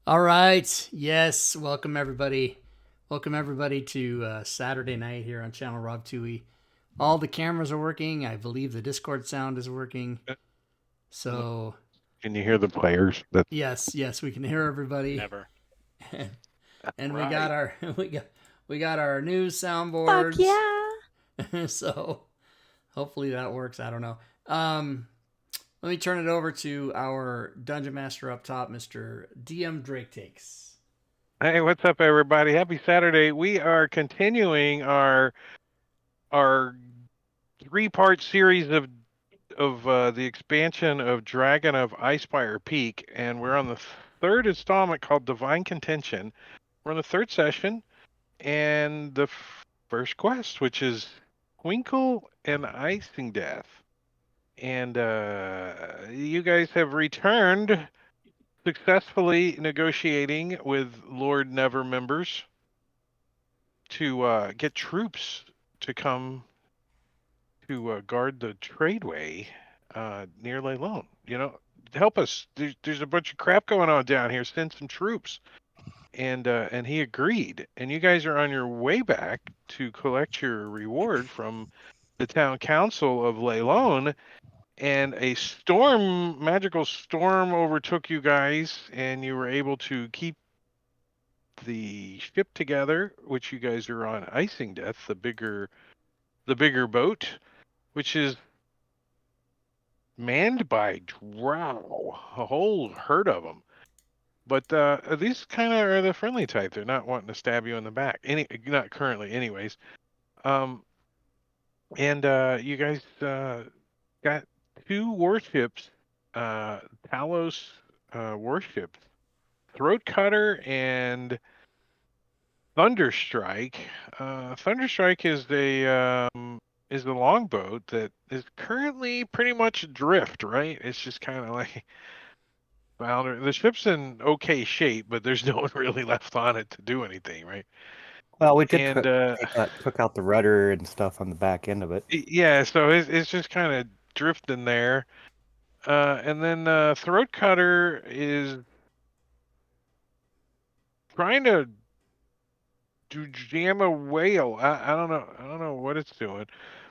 All right. Yes. Welcome everybody. Welcome everybody to Saturday night here on Channel Rob Tui. All the cameras are working. I believe the Discord sound is working. So Can you hear the players? yes, we can hear everybody. Never. And right. we got our we got our new soundboards. Fuck yeah. So hopefully that works. I don't know. Let me turn it over to our Dungeon Master up top, Mr. DM Drake Takes. Hey, what's up, everybody? Happy Saturday. We are continuing our 3-part series of the expansion of Dragon of Icespire Peak, and we're on the third installment called Divine Contention. We're on the third session, and the first quest, which is Twinkle and Icing Death. And you guys have returned successfully negotiating with Lord Never members to get troops to come to guard the tradeway near Leilon. You know, help us. There's a bunch of crap going on down here. Send some troops. And he agreed. And you guys are on your way back to collect your reward from the town council of Leilon. And a magical storm overtook you guys, and you were able to keep the ship together, which you guys are on Icing Death, the bigger boat, which is manned by drow, a whole herd of them. But these kind of are the friendly type. They're not wanting to stab you in the back. Not currently, anyways. And you guys got 2 warships, Talos warships, Throat Cutter and Thunderstrike. Thunderstrike is a longboat that is currently pretty much adrift, right? It's just kind of like flounder. The ship's in okay shape, but there's no one really left on it to do anything, right? Well, we did And took out the rudder and stuff on the back end of it. yeah, so it's just kind of drifting there. And then Throat Cutter is trying to jam a whale. I don't know. I don't know what it's doing,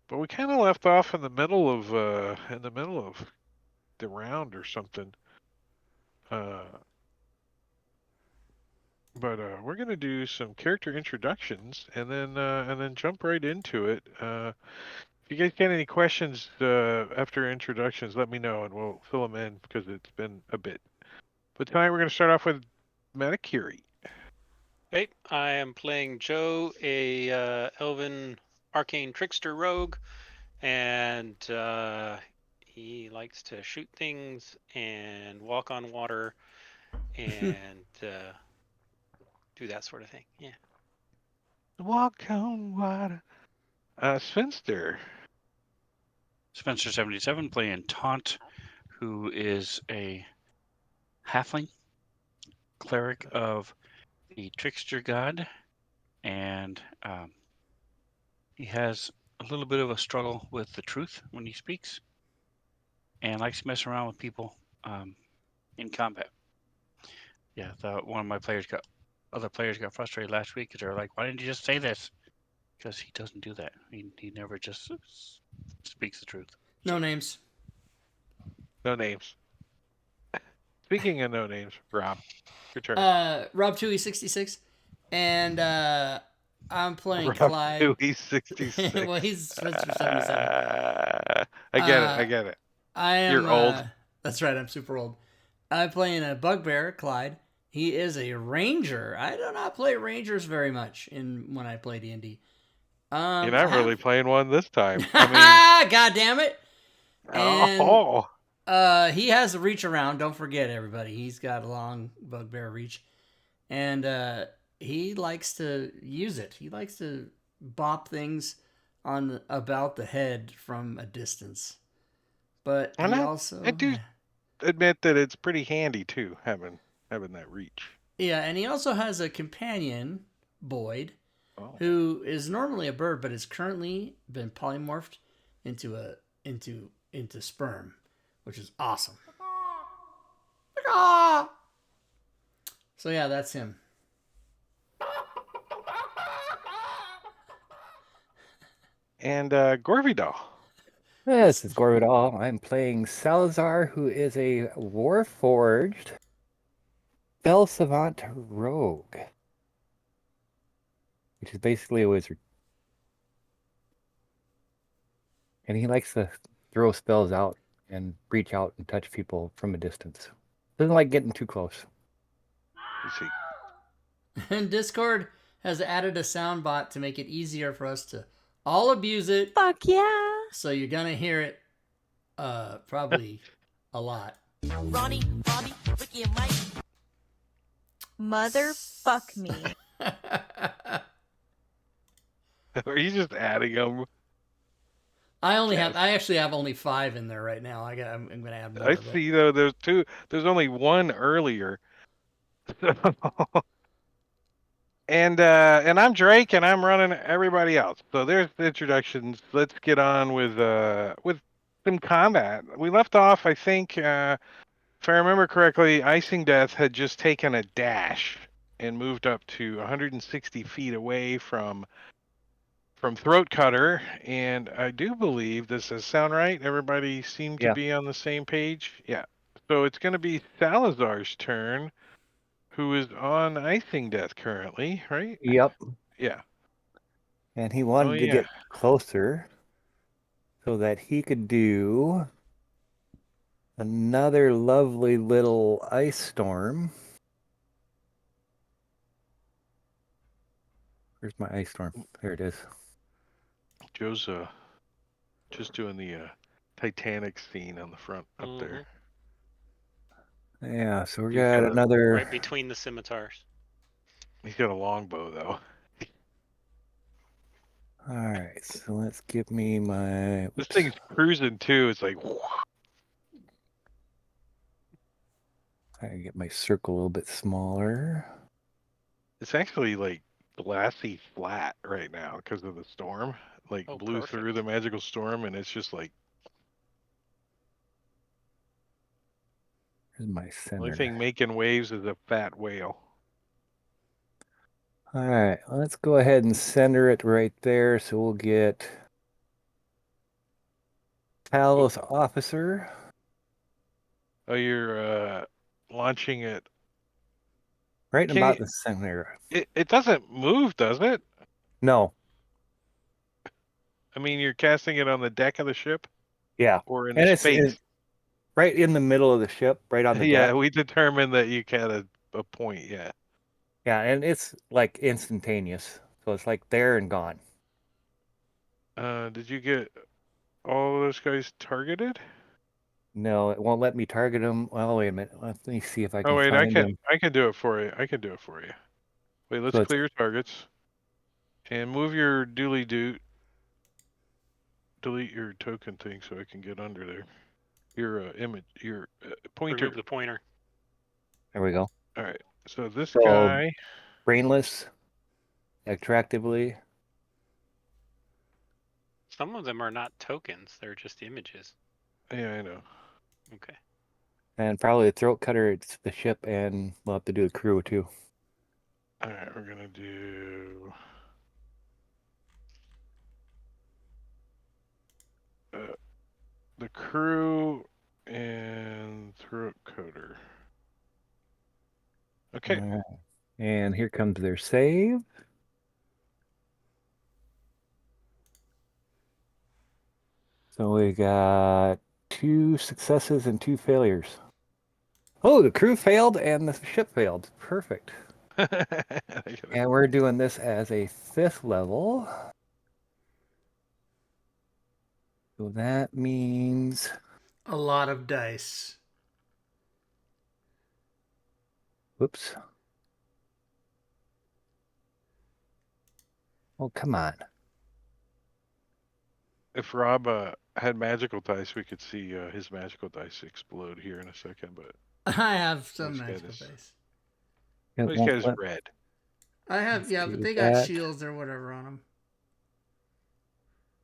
but we kind of left off in the middle of the round or something. But we're gonna do some character introductions and then jump right into it. If you guys get any questions after introductions, let me know and we'll fill them in because it's been a bit. But tonight we're gonna start off with Manikiri. Okay, I am playing Joe, a elven arcane trickster rogue, and he likes to shoot things and walk on water and do that sort of thing. Yeah. Walk on water. Spencer. Spencer77 playing Taunt, who is a halfling cleric of the trickster god, and he has a little bit of a struggle with the truth when he speaks and likes to mess around with people in combat. Yeah, one of my other players got frustrated last week because they were like, "Why didn't you just say this?" Because he doesn't do that. He never just speaks the truth. No names. No names. Speaking of no names, Rob, your turn. Rob Tui 66, and I'm playing Rob Clyde. He's 66. Well, he's supposed to be 77. I get it. I get it. I am. You're old. That's right. I'm super old. I'm playing a bugbear, Clyde. He is a ranger. I do not play rangers very much when I play D&D. You're not really playing one this time. I mean, God damn it! And oh, he has a reach around. Don't forget, everybody. He's got a long bugbear reach, and he likes to use it. He likes to bop things on about the head from a distance. But I do admit that it's pretty handy too, having that reach. Yeah, and he also has a companion, Boyd, who is normally a bird, but has currently been polymorphed into sperm, which is awesome. So yeah, that's him. And Gorvidal. This is Gorvidal. I'm playing Salazar, who is a Warforged Spell Savant Rogue, which is basically a wizard. And he likes to throw spells out and reach out and touch people from a distance. Doesn't like getting too close. You see. And Discord has added a sound bot to make it easier for us to all abuse it. Fuck yeah. So you're gonna hear it probably a lot. Ronnie, Bobby, Ricky, and Mike. Motherfuck me. Are you just adding them? I actually have only 5 in there right now. I'm gonna add more. I see though. There's 2. There's only one earlier. And I'm Drake, and I'm running everybody else. So there's the introductions. Let's get on with some combat. We left off, I think, if I remember correctly, Icing Death had just taken a dash and moved up to 160 feet away from Throat Cutter, and I do believe, does this sound right? Everybody seemed to be on the same page? Yeah. So it's going to be Salazar's turn, who is on Icing Death currently, right? Yep. Yeah. And he wanted to get closer so that he could do another lovely little ice storm. Where's my ice storm? There it is. Joe's just doing the Titanic scene on the front up there. Yeah, so we got another right between the scimitars. He's got a longbow though. All right, so let's give me my. This thing's cruising too. It's like. I can get my circle a little bit smaller. It's actually like glassy flat right now because of the storm. Like blew through the magical storm, and it's just like. Here's my center. The only thing making waves is a fat whale. All right, let's go ahead and center it right there. So we'll get Talos Officer. Oh, you're launching it right about the center. It doesn't move, does it? No. I mean, you're casting it on the deck of the ship? Yeah. Or in space? Right in the middle of the ship, right on the deck. Yeah, we determined that you had a point, yeah. Yeah, and it's like instantaneous. So it's like there and gone. Did you get all of those guys targeted? No, it won't let me target them. Well, wait a minute. Let me see if I can find them. I can do it for you. I can do it for you. Wait, let's clear your targets. And move your delete your token thing so I can get under there. Your image, your pointer. Remove the pointer. There we go. All right. So this guy. Brainless. Attractively. Some of them are not tokens. They're just images. Yeah, I know. Okay. And probably the throat cutter, it's the ship, and we'll have to do the crew too. All right, we're gonna do the crew and throat coder. Okay. All right. And here comes their save. So we got 2 successes and 2 failures. Oh, the crew failed and the ship failed. Perfect. And we're doing this as a 5th level. So that means A lot of dice. whoops. Oh, come on. If Rob had magical dice, we could see his magical dice explode here in a second. But I have some Let's get magical this. dice. It these won't guys let- red. I have, Let's yeah, do but they got that. shields or whatever on them.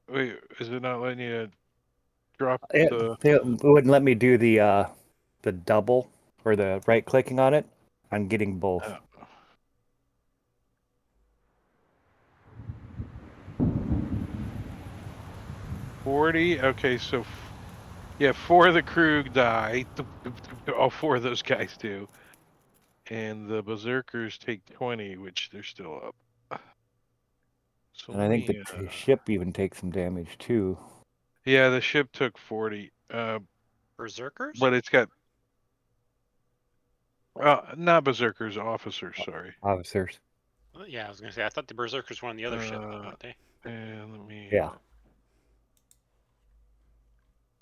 Wait, is it not letting you drop It wouldn't let me do the double or the right clicking on it. I'm getting both. Oh. $40. Okay, so yeah, 4 of the crew die. All 4 of those guys do, and the berserkers take 20, which they're still up. So And I think the ship even takes some damage too. yeah, the ship took 40. Berserkers? But it's got not berserkers, officers. Sorry. Officers. Yeah, I was gonna say I thought the berserkers were on the other ship, weren't they? And let me Yeah.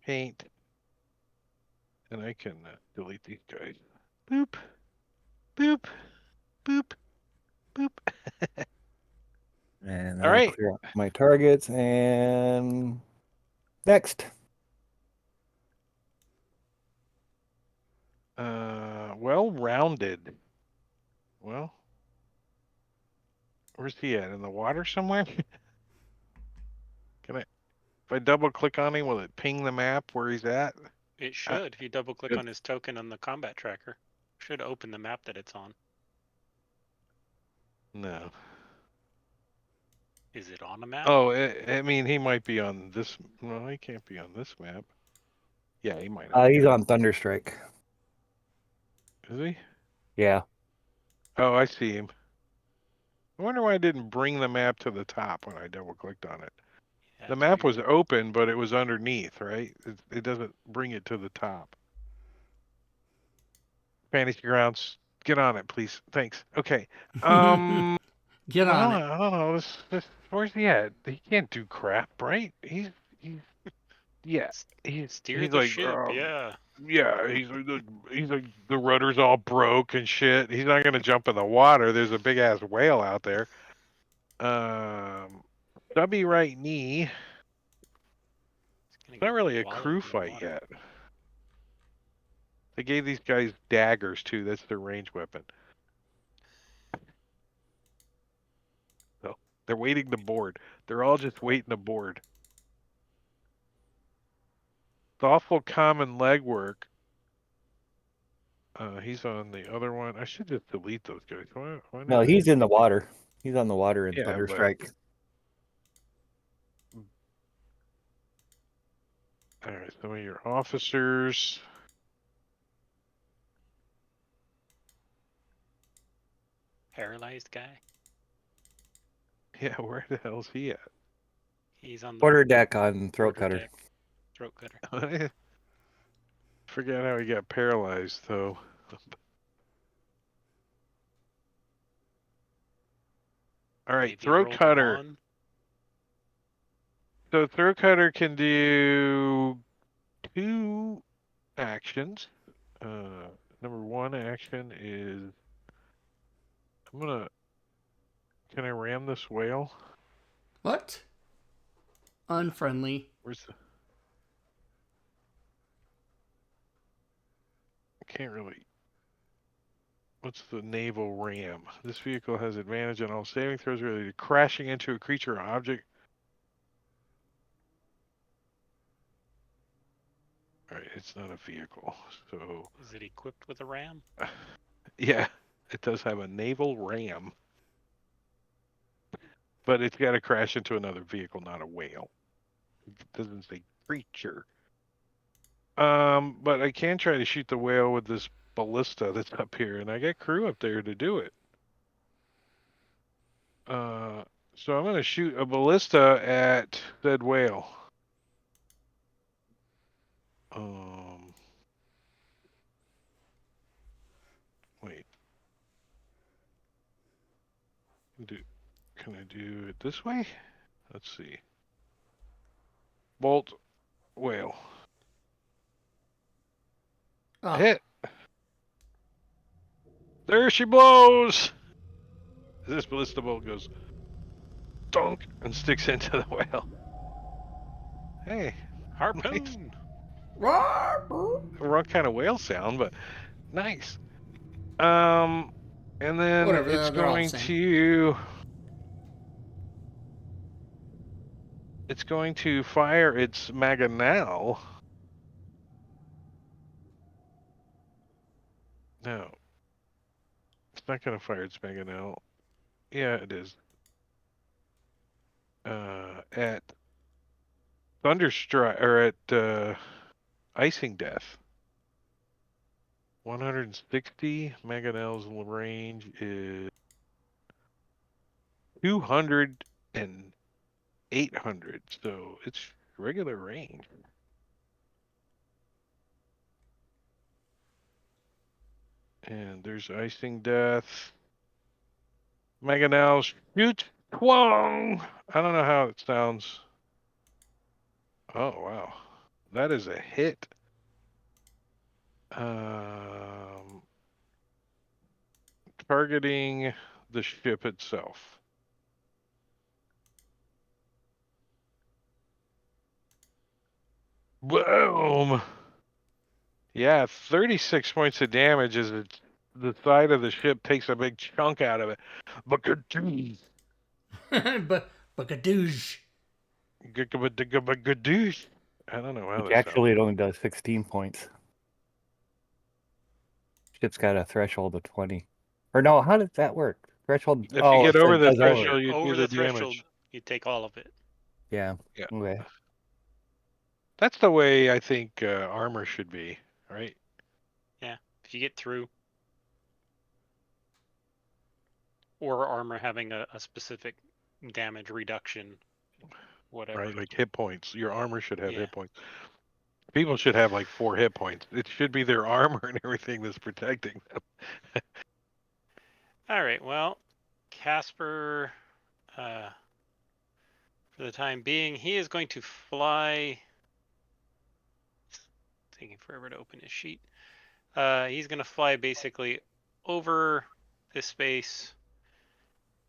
paint, and I can delete these guys. Boop, boop, boop, boop. And then All I'll right. clear out my targets and next. Well rounded. Well, where's he at? In the water somewhere? If I double click on him, will it ping the map where he's at? It should. If you double click on his token on the combat tracker, should open the map that it's on. No. Is it on a map? Oh, I mean, he might be on this. No, he can't be on this map. Yeah, he might not. He's on Thunderstrike. Is he? Yeah. Oh, I see him. I wonder why I didn't bring the map to the top when I double clicked on it. Yeah, The it's map was weird. open, but it was underneath, right? It doesn't bring it to the top. Fantasy Grounds, get on it, please. Thanks. Okay. Get on it. I don't know. Where's he at? He can't do crap, right? He's Steer he's the like, ship, yeah. yeah, he's like the rudder's all broke and shit. He's not gonna jump in the water. There's a big ass whale out there. Stubby right knee. It's not really a crew fight yet. They gave these guys daggers too. That's their range weapon. So they're waiting to board. They're all just waiting to board. Thoughtful common legwork. He's on the other one. I should just delete those guys. Why No, not? he's in the water. He's on the water in Yeah, but- Thunderstrike. All right, some of your officers. Paralyzed guy. Yeah, where the hell's he at? He's on the Quarter deck on Throat quarter Cutter. deck. Throat cutter. I forget how he got paralyzed though. All right, Maybe throat rolled cutter. one. So throat cutter can do 2 actions. Number 1 action is can I ram this whale? What? Unfriendly. Where's the I can't really. What's the naval ram? This vehicle has advantage on all saving throws related to crashing into a creature or object. All right, it's not a vehicle, so Is it equipped with a ram? yeah, it does have a naval ram, but it's got to crash into another vehicle, not a whale. It doesn't say creature. But I can try to shoot the whale with this ballista that's up here, and I got crew up there to do it. So I'm gonna shoot a ballista at said whale. Wait. Can I do it this way? Let's see. Bolt whale. Oh, Hit. There she blows. This ballista bolt goes dunk and sticks into the whale. Hey, Harpoon! wrong kind of whale sound, but nice. And then Whatever, it's they're all the going same. to fire its mangonel. No, it's not going to fire its mangonel. Yeah, it is. At Thunderstrike or at Icing Death. 160 mangonel's range is 200 and 800, so it's regular range. And there's Icing Death. Mangonel shoot twang. I don't know how it sounds. Oh wow, that is a hit. Targeting the ship itself. Boom. Yeah, 36 points of damage as the side of the ship takes a big chunk out of it. But but Buckadoosh. I don't know how Which that actually sounds. it only does 16 points. Ship's got a threshold of 20. Or no, how does that work? Threshold. If you Oh, get it over says the does over. threshold, you do Over the the threshold, damage. you take all of it. Yeah. Yeah. Okay. That's the way I think armor should be, right? Yeah, if you get through. Or armor having a specific damage reduction, whatever. Right, like hit points. Your armor should have Yeah. hit points. People should have like 4 hit points. It should be their armor and everything that's protecting them. All right, well, Casper, for the time being, he is going to fly. It's taking forever to open his sheet. He's going to fly basically over this space,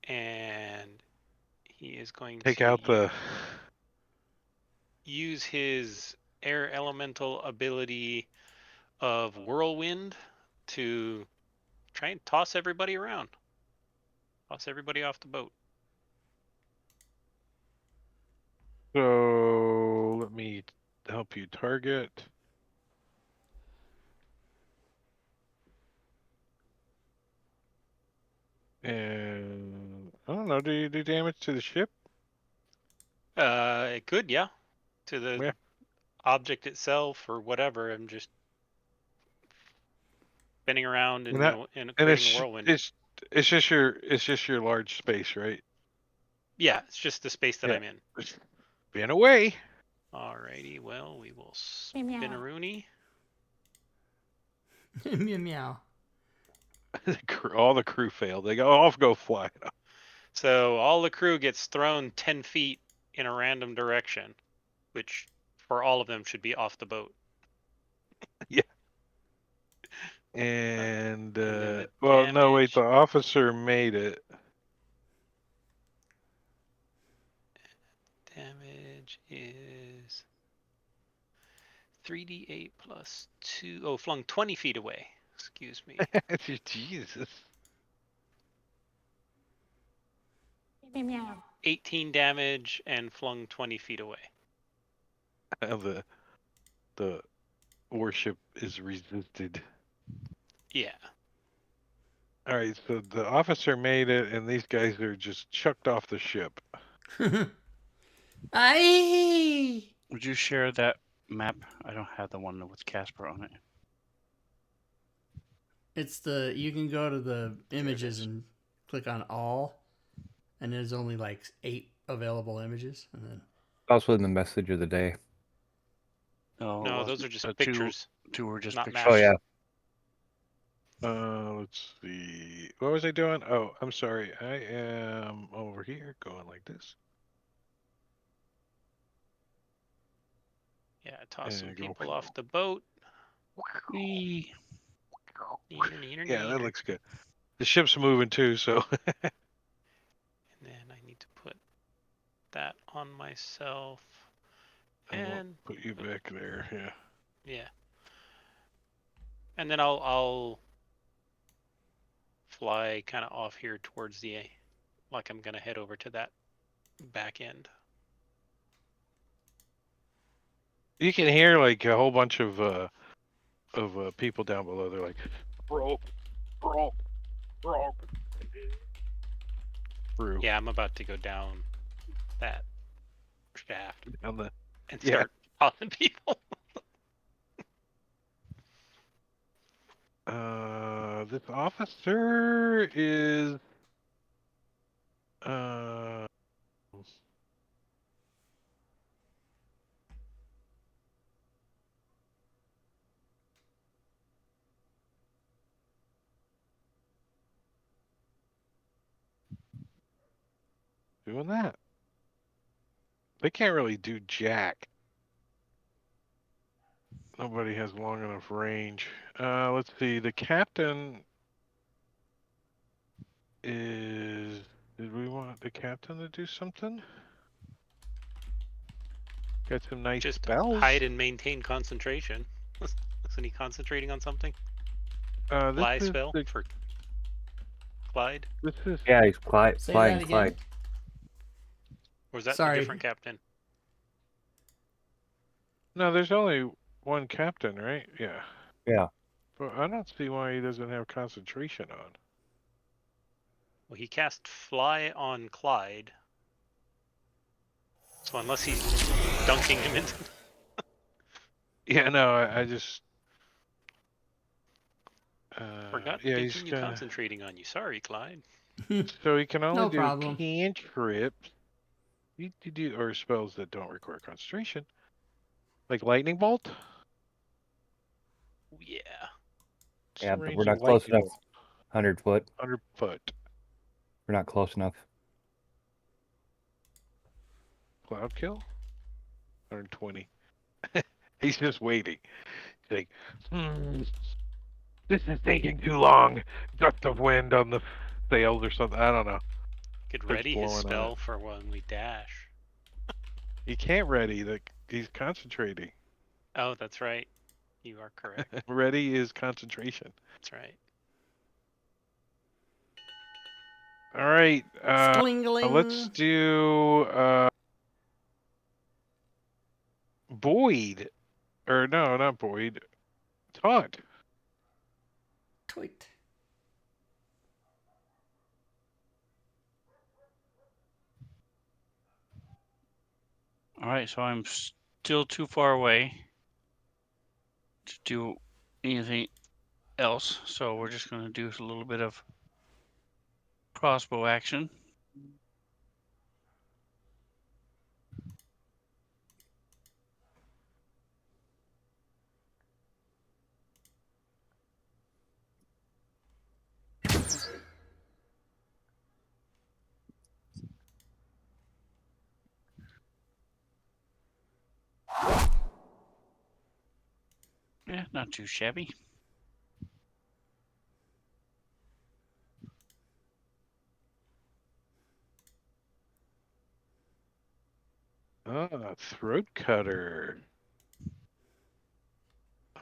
and he is going Take to out the use his air elemental ability of whirlwind to try and toss everybody around. Toss everybody off the boat. So let me help you target. And I don't know, do you do damage to the ship? It could, yeah. To the Yeah. object itself or whatever. I'm just spinning around and And creating a whirlwind. it's just your large space, right? Yeah, it's just the space that Yeah. I'm in. Spin away. Alrighty, well, we will spin a Rooney. Meow meow. All the crew failed. They go fly. So all the crew gets thrown 10 feet in a random direction, which for all of them should be off the boat. Yeah. And then the well, no, wait. damage- The officer made it. Damage is 3d8 plus 2. Oh, flung 20 feet away. Excuse me. Jesus. 18 damage and flung 20 feet away. The warship is resisted. Yeah. All right, so the officer made it, and these guys are just chucked off the ship. Aye. Would you share that map? I don't have the one with Casper on it. It's the you can go to the images is. and click on all, and there's only like 8 available images, and then Also in the message of the day. No, No, those are just two pictures. were just not pictures. maps. Oh yeah. Let's see. What was I doing? Oh, I'm sorry. I am over here going like this. Yeah, toss some And go- people off the boat. Whee. Neener, neener, Yeah, that neener. looks good. The ship's moving too, so And then I need to put that on myself. I won't And put you back there. Yeah. yeah. And then I'll fly kind of off here towards the, like I'm gonna head over to that back end. You can hear like a whole bunch of people down below. They're like, rope, rope, rope. Through. Yeah, I'm about to go down that shaft On the and yeah. start tossing people. This officer is doing that. They can't really do jack. Nobody has long enough range. Let's see. The captain is. Did we want the captain to do something? Got some nice Just spells. hide and maintain concentration. Isn't he concentrating on something? Fly This is spell for Clyde? This is Yeah, he's flying that again. Clyde. Or is that Sorry. a different captain? no. There's only one captain, right? Yeah. Yeah. But I don't see why he doesn't have concentration on. Well, he cast fly on Clyde. So unless he's dunking him into. Yeah, no. I just. Forgot to yeah, he's continue gonna. concentrating on you. Sorry, Clyde. So he can only No do problem. cantrips. You do or spells that don't require concentration, like lightning bolt. Yeah. What's Yeah, the but range we're of not close lightning enough. 100 foot. 100 foot. We're not close enough. Cloud kill. 120. He's just waiting. He's like, this is taking too long. Gust of wind on the sails or something. I don't know. Could Starts ready his blowing on spell it. for when we dash. He can't ready. He's concentrating. Oh, that's right. You are correct. Ready is concentration. That's right. All right. Skling-a-ling. Let's do Boyd. Or no, not Boyd. Taunt. Tweet. All right, so I'm still too far away to do anything else. So we're just going to do a little bit of crossbow action. Yeah, not too shabby. Throat cutter.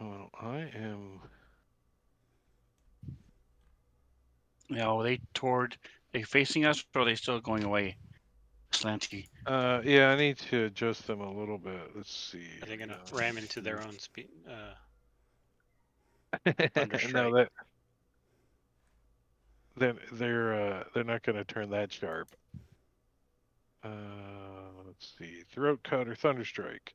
Oh, I am. Yeah, are they facing us or are they still going away? Slanty. Yeah, I need to adjust them a little bit. Let's see. Are they gonna ram into their own speed? Thunderstrike. No, they're not going to turn that sharp. Let's see, throat cut or thunderstrike.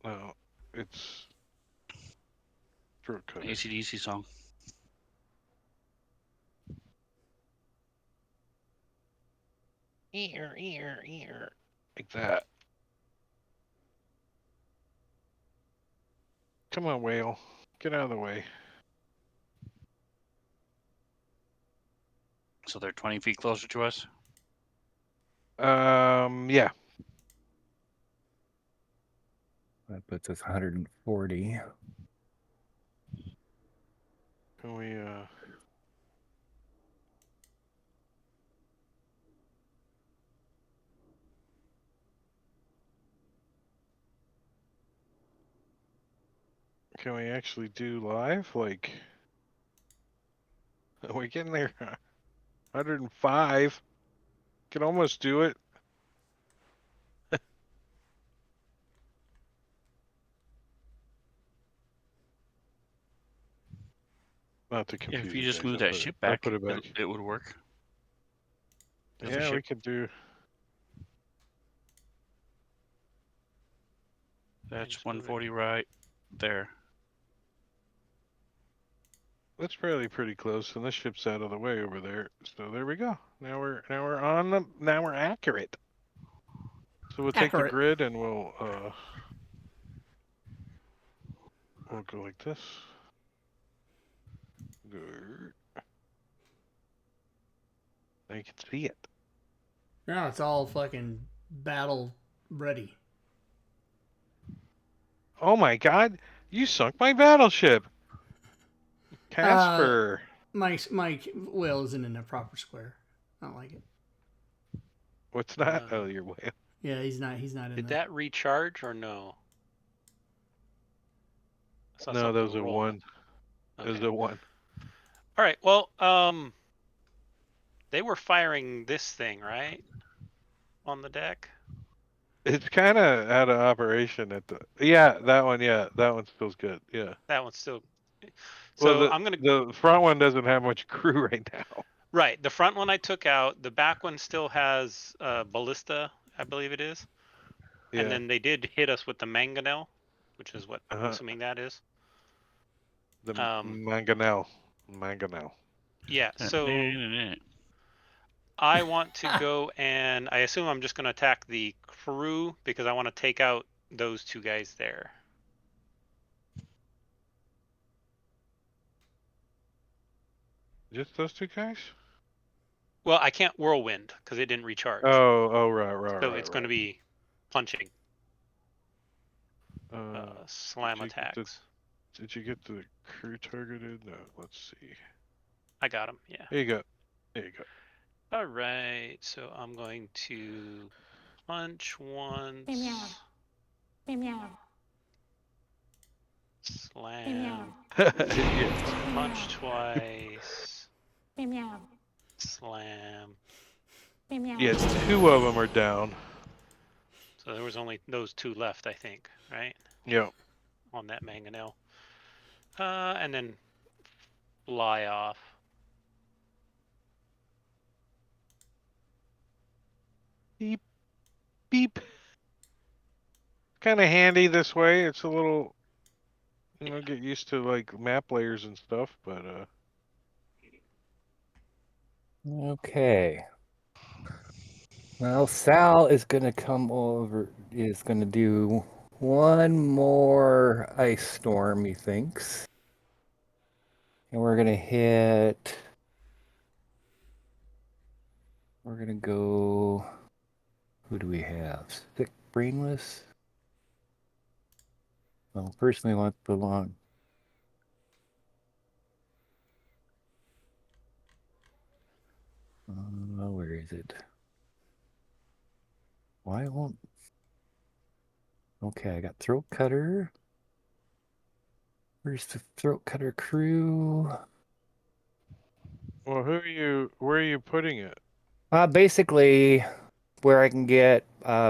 No, it's throat cut. AC/DC song. Ear, like that. Come on, whale, get out of the way. So they're 20 feet closer to us. Yeah. That puts us 140. Can we Can we actually do live? Like, are we getting there? 105. Can almost do it. Not to confuse If you you just guys, move that ship I'll back, put it back. it would work. There's a Yeah, we ship. could do. That's just move it. 140 right there. That's probably pretty close, and this ship's out of the way over there. So there we go. Now we're on the. Now we're accurate. So we'll take the Accurate. grid and we'll go like this. Good. Now you can see it. Now it's all fucking battle ready. Oh my God! You sunk my battleship, Casper. My whale isn't in a proper square. I don't like it. What's that? Oh, your whale. Yeah, he's not in Did the... that recharge or no? I saw No, something those are roll. one. Those Okay. are one. All right. Well, they were firing this thing, right? On the deck. It's kind of out of operation at the. Yeah, that one. Yeah, that one feels good. Yeah. That one's still. Well, So I'm gonna. the front one doesn't have much crew right now. Right. The front one I took out. The back one still has ballista, I believe it is. Yeah. And then they did hit us with the mangonel, which is what I'm Uh-huh. assuming that is. The mangonel. Yeah. So I want to go and I assume I'm just going to attack the crew because I want to take out those two guys there. Just those two guys? Well, I can't whirlwind because it didn't recharge. Oh, right. So it's going to be punching. Uh, Slam attacks. Did you get the crew targeted? No, let's see. I got him. Yeah. There you go. All right. So I'm going to punch once. Slam. Yes. Punch twice. Slam. Yes, two of them are down. So there was only those two left, I think, right? Yep. On that mangonel. And then fly off. Beep. Beep. Kind of handy this way. It's a little, get used to like map layers and stuff, but Okay. Well, Sal is going to come over, is going to do one more ice storm, he thinks. And we're going to hit. We're going to go. Who do we have? Sick Brainless? Well, personally, want the long. Where is it? Why won't? Okay, I got Throat Cutter. Where's the Throat Cutter crew? well, where are you putting it? Basically, where I can get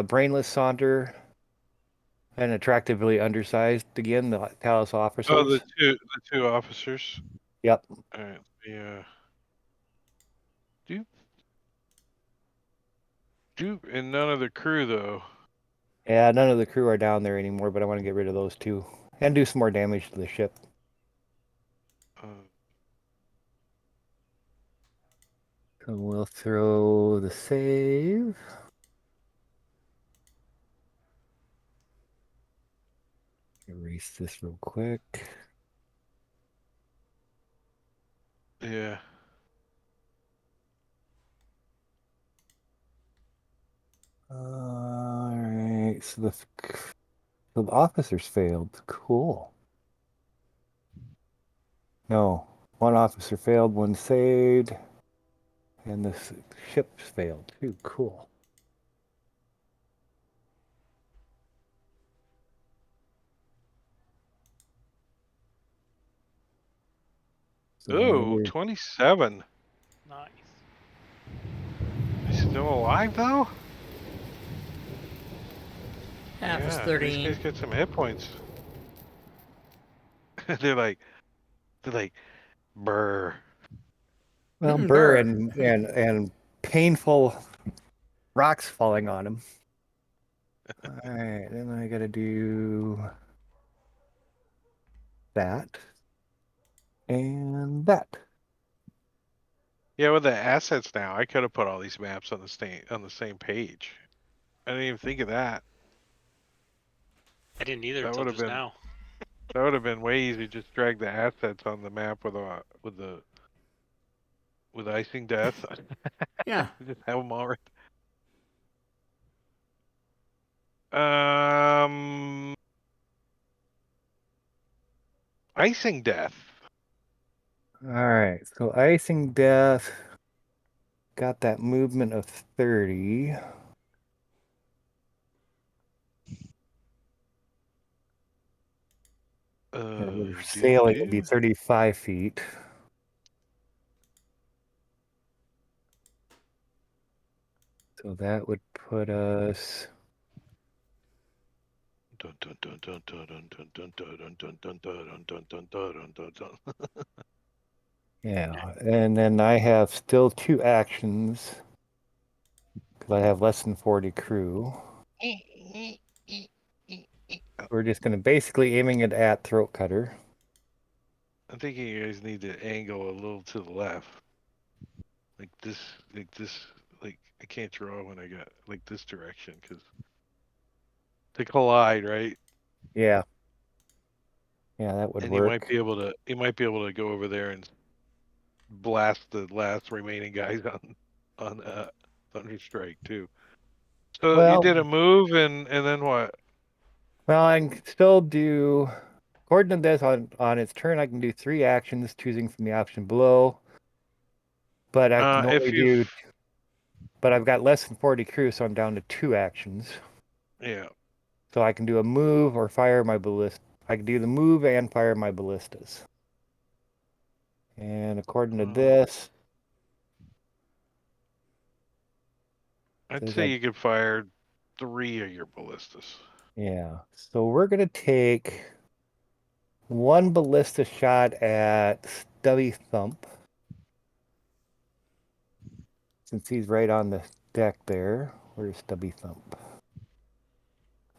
Brainless Saunter And attractively undersized again, the Talos officers. Oh, the two officers. Yep. All right. Yeah. And none of the crew though. Yeah, none of the crew are down there anymore, but I want to get rid of those two and do some more damage to the ship. So we'll throw the save. Erase this real quick. Yeah. All right. So the officers failed. Cool. No, one officer failed, one saved, and the ships failed too. Cool. So Ooh, 27. Nice. He's still alive though? Half is Yeah, these 13. guys get some hit points. they're like, brr. well, Mm, Burr burr. and painful rocks falling on him. All right, then I got to do that and that. Yeah, with the assets now, I could have put all these maps on the same page. I didn't even think of that. I didn't either That until would have just been now. that would have been way easy. Just drag the assets on the map with icing death. Yeah. Just have them all right. Icing death. All right, so icing death got that movement of 30. We're sailing would be 35 feet. So that would put us. Yeah, and then I have still 2 actions because I have less than 40 crew. We're just going to basically aiming it at Throat Cutter. I'm thinking you guys need to angle a little to the left. Like this, like I can't draw when I got like this direction because to collide, right? Yeah. Yeah, that would And work. you might be able to go over there and blast the last remaining guys on Thunderstrike too. So you Well, did a move and then what? I can still do, according to this, on its turn, I can do 3 actions, choosing from the option below. But I can only If you do, but I've got less than 40 crew, so I'm down to 2 actions. yeah. So I can do a move or fire my ballista. I can do the move and fire my ballistas. And according to this, I'd say you could fire 3 of your ballistas. yeah. So we're gonna take 1 ballista shot at Stubby Thump. Since he's right on the deck there. Where's Stubby Thump?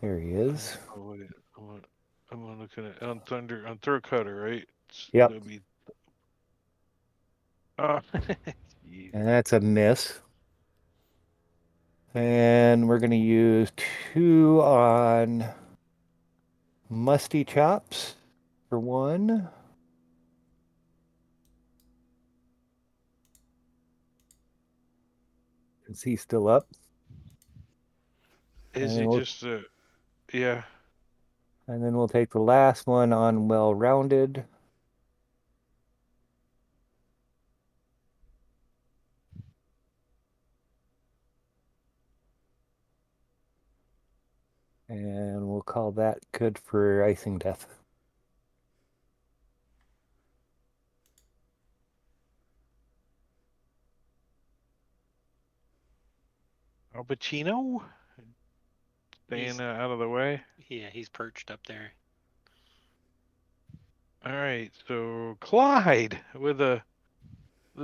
There he is. I'm looking at on Throat Cutter, right? Yep. Stubby. And that's a miss. And we're gonna use 2 on Musty Chops for 1. Is he still up? Is he just yeah. And then we'll take the last one on Well-Rounded. And we'll call that good for icing death. Al Pacino? staying out of the way. Yeah, he's perched up there. All right, so Clyde with the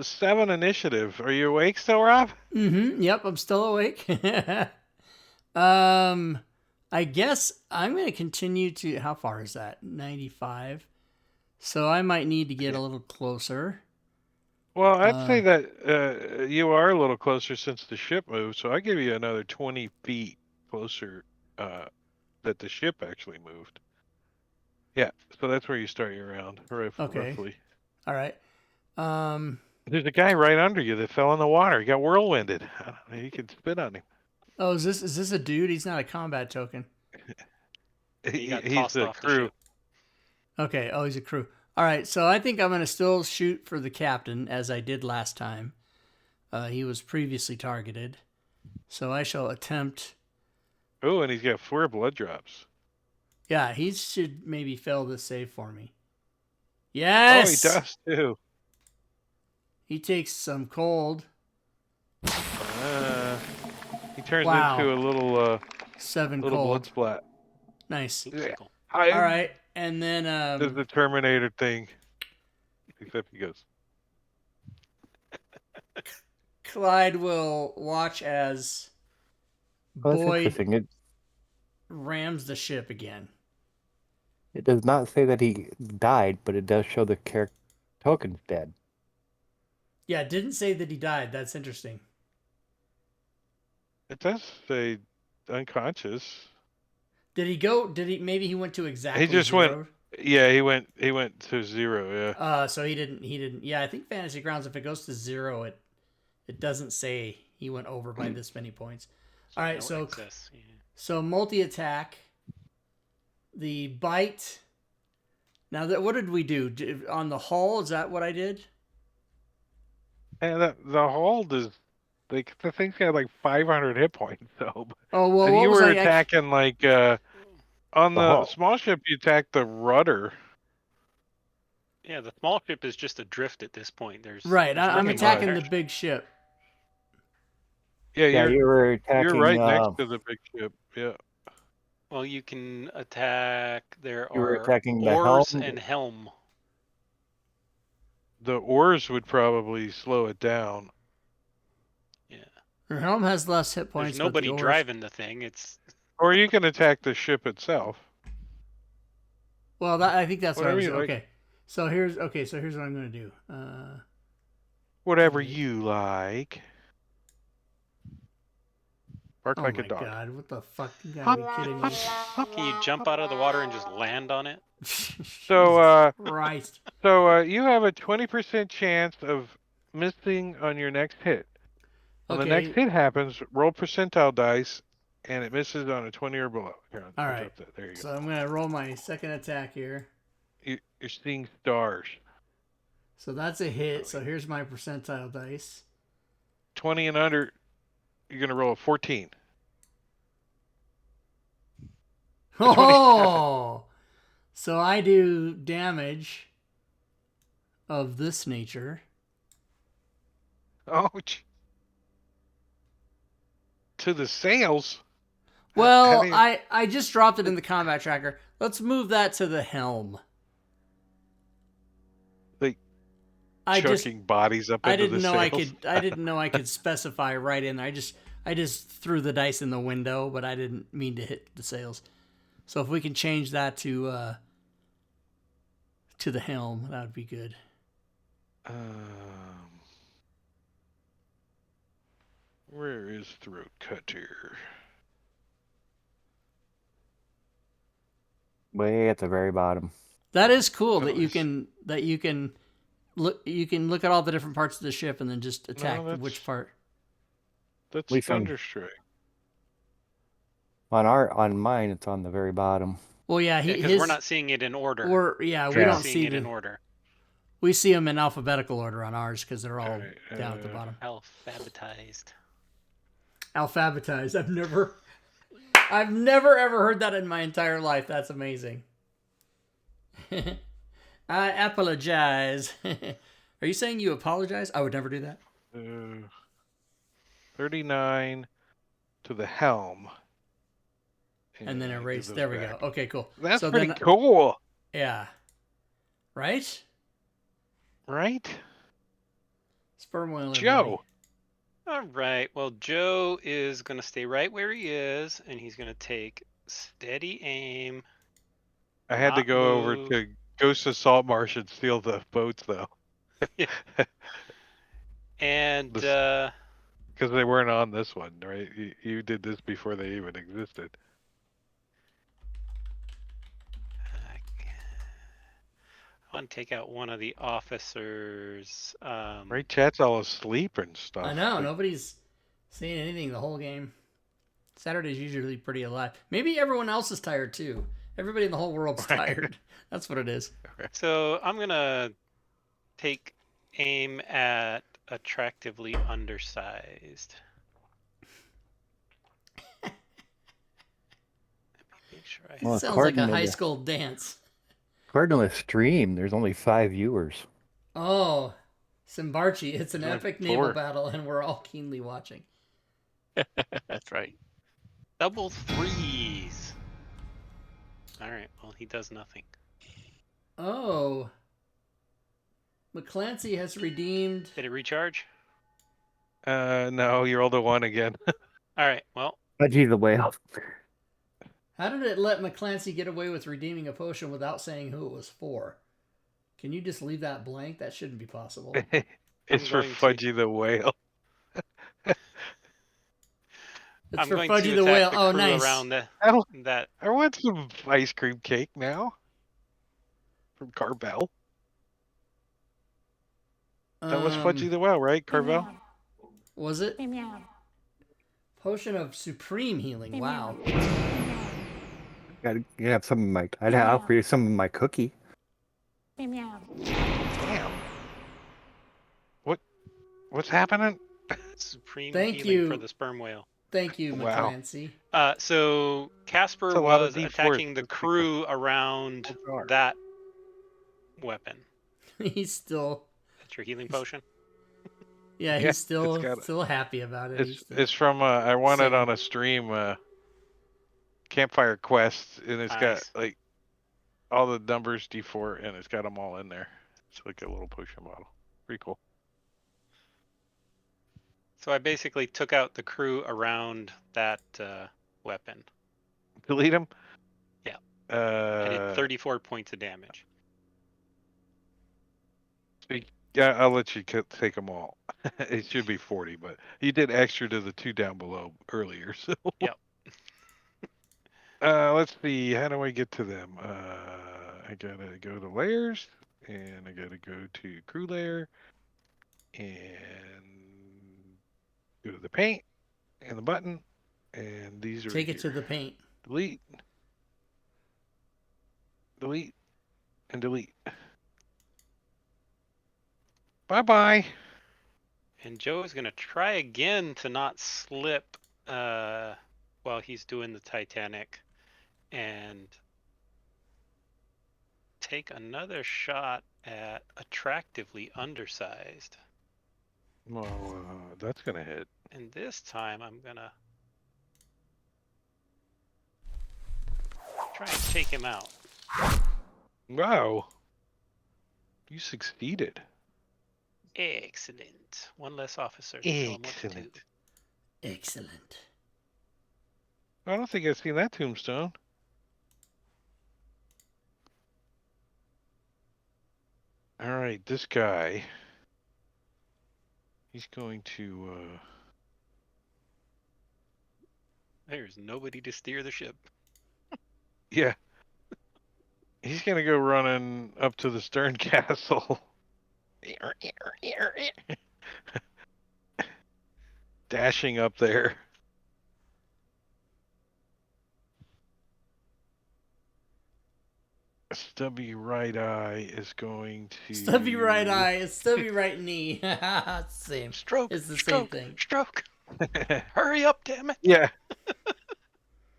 7 initiative. Are you awake still, Rob? Mm-hmm. Yep, I'm still awake. I guess I'm going to continue to. How far is that? 95. So I might need to get a little closer. Well, I'd say that you are a little closer since the ship moved, so I give you another 20 feet closer that the ship actually moved. Yeah, so that's where you start your round, Okay. roughly. All right. There's a guy right under you that fell in the water. He got whirlwinded. I don't know, you could spit on him. Oh, is this a dude? He's not a combat token. He got He's tossed the off the crew. ship. Okay. Oh, he's a crew. All right. So I think I'm going to still shoot for the captain as I did last time. He was previously targeted. So I shall attempt. Oh, and he's got 4 blood drops. Yeah, he should maybe fail this save for me. Yes! Oh, he does too. He takes some cold. He turns Wow. into a little 7 little blood cold. splat. Nice. Oopsicle. All right. And then Does the Terminator thing. Except he goes. Clyde will watch as Well, that's Boyd interesting. rams the ship again. It does not say that he died, but it does show the character token's dead. Yeah, it didn't say that he died. That's interesting. It does say unconscious. Did he go? Maybe he went to exactly He just 0? went. Yeah, he went to 0. Yeah. So he didn't. Yeah, I think Fantasy Grounds, if it goes to 0, it doesn't say he went over by this many points. All right, No excess, yeah. so multi-attack, the bite. Now, what did we do? On the hull, is that what I did? And the hull does. Like the thing's got like 500 hit points though. Oh, well, And what you was were I attacking like on the hull. small ship. You attacked the rudder. Yeah, the small ship is just adrift at this point. There's Right, there's I'm nothing attacking there. the big ship. Yeah, Yeah, you were attacking. you're right next to the big ship. Yeah. Well, you can attack. There You were are attacking the oars helm. and helm. The oars would probably slow it down. Yeah. Her helm has less hit points. There's nobody but the oars... driving the thing. It's Or you can attack the ship itself. Well, I think that's what I Whatever was you like. okay. So here's what I'm going to do. Whatever you like. Bark Oh like my a dog. god, what the fuck? You gotta be kidding me. can you jump out of the water and just land on it? So, Christ. So you have a 20% chance of missing on your next hit. When the next hit happens, roll percentile dice, and it misses on a 20 or below. Here, All I'll right. drop that. There you go. So I'm gonna roll my second attack here. You're seeing stars. So that's a hit. So here's my percentile dice. 20 and under, you're gonna roll a 14. Oh, so I do damage of this nature. Ouch. To the sails. Well, How do you- I just dropped it in the combat tracker. Let's move that to the helm. Like I chucking bodies up into the sails. I didn't know I could specify right in there. I just threw the dice in the window, but I didn't mean to hit the sails. So if we can change that to the helm, that would be good. Where is Throat Cutter? Way at the very bottom. That is cool Oh, that you nice. can look at all the different parts of the ship and then just attack that's- which part. That's We found- Thunderstrike. On mine, it's on the very bottom. Well, yeah, Because we're not seeing it in order. we We're don't seeing see it in order. We see them in alphabetical order on ours because they're all Alright, down at the bottom. Alphabetized. Alphabetized. I've never ever heard that in my entire life. That's amazing. I apologize. Are you saying you apologize? I would never do that. 39 to the helm. And then give erase. those There we back. go. Okay, cool. That's so pretty then, cool, yeah. Right? right? Sperm whale. Joe. All right. Well, Joe is going to stay right where he is, and he's going to take steady aim. I had to Not go over move. to Ghost of Salt Marsh and steal the boats, though. And Because they weren't on this one, right? You did this before they even existed. I want to take out one of the officers. Right? Chat's all asleep and stuff. I know. Like, Nobody's saying anything the whole game. Saturday's usually pretty alive. Maybe everyone else is tired too. Everybody in the whole world's tired. That's what it is. So I'm going to take aim at attractively undersized. Make sure I Well, It sounds like a according to high the- school dance. According to the stream, there's only 5 viewers. Oh, Simbarchi. It's an Like epic 4. naval battle, and we're all keenly watching. That's right. double threes. All right. Well, he does nothing. Oh. McClancy has redeemed. Did it recharge? no, you rolled a 1 again. All right. Well, Fudgy the whale. How did it let McClancy get away with redeeming a potion without saying who it was for? Can you just leave that blank? That shouldn't be possible. It's for going to- Fudgy the Whale. It's I'm for going Fudgy to the attack Whale. the Oh, crew nice. around Oh, that. I want some ice cream cake now. From Carvel. That was Fudgy the Whale, right, Carvel? Was it? Potion of supreme healing. Wow. Gotta have some of my. I'd offer you some of my cookie. Damn. What's happening? Supreme Thank healing you. for the sperm whale. Thank you, Wow. McClancy. So Casper That's a lot of was D4s. attacking the That's crew around bizarre. that weapon. He's still. That's your healing potion. Yeah, Yeah, he's still it's got it. still happy about it. He's still- It's from I won it Singing. on a stream, Campfire Quest, and it's got Nice. like all the numbers D4, and it's got them all in there. It's like a little potion bottle. Pretty cool. So I basically took out the crew around that weapon. Delete them. Yeah. I did Uh, 34 points of damage. yeah, I'll let you take them all. It should be 40, but you did extra to the 2 down below earlier. So. Yep. Let's see. How do I get to them? I gotta go to layers, and I gotta go to crew layer, and go to the paint and the button, and these are Take it to here. the paint. Delete, delete, and delete. Bye bye. And Joe is going to try again to not slip while he's doing the Titanic and take another shot at attractively undersized. Well, that's gonna hit. And this time I'm going to try and take him out. Wow, you succeeded. Excellent. One less officer. to tell him what to do. Excellent. Excellent. I don't think I've seen that tombstone. All right, this guy. He's going to. There's nobody to steer the ship. Yeah. He's gonna go running up to the stern castle. Dashing up there. Stubby right eye is going to. Stubby right eye, stubby right knee. Same. Stroke. It's the stroke, same thing. Stroke. Hurry up, damn it. Yeah.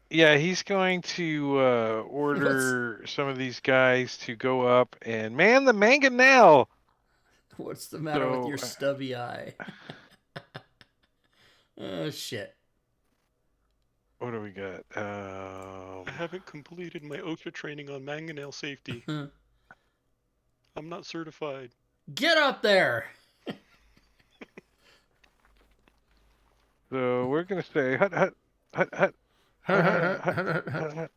Yeah, he's going to order some of these guys to go up and man the mangonel. What's the matter with your So, stubby eye? Oh shit. What do we got? haven't completed my OSHA training on mangonel safety. I'm not certified. Get up there. So we're gonna say hut hut hut hut hut hut hut hut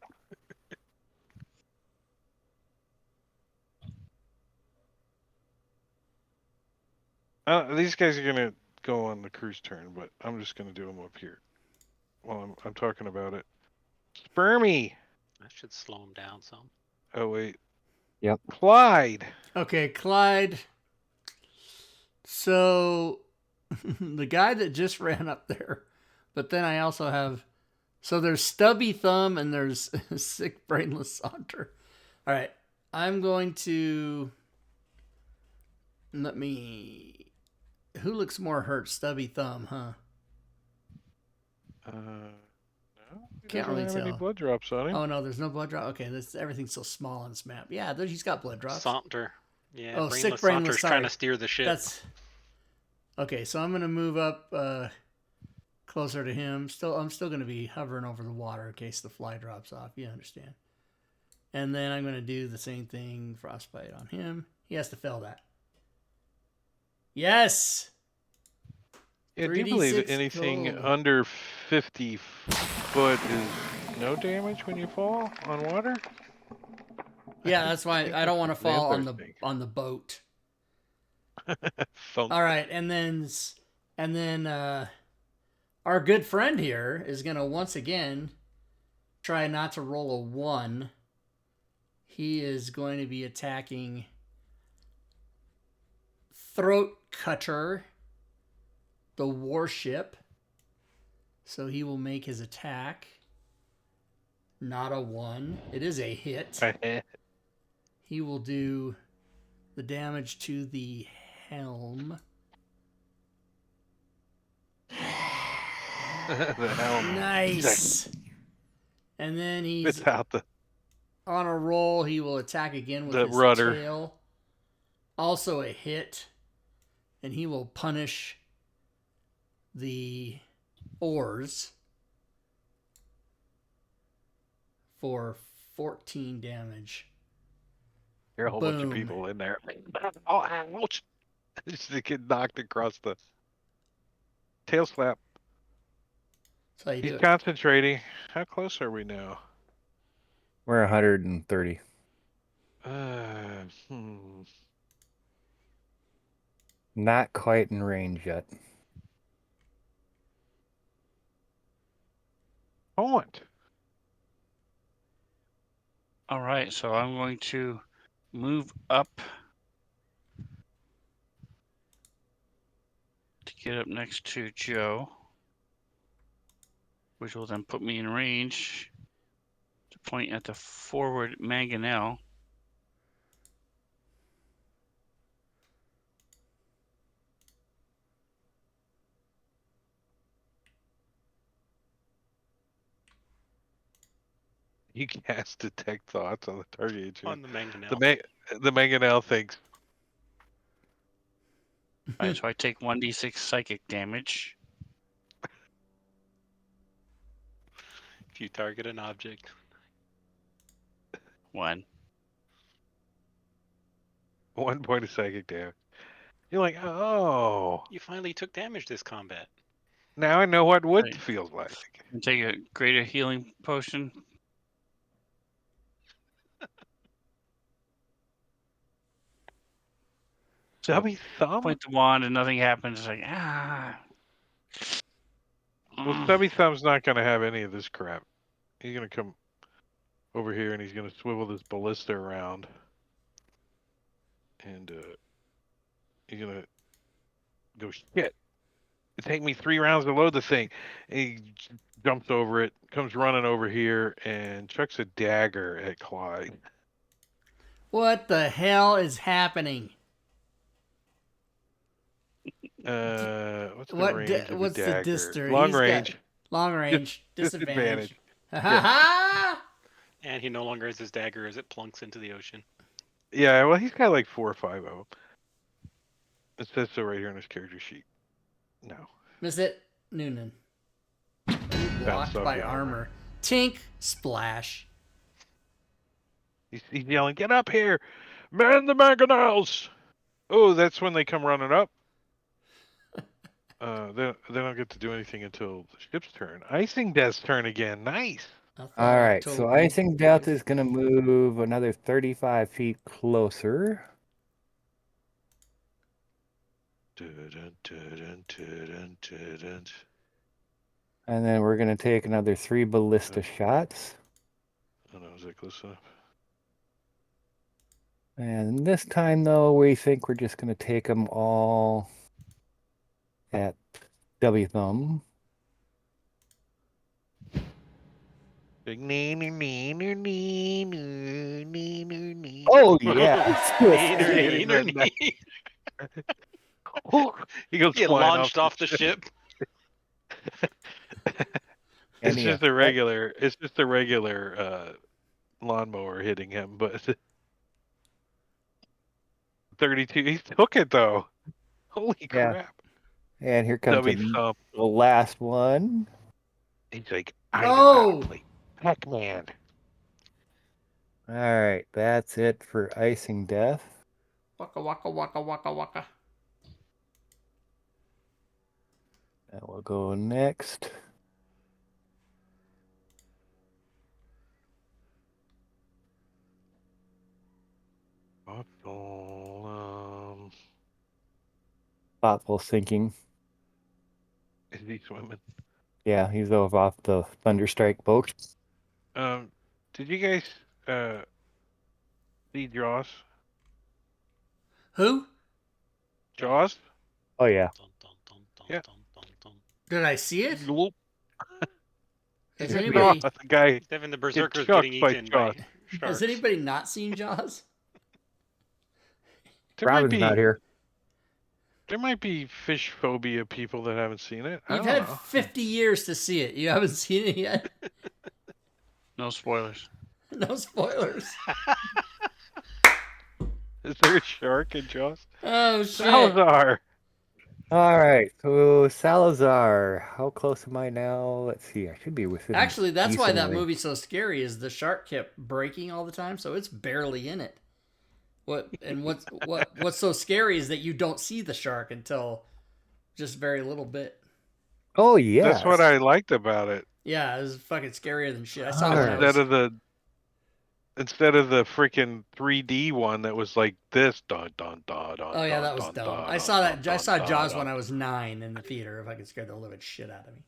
hut. These guys are gonna go on the crew's turn, but I'm just gonna do them up here while I'm talking about it. Spermy. That should slow him down some. Oh wait. Yep. Clyde. Okay, Clyde. So the guy that just ran up there, but then I also have, so there's Stubby Thumb and there's Sick Brainless Saunter. All right, I'm going to, let me, who looks more hurt, Stubby Thumb, huh? No, he Can't doesn't really have any tell. blood drops on him. Oh no, there's no blood drop. Okay, everything's so small on this map. Yeah, he's got blood drops. Saunter. Yeah, Oh, brainless Sick Brainless, Saunter's sorry. trying to steer the ship. That's okay. So I'm gonna move up closer to him. I'm still gonna be hovering over the water in case the fly drops off. You understand? And then I'm gonna do the same thing, frostbite on him. He has to fail that. Yes. Yeah, do you believe that 3d6 anything cold. under 50 foot is no damage when you fall on water? Yeah, that's why I don't want to fall on Interesting. the boat. Thunk. All right, and then our good friend here is gonna once again try not to roll a 1. He is going to be attacking Throat Cutter, the warship. So he will make his attack. Not a 1. It is a hit. He will do the damage to the helm. The helm. Nice. And then he's Without the on a roll. He will attack again with The his rudder. tail. Also a hit. And he will punish the oars for 14 damage. There are a whole bunch of Boom. people in there. Oh, ouch! Just to get knocked across the tail slap. That's how you He's do it. concentrating. How close are we now? We're 130. Not quite in range yet. Point. All right, so I'm going to move up to get up next to Joe, which will then put me in range to point at the forward mangonel. You cast detect thoughts on the target agent. On the mangonel. The mangonel thinks. All right, so I take 1d6 psychic damage. If you target an object. 1. 1 point of psychic damage. You're like, oh, You finally took damage this combat. now I know what wood Right. feels like. And take a greater healing potion. So Stubby thumb? point the wand and nothing happens. It's like, Well, Stubby Thumb's not going to have any of this crap. He's going to come over here and he's going to swivel this ballista around. And he's going to go, shit. It take me 3 rounds to load the thing. And he jumps over it, comes running over here, and chucks a dagger at Clyde. What the hell is happening? What's the What range di- of a what's the dagger? distance? Long He's got- range. Long range. Disadvantage. disadvantage. Ha ha ha! And he no longer has his dagger as it plunks into the ocean. Yeah, well, he's got like 4 or 5 of them. It says so right here on his character sheet. No. Miss it, Noonan. Blocked Bounced off by the armor. armor. Tink, splash. He's yelling, "Get up here! Man the mangonels!" Oh, that's when they come running up. They don't get to do anything until the ship's turn. Icing Death's turn again. Nice. I thought All right, so October Icing Death was- is going to move another 35 feet closer. Dun, dun, dun, dun, dun. And then we're going to take another 3 ballista shots. Oh no, is that close enough? And this time, though, we think we're just going to take them all at W thumb. Big nee. Oh, yeah. Neener, He goes Get flying launched off the ship. It's Any just a effect? regular lawnmower hitting him, but 32. He took it though. Holy Yeah. crap! And here comes Dummy the thump. last one. He's like, I know how Oh! to play Pac-Man. All right, that's it for Icing Death. Waka waka waka waka waka. That will go next. Thoughtful sinking. Is he swimming? Yeah, he's off the Thunderstrike boat. Did you guys see Jaws? Who? Jaws? Oh, yeah. Yeah. Did I see it? Gloop. Has Yeah. anybody Jaws, the guy Devin the Berserker's chucked getting by eaten by sharks. sharks. has anybody not seen Jaws? Robin's not here. There might be fish phobia people that haven't seen it. I You've don't had know. 50 years to see it. You haven't seen it yet? No spoilers. No spoilers. Is there a shark in Jaws? Oh shit. Salazar. All right, so Salazar. How close am I now? Let's see. I should be within. Actually, that's why decent that range. movie's so scary. Is the shark kept breaking all the time, so it's barely in it. What's so scary is that you don't see the shark until just very little bit. Oh yeah. That's what I liked about it. Yeah, it was fucking scarier than shit. I saw it when I Alright. Instead of the freaking 3D one that was like this. Dun, dun, dun, dun, Oh yeah, dun, that was dun, dumb. dun, I saw dun, that. I dun, saw dun, Jaws dun. when I was 9 in the theater. If I could scare the living shit out of me.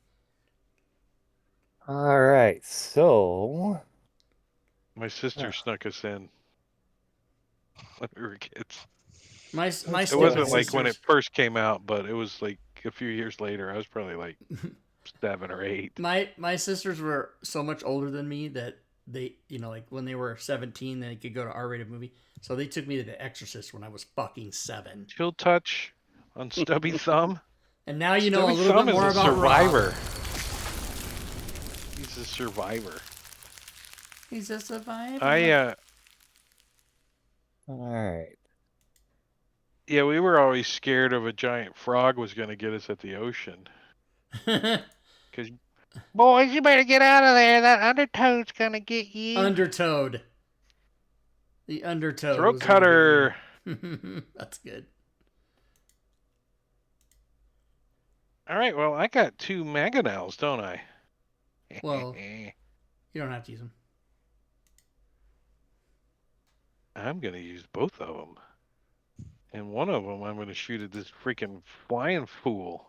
All right, so My sister snuck us in when we were kids. My It stupid wasn't like when it sisters- first came out, but it was like a few years later. I was probably like 7 or 8. My sisters were so much older than me that they, like when they were 17, they could go to R-rated movie. So they took me to The Exorcist when I was fucking 7. Chill touch on Stubby Thumb. And now you know Stubby a little Thumb bit more is a about survivor. Rob. He's a survivor. He's a survivor. all right. Yeah, we were always scared of a giant frog was going to get us at the ocean. Because, boys, you better get out of there. That undertow's going to get you. Undertoad. The Undertoad. Throat was gonna cutter. get you. That's good. All right, well, I got 2 mangonels, don't I? Well, you don't have to use them. I'm going to use both of them. And one of them I'm going to shoot at this freaking flying fool.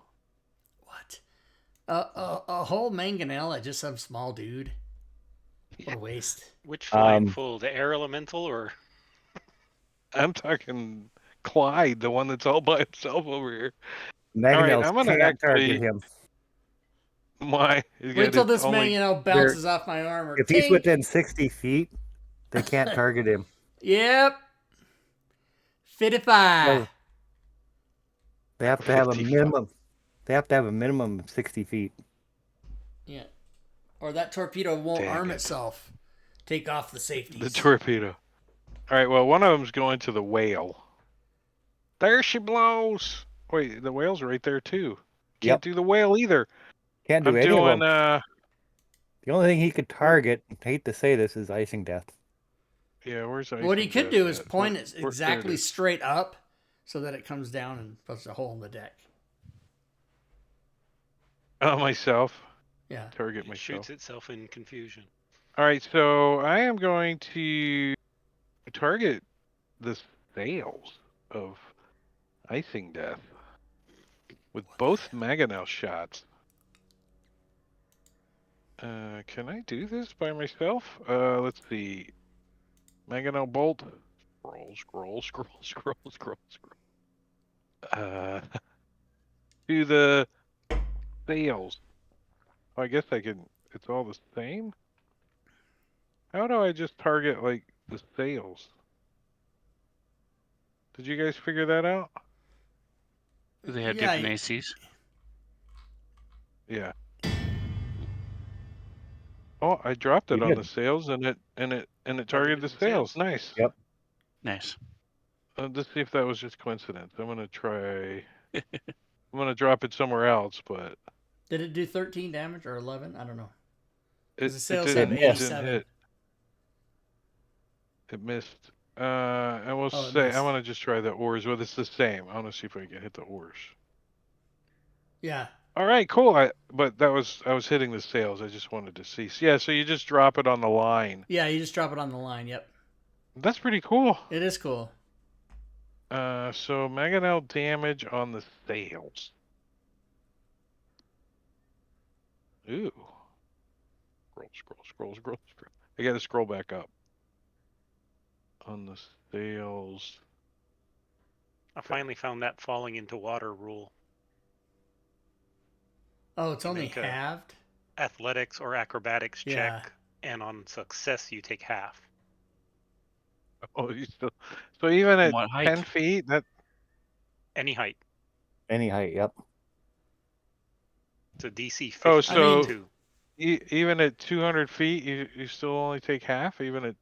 What? A whole mangonel at just some small dude. What a waste. Which flying fool? The air elemental or? I'm talking Clyde, the one that's all by himself over here. Mangonels I'm gonna can't target actually- him. Why? Wait till this mangonel bounces off my armor. If he's Tink! within 60 feet, they can't target him. Yep. 55. No. They have to have a 55. minimum. They have to have a minimum of 60 feet. Yeah. Or that torpedo won't Dang arm it. itself. Take off the safeties. The torpedo. All right, well, one of them's going to the whale. There she blows. Wait, the whale's right there, too. Can't Yep. do the whale either. Can't do I'm any doing, of them. The only thing he could target, I hate to say this, is Icing Death. Yeah, where's icing What he could dust do is at? point it There it exactly is. straight up so that it comes down and puts a hole in the deck. Myself. Yeah. Target It myself. shoots itself in confusion. All right, so I am going to target the sails of icing death with both mangonel shots. Can I do this by myself? Let's see. Mangonel bolt. Scroll. To the sails. Oh, I guess I can. It's all the same. How do I just target like the sails? Did you guys figure that out? Do they have Yeah, different ACs? Yeah. Oh, I dropped it You on did. the sails and it targeted Targeted the the sails. sails. Nice. Yep. Nice. Let's see if that was just coincidence. I'm gonna try. I'm gonna drop it somewhere else, but Did it do 13 damage or 11? I don't know. it, Because the it sales didn't, have It missed. 87. hit. It missed. I will Oh, it say missed. I'm gonna just try the oars. Well, it's the same. I want to see if I can hit the oars. Yeah. All right, cool. But I was hitting the sails. I just wanted to see. Yeah, so you just drop it on the line. Yeah, you just drop it on the line. Yep. That's pretty cool. It is cool. So mangonel damage on the sails. Ooh. Scroll. I gotta scroll back up. On the sails. I finally found that falling into water rule. Oh, it's You only make a- halved? Athletics or acrobatics Yeah. check, and on success you take half. Oh, you still. So even at What height? 10 feet, that. Any height. Any height, yep. It's a DC 50 Oh, so- too. Even at 200 feet, you still only take half. Even at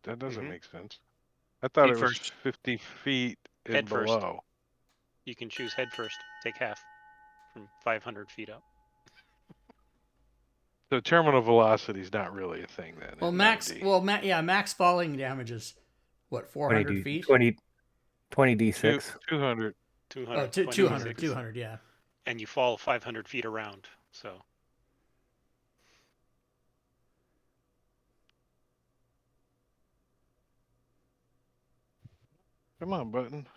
that doesn't Mhm. make sense. I thought Feet it was first. 50 feet and Head first. below. You can choose head first. Take half from 500 feet up. So terminal velocity is not really a thing then. Well, in max. 9D. Well, max falling damage is what, 400 feet? 20 d6. 200. 200. Oh, 200. 200. Yeah. And you fall 500 feet around. So Come on, button.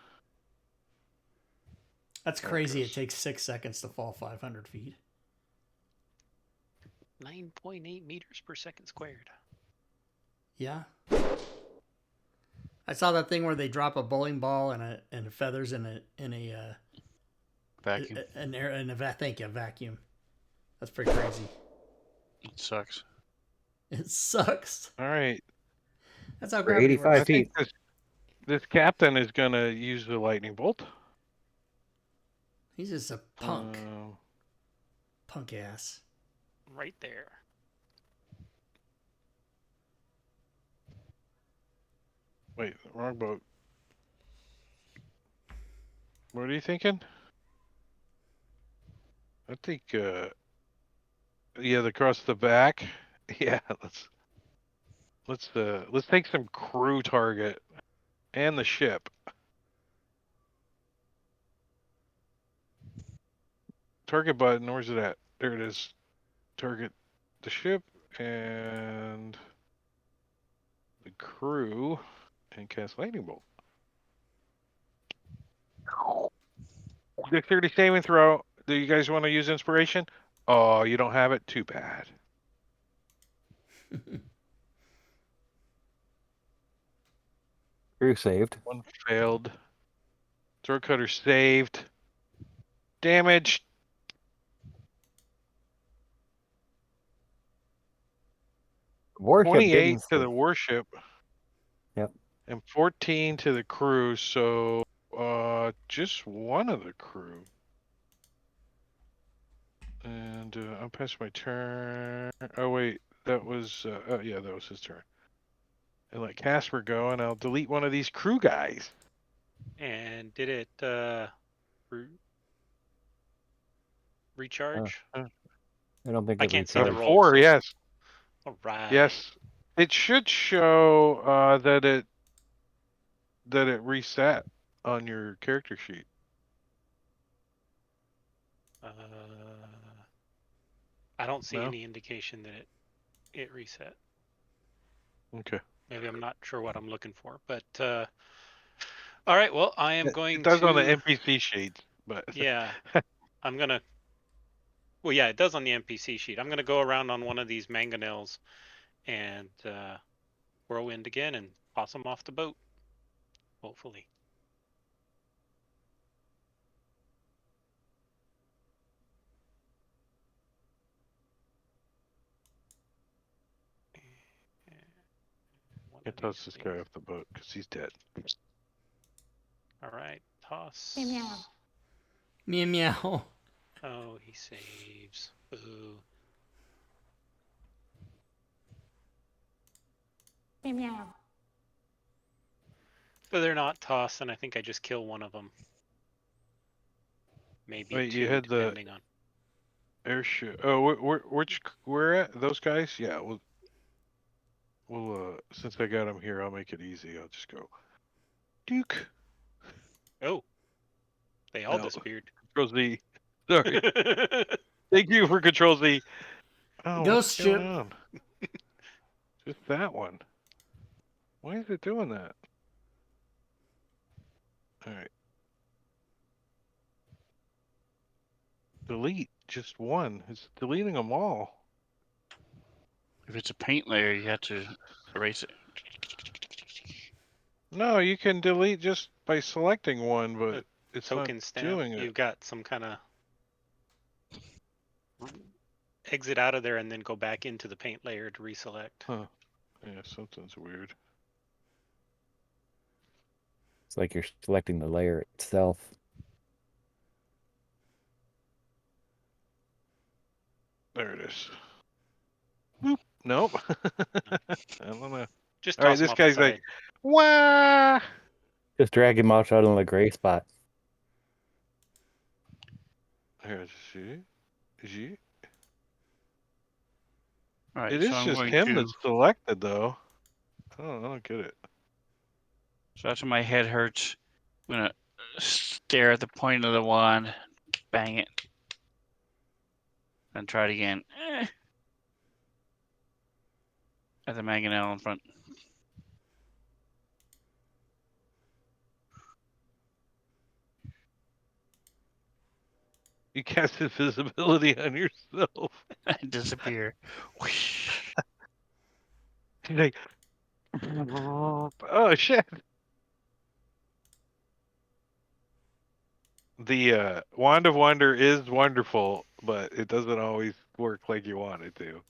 That's There it crazy. It goes. takes 6 seconds to fall 500 feet. 9.8 meters per second squared. Yeah. I saw that thing where they drop a bowling ball and feathers in a Vacuum. thank you, vacuum. That's pretty crazy. It sucks. It sucks. All right. That's how For gravity 85 works. I think this captain is gonna use the lightning bolt. He's just a punk. Uh, Punk ass. Right there. Wait, wrong boat. What are you thinking? I think, yeah, across the back. Yeah, let's take some crew target and the ship. Target button, where's it at? There it is. Target the ship and the crew and cast lightning bolt. Dexterity saving throw. Do you guys want to use inspiration? Oh, you don't have it? Too bad. Crew saved. One failed. Throat cutter saved. Damage. Warship 28 didn't to the save. warship. Yep. And 14 to the crew. So just one of the crew. And I'll pass my turn. Oh wait, that was oh yeah, that was his turn. And let Casper go, and I'll delete one of these crew guys. And did it recharge? I don't think I it can't see the recharged. roll. 4, so- yes, All right. yes. It should show that it reset on your character sheet. I don't see No? any indication that it reset. Okay. Maybe I'm not sure what I'm looking for, but all right. Well, I am going It does to. on the NPC sheet, but Yeah, I'm gonna. Well, yeah, it does on the NPC sheet. I'm gonna go around on one of these mangonels and whirlwind again and toss them off the boat. Hopefully. One I of toss these this things. guy off the boat because he's dead. All right, toss. Meow. Meow meow. Oh, he saves. Boo. Meow. So they're not tossed, and I think I just kill one of them. Maybe Wait, two, you had the depending on. airship. Oh, where at those guys? Yeah, we'll since I got him here, I'll make it easy. I'll just go Duke. Oh, they all No. disappeared. Control Z. Sorry. Thank you for Control Z. Oh, what's Ghost going ship. on? Just that one. Why is it doing that? All right. Delete just one. It's deleting them all. If it's a paint layer, you have to erase it. No, you can delete just by selecting one, but it's not Token stamp. doing it. You've got some kind of exit out of there and then go back into the paint layer to reselect. Huh. Yeah, something's weird. It's like you're selecting the layer itself. There it is. Boop. Nope. I don't know. Just All right, toss them this off the guy's side. like, wah! Just drag him out on the gray spot. Here, G. All right, It so is I'm just going him to. that's selected, though. I don't get it. So after my head hurts, I'm gonna stare at the point of the wand, bang it, and try it again. At the mangonel in front. You cast invisibility on yourself. I disappear. Whoosh. He's like, oh shit. The Wand of Wonder is wonderful, but it doesn't always work like you want it to.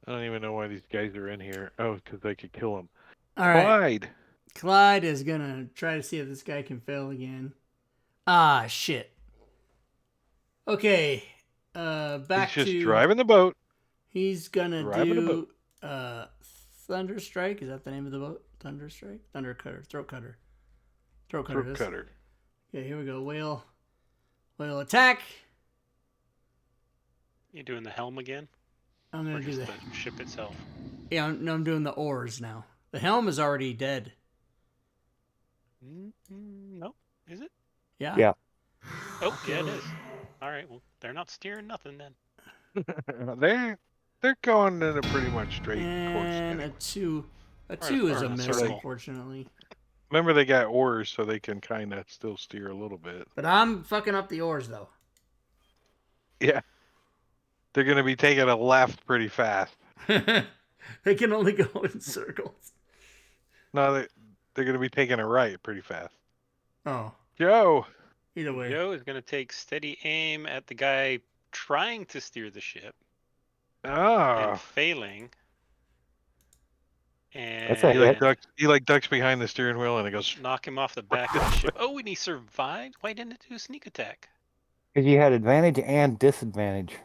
I don't even know why these guys are in here. Oh, because I could kill them. All right. Clyde. Clyde is gonna try to see if this guy can fail again. Ah, shit. Okay. Back He's just to driving the boat. He's gonna driving a do Thunder Strike. Is that the name of the boat? Thunder Strike? Thunder Cutter. Throat Cutter. Throat Cutter. Throat cutter. Okay, here we go. Whale attack. You doing the helm again? I'm gonna Or do just the. the ship itself? Yeah, no, I'm doing the oars now. The helm is already dead. Nope. Is it? Yeah. Yeah. Oh, yeah, it is. All right. Well, they're not steering nothing then. They're going in a pretty much straight course. And Anyway. a two. A Or two is or a in a miss, circle. unfortunately. Remember, they got oars, so they can kind of still steer a little bit. But I'm fucking up the oars though. Yeah. They're going to be taking a left pretty fast. They can only go in circles. No, they're going to be taking a right pretty fast. Oh. Joe. Either way. Joe is going to take steady aim at the guy trying to steer the ship Ah. and failing. And That's a hit. He ducks behind the steering wheel and it goes. knock him off the back of the ship. Oh, and he survived? Why didn't it do a sneak attack? Because you had advantage and disadvantage.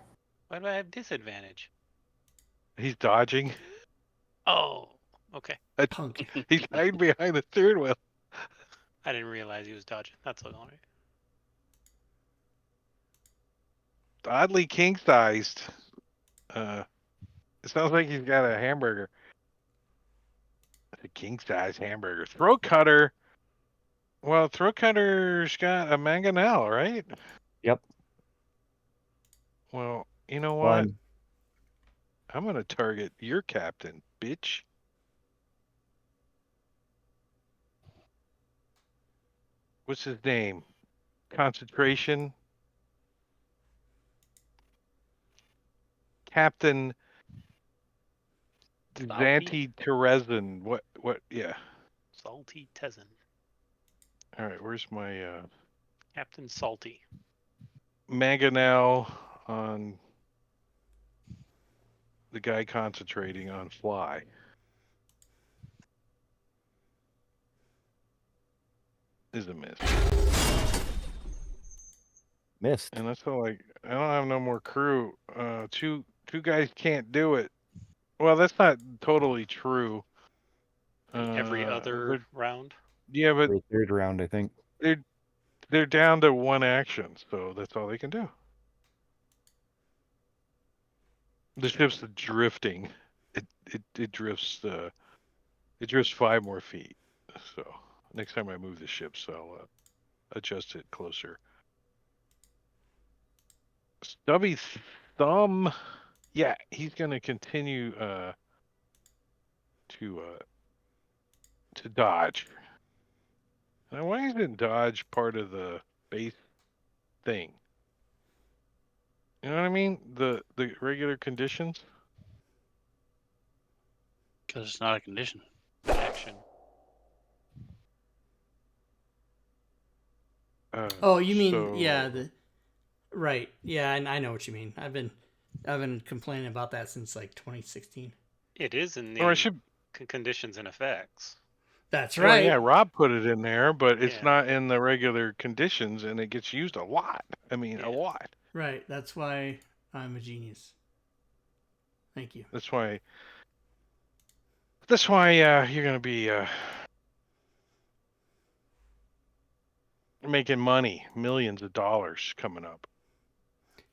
Why do I have disadvantage? He's dodging. Oh, okay. Punk. He's hiding behind the steering wheel. I didn't realize he was dodging. That's all right. oddly king-sized. It sounds like he's got a hamburger. A king-size hamburger. Throat cutter. Well, throat cutter's got a mangonel, right? Yep. Well, you know what? One. I'm gonna target your captain, bitch. What's his name? Concentration. Captain Zanti Terezin. What? Yeah. Salty Tezen. All right, where's my Captain Salty. mangonel on the guy concentrating on fly? Is a miss. Missed. And that's all I don't have no more crew. Two guys can't do it. Well, that's not totally true. Every other round. Yeah, but For the third round, I think. they're down to one action, so that's all they can do. The ship's drifting. It drifts. It drifts 5 more feet. So next time I move the ships, I'll adjust it closer. Stubby Thumb. Yeah, he's gonna continue to dodge. Now, why isn't dodge part of the base thing? You know what I mean? The regular conditions. Because it's not a condition. Action. Oh, you mean so- yeah, right. Yeah, I know what you mean. I've been complaining about that since like 2016. It is in Or I the should. conditions and effects. That's Well, right. yeah, Rob put it in there, but it's Yeah. not in the regular conditions, and it gets used a lot. I mean, Yeah. a lot. Right. That's why I'm a genius. Thank you. That's why. You're gonna be making money, millions of dollars coming up.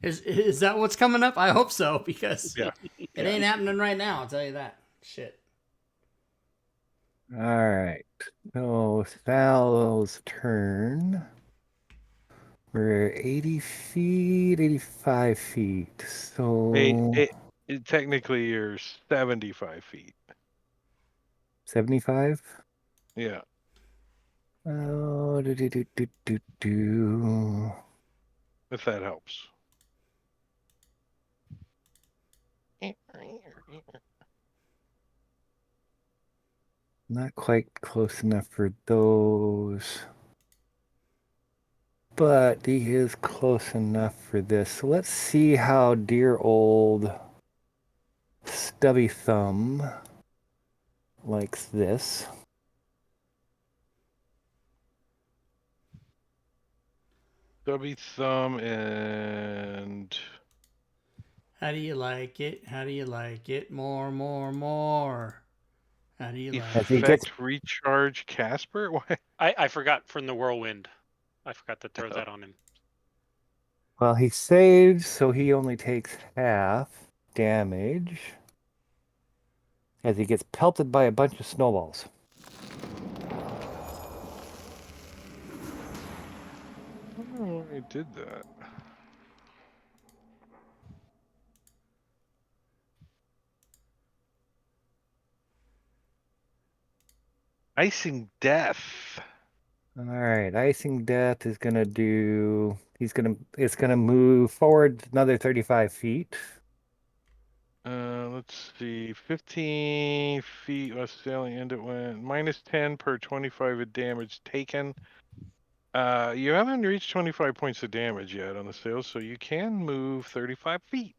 Is that what's coming up? I hope so, because Yeah. it ain't happening right now. I'll tell you that. Shit. All right. So Sal's turn. We're 80 feet, 85 feet. So Technically, you're 75 feet. 75? Yeah. Oh, If that helps. Not quite close enough for those. But he is close enough for this. So let's see how dear old Stubby Thumb likes this. Stubby Thumb and How do you like it? How do you like it? More, more, more. How do you like As he it? gets- Effect Recharge Casper? Why? I forgot from the whirlwind. I forgot to throw that on him. Well, he saves, so he only takes half damage as he gets pelted by a bunch of snowballs. I don't know why I did that. Icing Death. All right, Icing Death is gonna do. It's gonna move forward another 35 feet. Let's see. 15 feet less sailing end it went. Minus 10 per 25 of damage taken. You haven't reached 25 points of damage yet on the sail, so you can move 35 feet.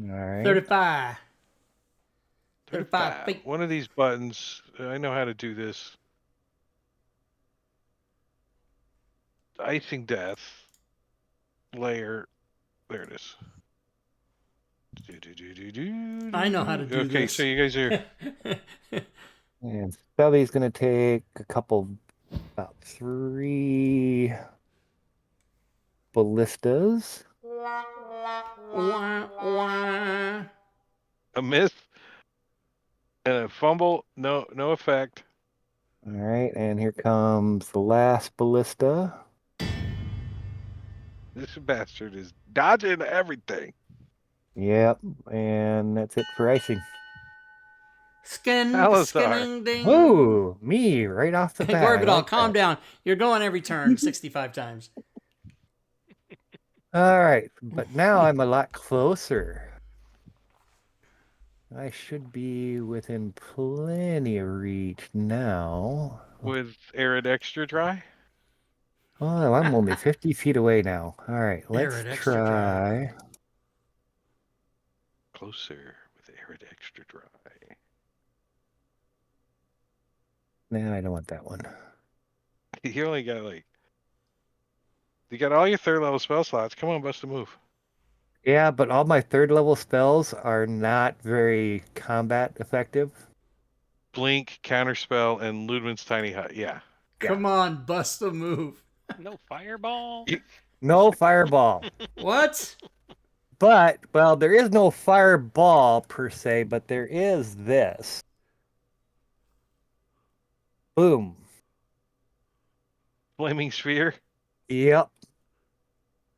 All right. 35. 35 feet. One of these buttons, I know how to do this. Icing Death layer. There it is. I know how to do okay, this. so you guys are. And Stubby's gonna take about 3 ballistas. Wah, wah. A miss and a fumble. No effect. All right, and here comes the last ballista. This bastard is dodging everything. Yep, and that's it for icing. Salazar. Skinning ding. Whoa, me right off the Hey, bat. I Gorbidol, like calm that. down. You're going every turn 65 times. All right, but now I'm a lot closer. I should be within plenty of reach now. With arid extra dry. Oh, I'm only 50 feet away now. All right, let's Arid extra dry. try. Closer with arid extra dry. Nah, I don't want that one. You only got like. You got all your third level spell slots. Come on, bust a move. Yeah, but all my third level spells are not very combat effective. Blink, counterspell, and Ludwig's tiny hut. Yeah. Come on, bust a move. No fireball. No fireball. What? But, well, there is no fireball per se, but there is this. Boom. Flaming sphere. Yep.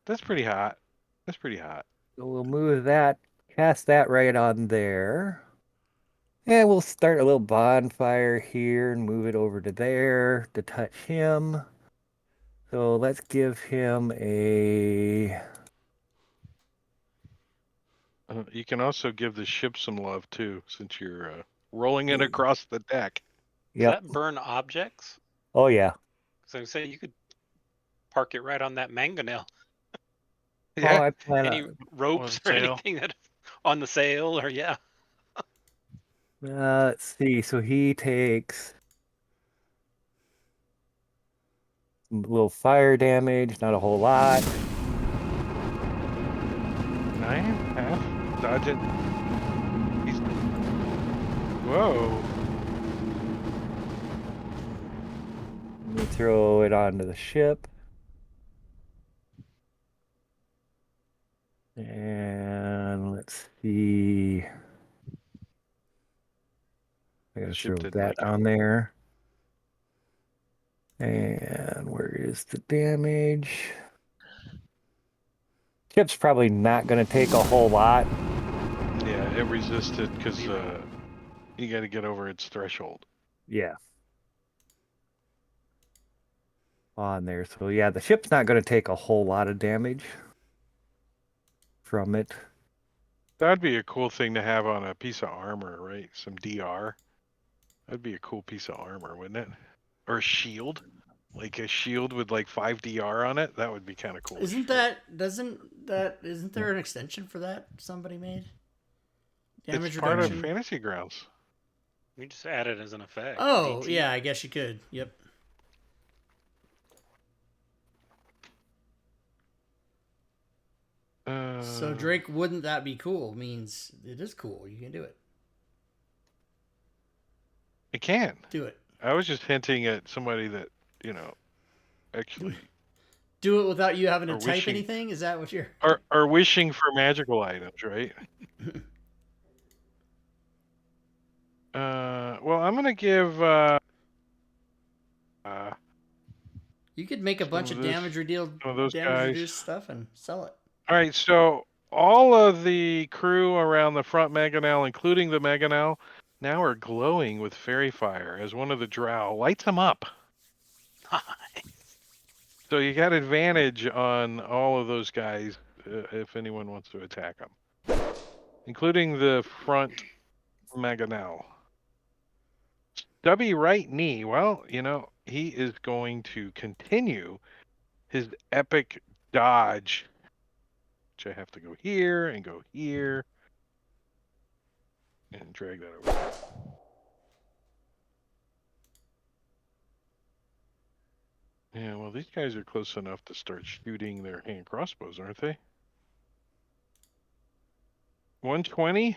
That's pretty hot. That's pretty hot. So we'll move that, cast that right on there. And we'll start a little bonfire here and move it over to there to touch him. So let's give him a... You can also give the ship some love too, since you're rolling it across the deck. Does Yep. that burn objects? Oh, yeah. So say you could park it right on that mangonel. Oh, Yeah. I plan Any on... ropes or sail. anything that on the sail or yeah. let's see. So he takes a little fire damage, not a whole lot. 9.5. Dodging. He's. Whoa. Let me throw it onto the ship. And let's see. I gotta Ship throw didn't that like it. on there. And where is the damage? Ship's probably not gonna take a whole lot. Yeah, it resisted because you got to get over its threshold. Yeah. On there. So yeah, the ship's not gonna take a whole lot of damage from it. That'd be a cool thing to have on a piece of armor, right? Some DR. That'd be a cool piece of armor, wouldn't it? Or a shield. Like a shield with like 5 DR on it. That would be kind of cool. Isn't there an extension for that somebody made? Damage It's part of reduction. Fantasy Grounds. You just add it as an effect. Oh, DT. yeah, I guess you could. Yep. So Drake, wouldn't that be cool? Means it is cool. You can do it. It can. Do it. I was just hinting at somebody that, actually Do it without you having to Or type wishing. anything? Is that what you're... are wishing for magical items, right? Well, I'm gonna give You could make a Some bunch of of this- damage some of those damage guys. reduced stuff and sell it. All right, so all of the crew around the front Mangonel, including the Mangonel, now are glowing with fairy fire as one of the drow lights them up. So you got advantage on all of those guys if anyone wants to attack them, including the front Mangonel. Stubby right knee. Well, he is going to continue his epic dodge. Which I have to go here and go here. And drag that over. Yeah, well, these guys are close enough to start shooting their hand crossbows, aren't they? 120?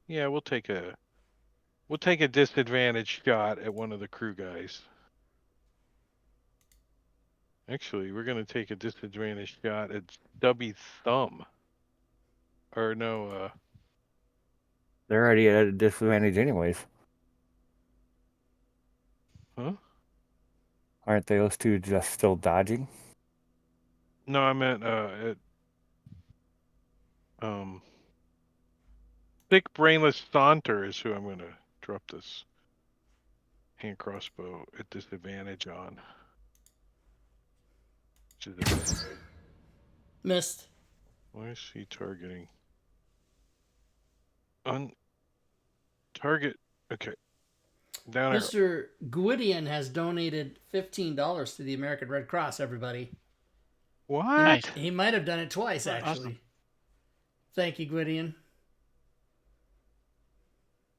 Yeah, we'll take a disadvantaged shot at one of the crew guys. Actually, we're gonna take a disadvantage shot at Stubby Thumb. Or no, They're already at a disadvantage anyways. huh? Aren't those two just still dodging? No, I meant Thick Brainless Saunter is who I'm gonna drop this hand crossbow at disadvantage on. Which is Missed. why is he targeting? Target. Okay. Down arrow. Mr. Gwydion has donated $15 to the American Red Cross, everybody. What? He might have done it twice, Well, actually. awesome. Thank you, Gwydion.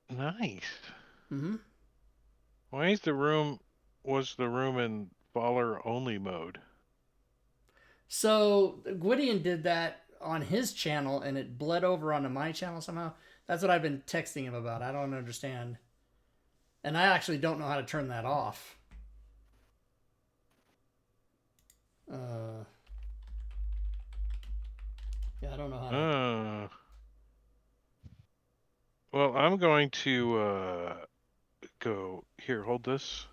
Nice. Mm-hmm. Why is was the room in baller only mode? So Gwydion did that on his channel, and it bled over onto my channel somehow. That's what I've been texting him about. I don't understand. And I actually don't know how to turn that off. Yeah, I don't know how to. Well, I'm going to go here. Hold this,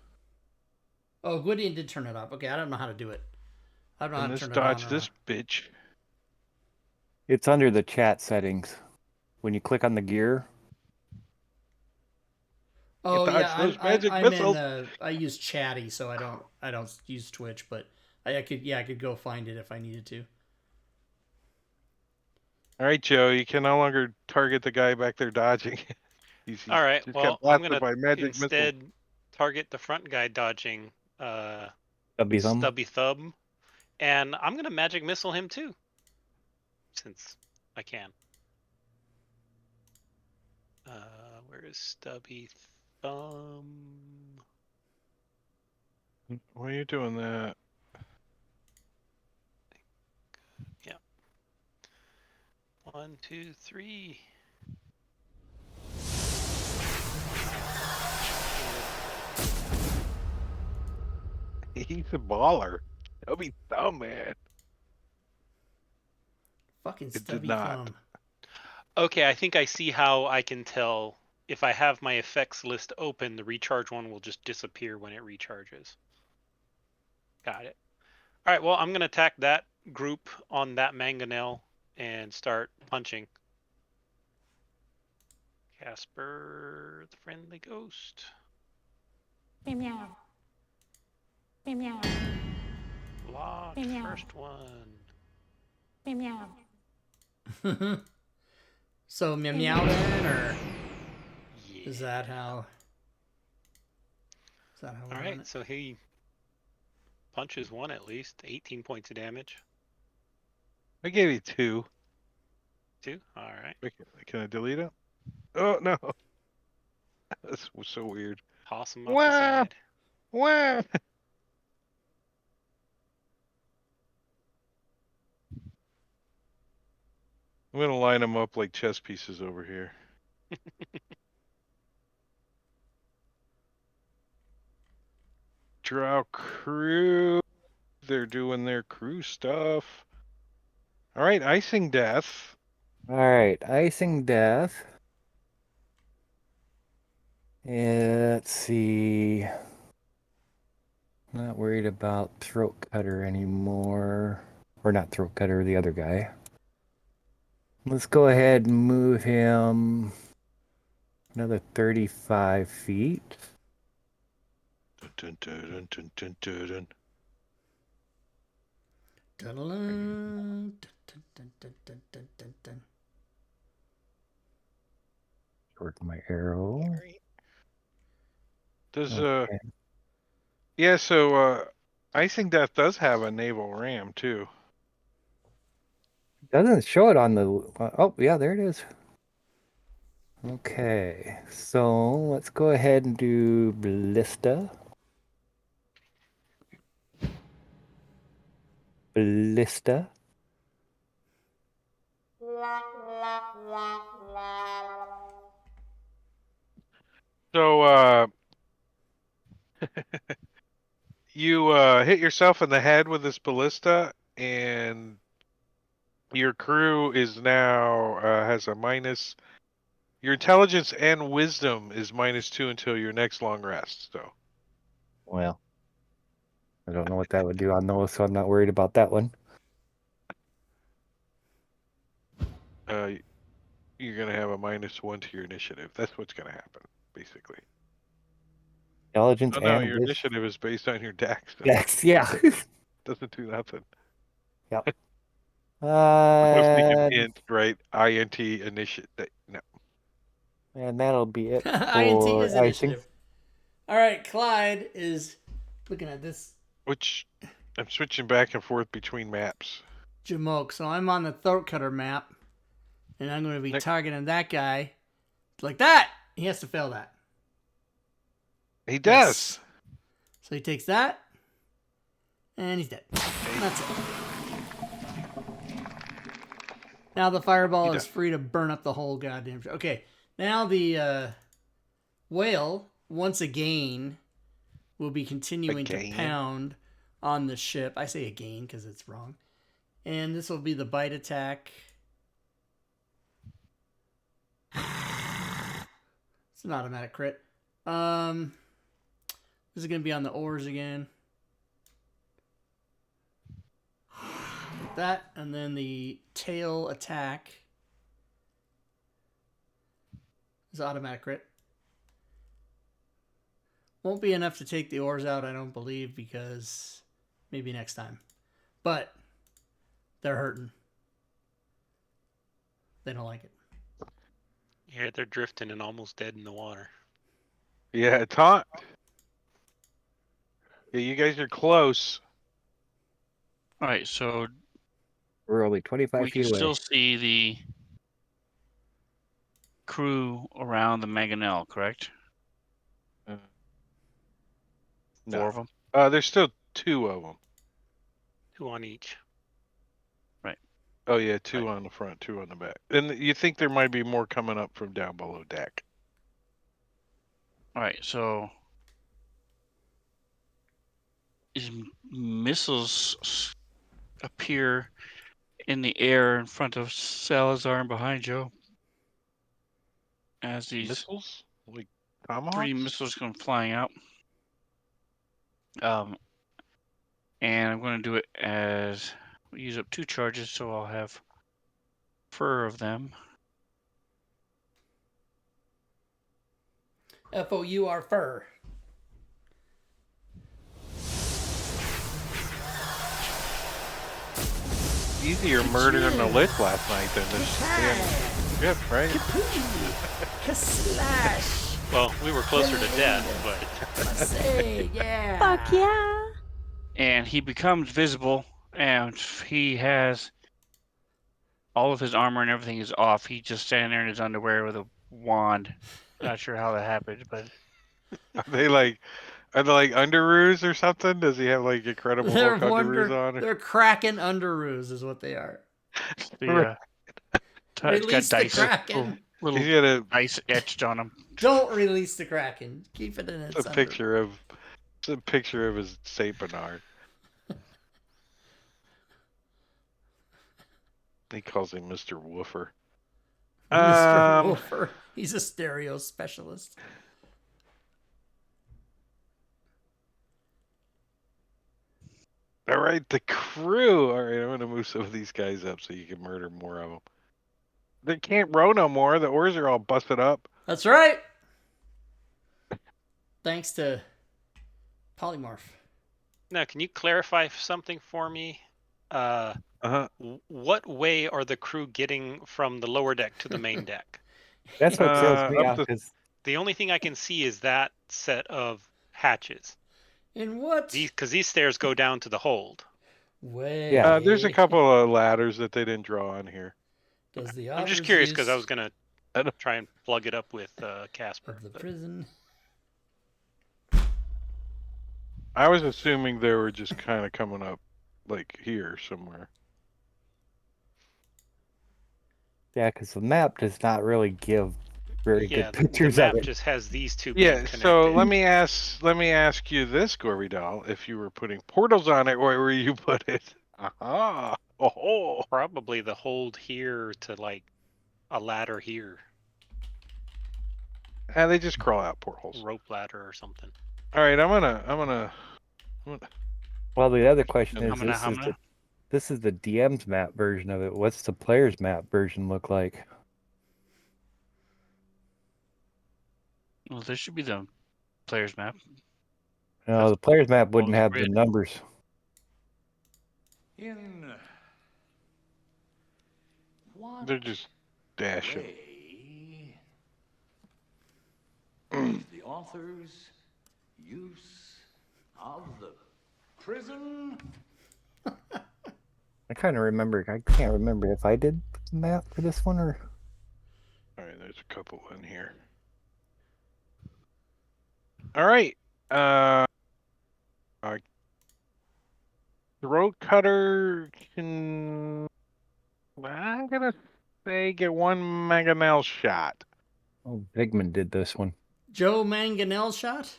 Oh, Gwydion did turn it off. Okay, I don't know how to do it. I don't know how and to this turn it on dodge or this off. bitch. It's under the chat settings. When you click on the gear, Oh Dodge yeah, those magic I'm missiles. in. I use Chatty, so I don't use Twitch, but I could go find it if I needed to. All right, Joe, you can no longer target the guy back there dodging. he's All right. just Well, got I'm blasted gonna by magic missiles. instead target the front guy dodging stubby thumb. Stubby Thumb, and I'm gonna magic missile him too, since I can. Where is Stubby Thumb? Why are you doing that? Yeah. 1, 2, 3. He's a baller. Stubby Thumb, man. Fucking It did Stubby not. Thumb. Okay, I think I see how I can tell. If I have my effects list open, the recharge one will just disappear when it recharges. Got it. All right, well, I'm going to attack that group on that mangonel and start punching. Casper, the friendly ghost. Meow meow. Meow meow. Locked, Meow. first one. Meow meow. So meow meow then, or Yeah. is that how? Is that how we're All doing right, it? so he punches one at least. 18 points of damage. I gave you 2. 2. All right. Can I delete it? Oh no. This was so weird. Toss him off the Wah! side. Wah! I'm gonna line them up like chess pieces over here. Drow crew. They're doing their crew stuff. All right, icing death. All right, icing death. Let's see. Not worried about throat cutter anymore. Or not throat cutter, the other guy. Let's go ahead and move him another 35 feet. Dun, dun, dun, dun, dun, dun. Dun-dun-dun, dun-dun-dun-dun-dun-dun. Work my arrow. Does Okay. yeah, so icing death does have a naval ram too. Doesn't show it on the. Oh, yeah, there it is. Okay, so let's go ahead and do Ballista. Ballista. So You hit yourself in the head with this ballista, and your crew is now has a minus. Your intelligence and wisdom is -2 until your next long rest. So Well, I don't know what that would do on those, so I'm not worried about that one. you're gonna have a -1 to your initiative. That's what's gonna happen, basically. Intelligence Oh no, and your wisdom. initiative is based on your dex. So Dex, yeah. doesn't do nothing. Yep. I was thinking Uh, int, right? INT initiative. No. and that'll be it INT for is icing. initiative. All right, Clyde is looking at this Which I'm switching back and forth between maps. Jamoke. So I'm on the throat cutter map, and I'm going to be Nick. targeting that guy like that. He has to fail that. He does. Yes. So he takes that, and he's dead. And that's it. Now the fireball is free to burn up the whole goddamn. Okay, now the whale once again will be continuing to pound on the ship. I say again because it's wrong. And this will be the bite attack. It's an automatic crit. This is going to be on the oars again. That, and then the tail attack is automatic crit. Won't be enough to take the oars out, I don't believe, because maybe next time. But they're hurting. They don't like it. Yeah, they're drifting and almost dead in the water. Yeah, taunt. Yeah, you guys are close. All right, so We're only 25 we can feet away. still see the crew around the mangonel, correct? No. 4 of them. There's still 2 of them. 2 on each. Right. Oh yeah, 2 on the front, 2 on the back. And you think there might be more coming up from down below deck. All right, so missiles appear in the air in front of Salazar and behind Joe. As these missiles, like tomahawks? 3 missiles come flying out. And I'm going to do it as we use up 2 charges, so I'll have 4 of them. FOUR fur. Easier murdering the lich last night than this damn ship, right? Slash. Well, we were closer to death, but Say, yeah. Fuck yeah. And he becomes visible, and he has all of his armor and everything is off. He's just standing there in his underwear with a wand. Not sure how that happened, but Are they like underoos or something? Does he have like Incredible Hulk underoos on? They're cracking underoos is what they are. the it's got Release the dice, Kraken. little He's got a dice etched on him. Don't release the Kraken. Keep it in its It's a picture of his Saint Bernard. He calls him Mr. Woofer. Mr. Wolfer. He's a stereo specialist. All right, the crew. All right, I'm gonna move some of these guys up so you can murder more of them. They can't row no more. The oars are all busted up. That's right. Thanks to Polymorph. now can you clarify something for me? What way are the crew getting from the lower deck to the main deck? That's what throws me up off. to- Is The only thing I can see is that set of hatches. In what Because these stairs go down to the hold. way? Yeah. There's a couple of ladders that they didn't draw on here. Does the I'm just authors curious because I use was gonna try and plug it up with Casper. of the but- prison. I was assuming they were just kind of coming up like here somewhere. yeah, because the map does not really give very Yeah, good the pictures map of it. just has these two being Yeah. connected. So let me ask you this, Gory Doll: if you were putting portals on it, where will you put it? Aha! Oh. Probably the hold here to like a ladder here, And they just crawl out portholes. rope ladder or something. All right, I'm gonna. Well, the other question is, Humana. this is the DM's map version of it. What's the player's map version look like? Well, this should be the player's map. No, That's the player's map wouldn't the have the grid. numbers. In what They're just dashing. way is the author's use of the prison? I kind of remember. I can't remember if I did the map for this one or. All right, there's a couple in here. All right. Throat cutter can. I'm gonna say get one mangonel shot. Oh, Bigman did this one. Joe Manganel shot.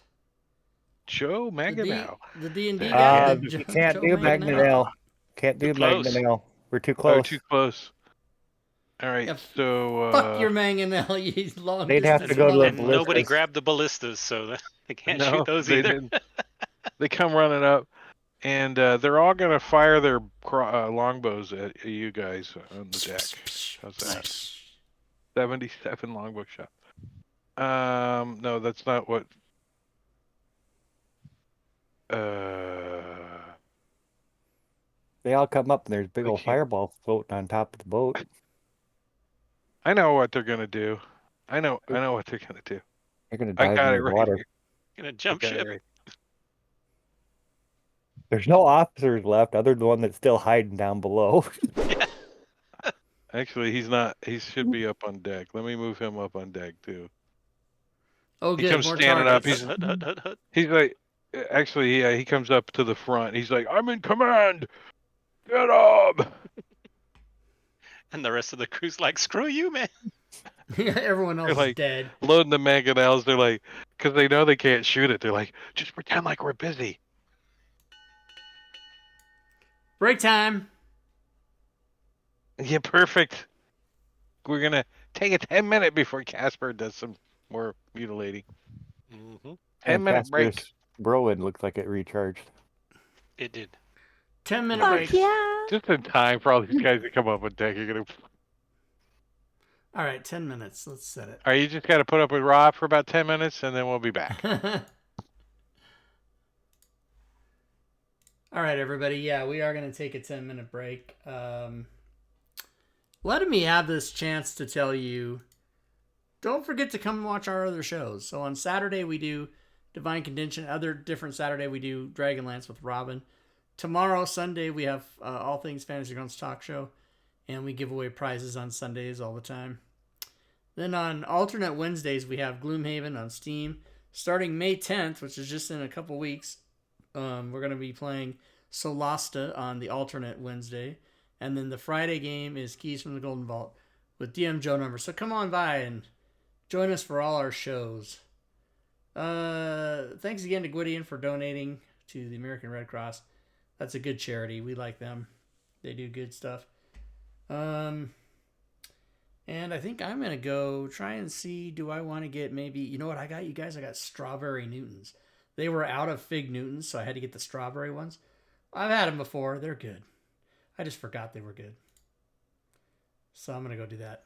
Joe Mangonel. The D&D Yeah. guy. You Joe can't do Manganiello? Magnanel. Can't do Too close. Magnanel. We're too Oh, close. too close. All right, Yeah, so Fuck your Manganel, you long They'd have distance to go to the And nobody ballistas. grabbed the ballistas, so they can't no, shoot those they either. didn't. They come running up, and they're all gonna fire their longbows at you guys on the deck. How's that? Nice. 77 longbow shot. No, that's not what. They all come up and there's big They old can't- fireball floating on top of the boat. I know what they're gonna do. I know what they're gonna do. They're gonna I dive got in it the right water. here. Gonna I jump got it ship. right. There's no officers left other than the one that's still hiding down below. Actually, he's not. He should be up on deck. Let me move him up on deck too. Oh, He good. comes More standing up. targets. Hut, hut, hut, hut. He's like, actually, yeah, he comes up to the front. He's like, I'm in command. Get up. And the rest of the crew's like, screw you, man. Yeah, everyone else They're is like- dead. Loading the mangonels. They're like, because they know they can't shoot it. They're like, just pretend like we're busy. Break time. Yeah, perfect. We're gonna take a 10-minute before Casper does some more mutilating. Mm-hmm. 10-minute break. Casper's Broad looks like it recharged. It did. 10-minute Fuck break. yeah. Just in time for all these guys to come up on deck. You're gonna. All right, 10 minutes. Let's set it. All right, you just got to put up with Rob for about 10 minutes, and then we'll be back. All right, everybody. Yeah, we are going to take a 10-minute break. Letting me have this chance to tell you, don't forget to come and watch our other shows. So on Saturday, we do Divine Contention. Other different Saturday, we do Dragonlance with Robin. Tomorrow, Sunday, we have All Things Fantasy Grounds Talk Show. And we give away prizes on Sundays all the time. Then on alternate Wednesdays, we have Gloomhaven on Steam. Starting May 10th, which is just in a couple weeks, we're going to be playing Solasta on the alternate Wednesday. And then the Friday game is Keys from the Golden Vault with DM Joe Number. So come on by and join us for all our shows. Thanks again to Gwydion for donating to the American Red Cross. That's a good charity. We like them. They do good stuff. And I think I'm going to go try and see, do I want to get maybe, you know what I got, you guys? I got strawberry Newtons. They were out of fig Newtons, so I had to get the strawberry ones. I've had them before. They're good. I just forgot they were good. So I'm going to go do that.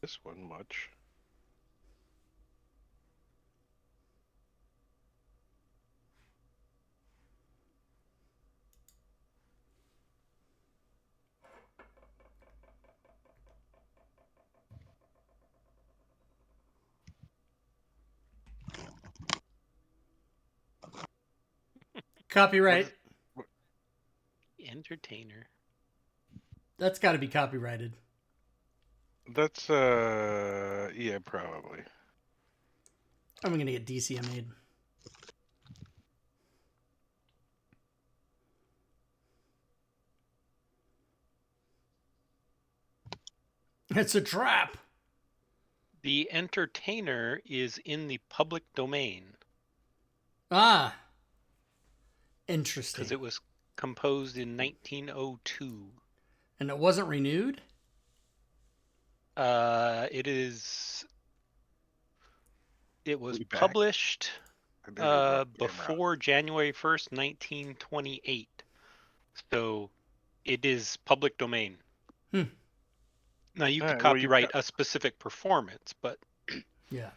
this one much. Copyright. Entertainer. That's got to be copyrighted. That's yeah, probably. I'm gonna get DCMA'd. It's a trap. The Entertainer is in the public domain Ah. Interesting. because it was composed in 1902. And it wasn't renewed? It is. It was Way back. published I better run the camera out. before January 1st, 1928. So it is public domain. Hmm. Now you could Alright, well, you copyright a specific performance, but Yeah.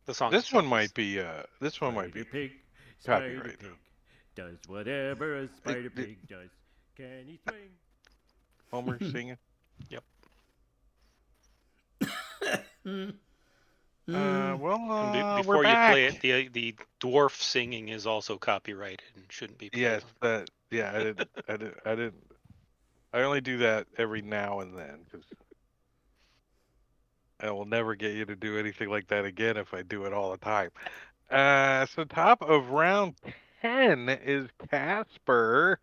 the song. This itself one is- might be this one might be Spider pig, copyright. spider pig, does whatever a spider the- pig does. Can he swing? Homer singing. Well, Before we're you back. play it, the dwarf singing is also copyrighted and shouldn't be played. Yes, on. that. Yeah, I didn't. I only do that every now and then because I will never get you to do anything like that again if I do it all the time. So top of round 10 is Casper,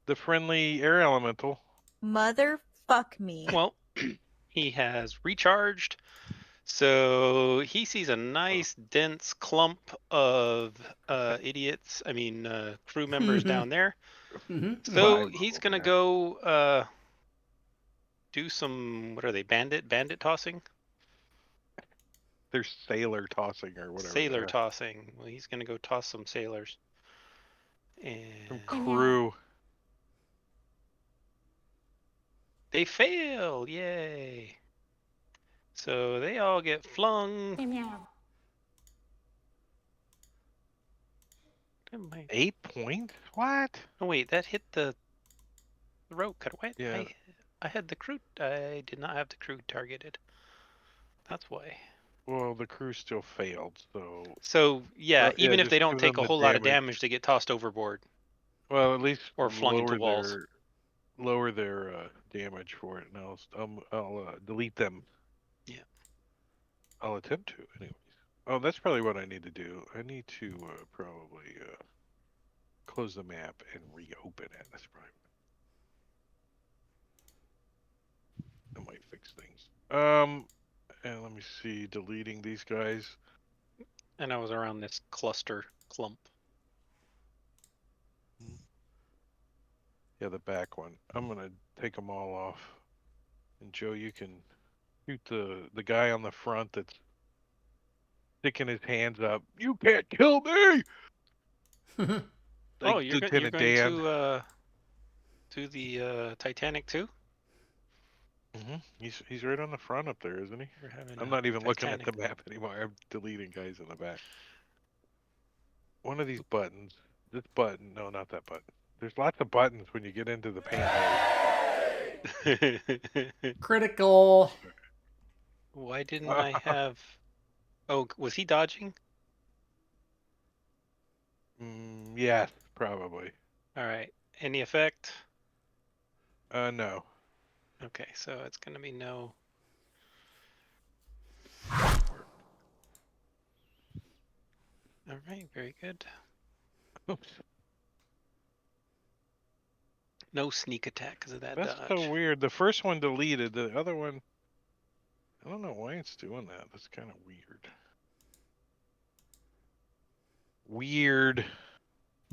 the friendly air elemental. Motherfuck me. Well, he has recharged, so he sees a nice dense clump of idiots. I mean, crew members down there. Mm-hmm. So Five he's of gonna them, go do some. What are they? Bandit tossing. They're sailor tossing or whatever. Sailor they are. tossing. Well, he's gonna go toss some sailors. Some And crew. they fail! Yay! So they all get flung. Meow. Am I- 8 points? What? Oh wait, that hit the rogue cut. Why? Yeah. I had the crew. I did not have the crew targeted. That's why. Well, the crew still failed, so. So yeah, Well, yeah, even if just they don't give take them a the whole lot of damage. damage, they get tossed overboard. Well, at least Or flung into lower walls. lower their damage for it, and I'll delete them. Yeah. I'll attempt to, anyways. Oh, that's probably what I need to do. I need to probably close the map and reopen it. That's probably. That might fix things. And let me see, deleting these guys. And I was around this cluster clump. Yeah, the back one. I'm gonna take them all off. And Joe, you can shoot the guy on the front that's sticking his hands up. You can't kill me. Oh, Like you're Lieutenant going Dan. to the Titanic too? He's right on the front up there, isn't he? We're having I'm a not even looking at the Titanic. map anymore. I'm deleting guys in the back. One of these buttons. This button. No, not that button. There's lots of buttons when you get into the panel. Critical. Why didn't I have? Oh, was he dodging? Yes, probably. All right. Any effect? No. Okay, so it's gonna be no. All right, very good. Oops. No sneak attack because of that That's dodge. so weird. The first one deleted. The other one, I don't know why it's doing that. That's kind of weird. Weird.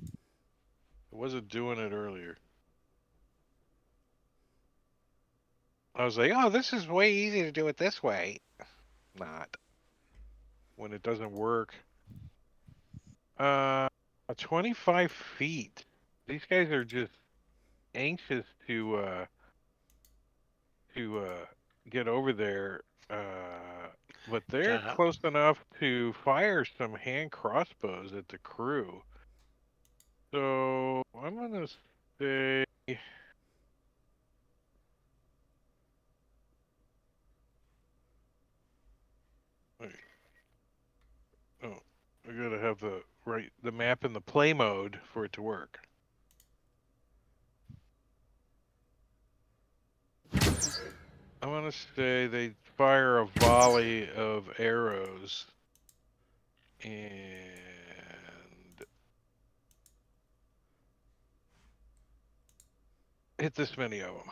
It wasn't doing it earlier. I was like, oh, this is way easy to do it this way. Not. When it doesn't work. 25 feet. These guys are just anxious to get over there, but they're Yeah. close enough to fire some hand crossbows at the crew. So I'm gonna say. Wait. Oh, I gotta have the map in the play mode for it to work. I want to say they fire a volley of arrows and hit this many of them.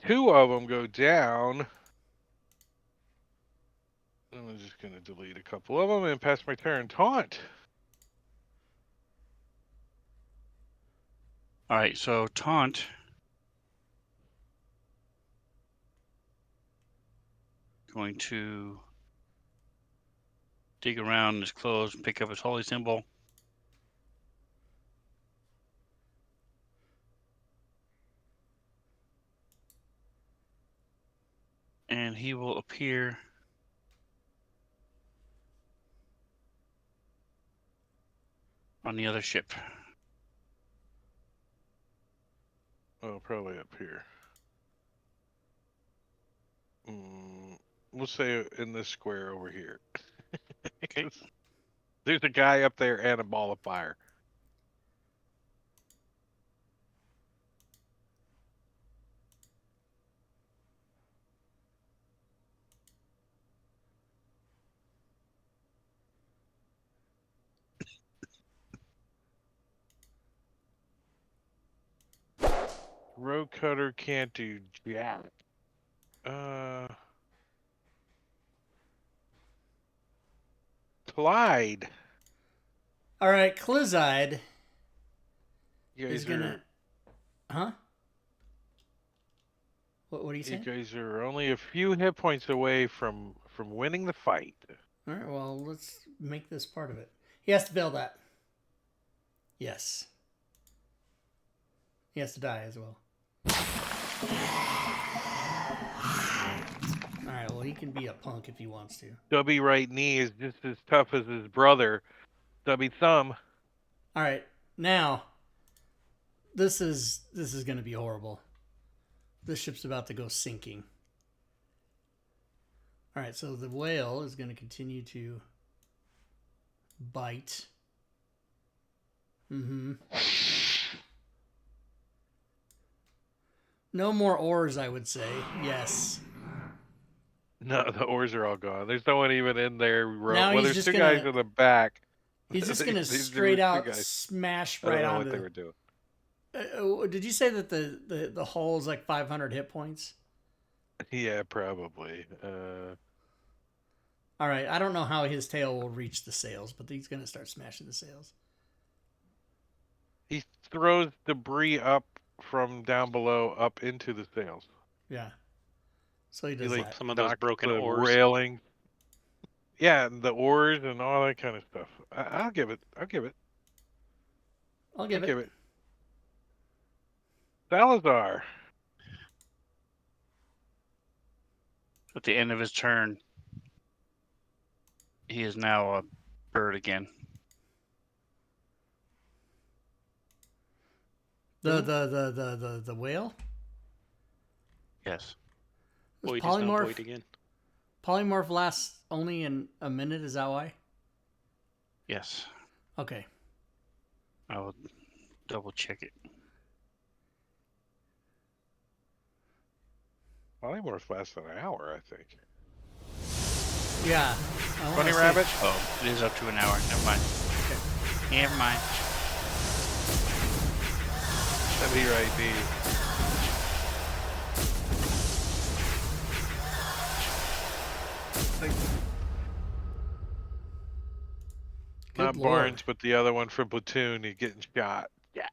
2 of them go down. I'm just going to delete a couple of them and pass my turn. Taunt. All right, so Taunt. Going to dig around his clothes and pick up his holy symbol. And he will appear on the other ship. Oh, probably up here. We'll say in this square over here. Okay. There's a guy up there and a ball of fire. Road cutter can't do jack. Clyde. All right, Clizide You is guys gonna. Huh? What are you you saying? guys are only a few hit points away from winning the fight. All right, well, let's make this part of it. He has to fail that. Yes. He has to die as well. All right, well, he can be a punk if he wants to. Stubby right knee is just as tough as his brother, Stubby thumb. All right, now this is going to be horrible. This ship's about to go sinking. All right, so the whale is going to continue to bite. No more oars, I would say. Yes. No, the oars are all gone. There's no one even in there. Now Well, he's there's just 2 gonna- guys in the back. He's just going to There straight were 2 out guys. smash I don't right know onto. what they were doing. Did you say that the hull is like 500 hit points? Yeah, probably. All right, I don't know how his tail will reach the sails, but he's going to start smashing the sails. He throws debris up from down below up into the sails. Yeah. So he does He that. Some of those knocks broken the oars. railing. Yeah, and the oars and all that kind of stuff. I'll give it. I'll give it. Salazar. At the end of his turn, he is now a bird again. The whale? Yes. Was Void is now void again. Polymorph lasts only in a minute, is that why? Yes. Okay. I will double check it. Polymorph lasts an hour, I think. Yeah. Bunny rabbit. Oh, it is up to an hour. Never mind. Okay. Never mind. That'd be right, D. Not Lord. Barnes, but the other one from Platoon. He's getting shot. Yeah.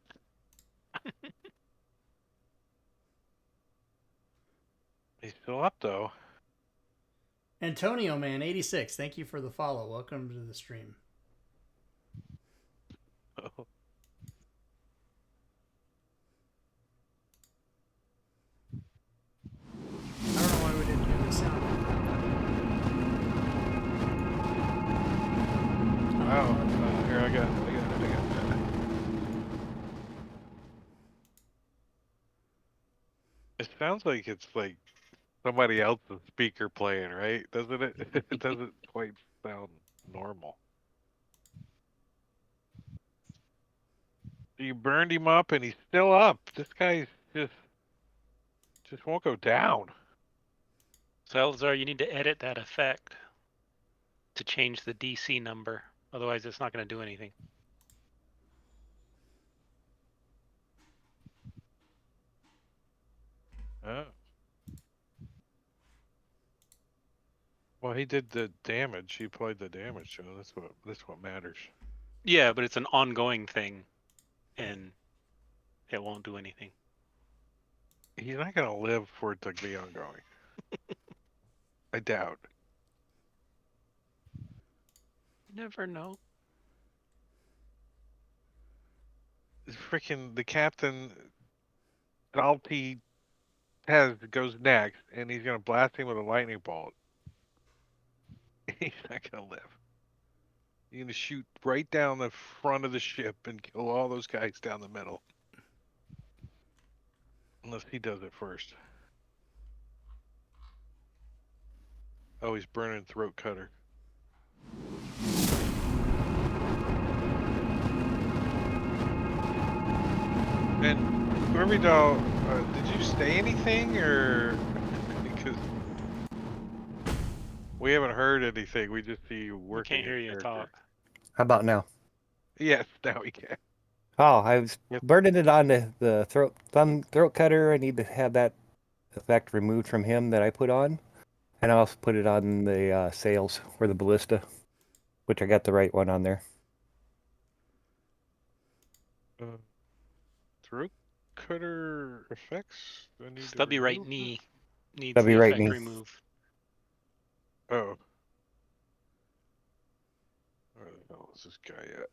He's still up, though. Antonio Man 86, thank you for the follow. Welcome to the stream. Oh. got it. It sounds like it's like somebody else's speaker playing, right? Doesn't it? It doesn't quite sound normal. You burned him up, and he's still up. This guy's just won't go down. Salazar, you need to edit that effect to change the DC number. Otherwise, it's not going to do anything. Oh. Well, he did the damage. He applied the damage, so that's what matters. Yeah, but it's an ongoing thing, and it won't do anything. He's not gonna live for it to be ongoing. I doubt. Never know. Freaking the captain, all he has goes next, and he's gonna blast him with a lightning bolt. He's not gonna live. You're gonna shoot right down the front of the ship and kill all those guys down the middle. Unless he does it first. Oh, he's burning throat cutter. And Doll, did you say anything, or because we haven't heard anything? We just see you working. Can't hear you talk. How about now? Yes, now we can. Oh, I was burning it on the throat cutter. I need to have that effect removed from him that I put on. And I also put it on the sails or the ballista, which I got the right one on there. Throat cutter effects? Do I need Stubby to right remove knee needs Stubby the right effect knee. removed. Oh. Where the hell is this guy at?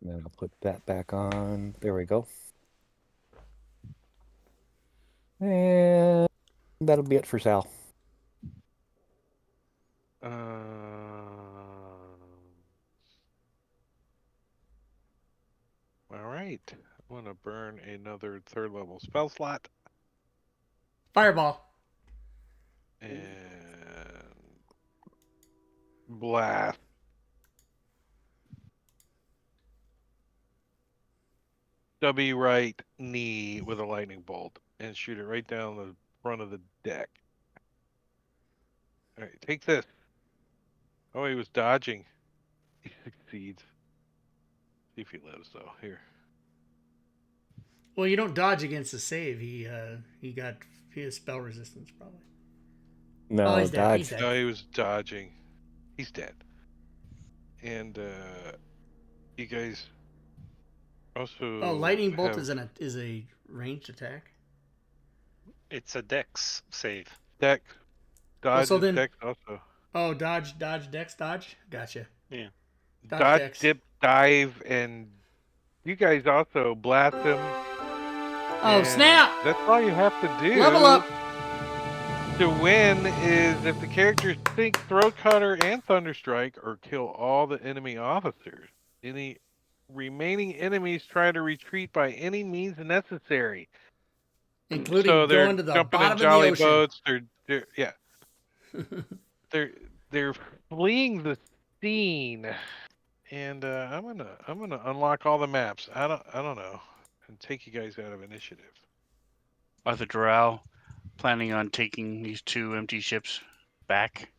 Then I'll put that back on. There we go. And that'll be it for Sal. Alright. I'm gonna burn another 3rd level spell slot. Fireball. And blast. Stubby right knee with a lightning bolt and shoot it right down the front of the deck. Alright, take this. Oh, he was dodging. He succeeds. See if he lives though. Here. Well, you don't dodge against the save. He has spell resistance probably. No, he's dead. dodge. He's dead. No, he was dodging. He's dead. And you guys also. Oh, lightning bolt is a ranged attack. It's a dex save. Dex. Dodge so then- dex also. Oh, dodge, dex, dodge. Gotcha. Yeah. Dodge, dex. dip, dive, and you guys also blast him. Oh, snap! That's all you have to do. Level up. To win is if the characters sink Throat Cutter and Thunderstrike or kill all the enemy officers. Any remaining enemies try to retreat by any means necessary. Including So they're going to the jumping bottom in of the jolly ocean. boats. They're yeah. they're fleeing the scene, and I'm gonna unlock all the maps. I don't know, and take you guys out of initiative. Are the Drow planning on taking these 2 empty ships back?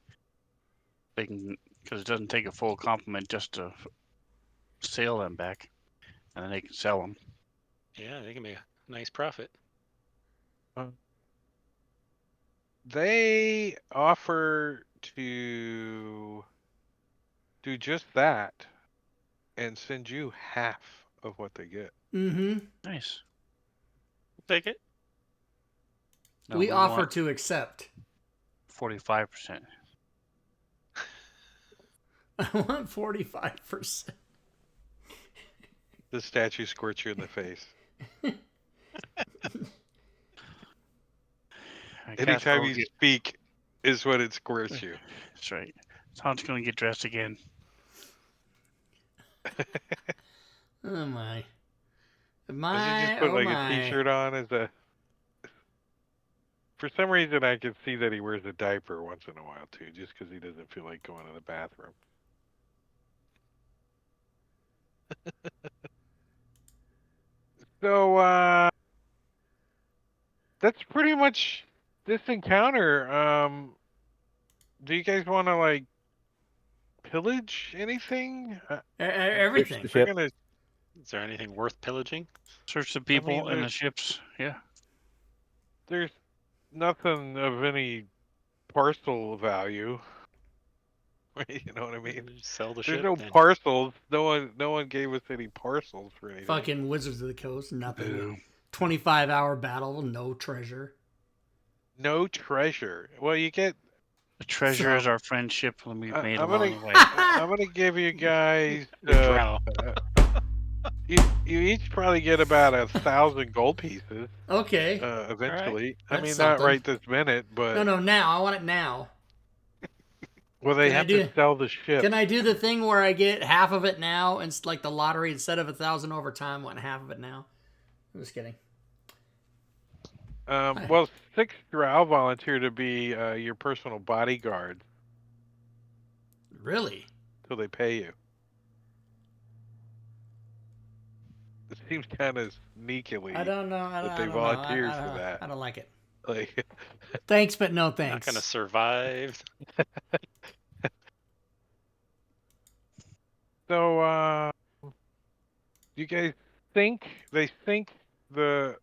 They can, because it doesn't take a full complement just to sail them back, and then they can sell them. Yeah, they can make a nice profit. They offer to do just that and send you half of what they get. Mm-hmm. Nice. Take it. No, we offer want to accept. 45%. I want 45%. The statue squirts you in the face. Anytime you get, speak is when it squirts you. that's right. Tom's going to get dressed again. Oh my. Does he My, just put oh like a my. t-shirt on as a... For some reason, I can see that he wears a diaper once in a while too, just because he doesn't feel like going to the bathroom. So, that's pretty much this encounter. Do you guys want to like pillage anything? Everything. the We're ship. gonna. Is there anything worth pillaging? Search the I people mean, and the ships. Yeah. there's nothing of any parcel value. You know what I mean? Sell the There's ship no then. parcels. No one gave us any parcels for anything. Fucking Wizards of the Coast, nothing. Boo. 25-hour battle, no treasure. No treasure. Well, you get. The treasure is So- our friendship when we made I'm along gonna. the way. I'm gonna give you guys. Drow. You each probably get about 1,000 gold pieces. Okay. Eventually. I That's mean, something. not right this minute, but No, now. I want it now. well, they Can I have do- to sell the ship. Can I do the thing where I get half of it now, and it's like the lottery, instead of 1,000 over time, I want half of it now? I'm just kidding. Well, 6 drow volunteer to be your personal bodyguard Really? till they pay you. It seems kind of sneakily I don't know. that they volunteered for that. I don't like it. Like, Thanks, but no Not thanks. gonna survive. so, you guys think they sink the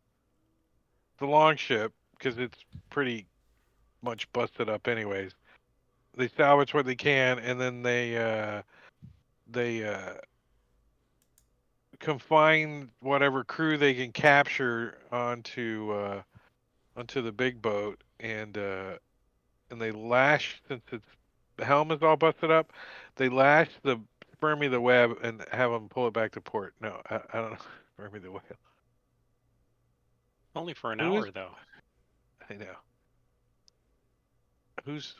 long ship because it's pretty much busted up anyways. They salvage what they can, and then they confine whatever crew they can capture onto the big boat, and they lash, since the helm is all busted up. They lash the Spermy the web and have them pull it back to port. No, I don't know. Spermy the whale. Only for an Who hour is- though. I know. Who's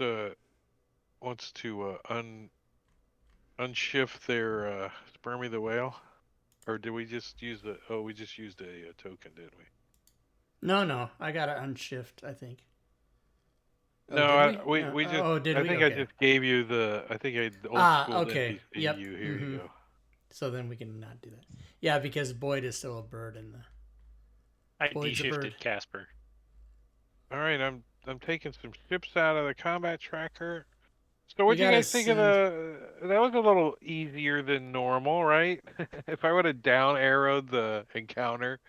wants to unshift their Spermy the whale? Or did we just use the? Oh, we just used a token, didn't we? No. I got to unshift, I think. Oh, No, did we? we just. Oh, did I we? think Okay. I just gave you the. I think I old school okay. NPC Yep. you. Here you go. So then we can not do that. Yeah, because Boyd is still a bird in the... I Boyd's a bird. de-shifted Casper. All right, I'm taking some ships out of the combat tracker. So what do you gotta guys think of the? That was a little easier than normal, right? If I would have down arrowed the encounter,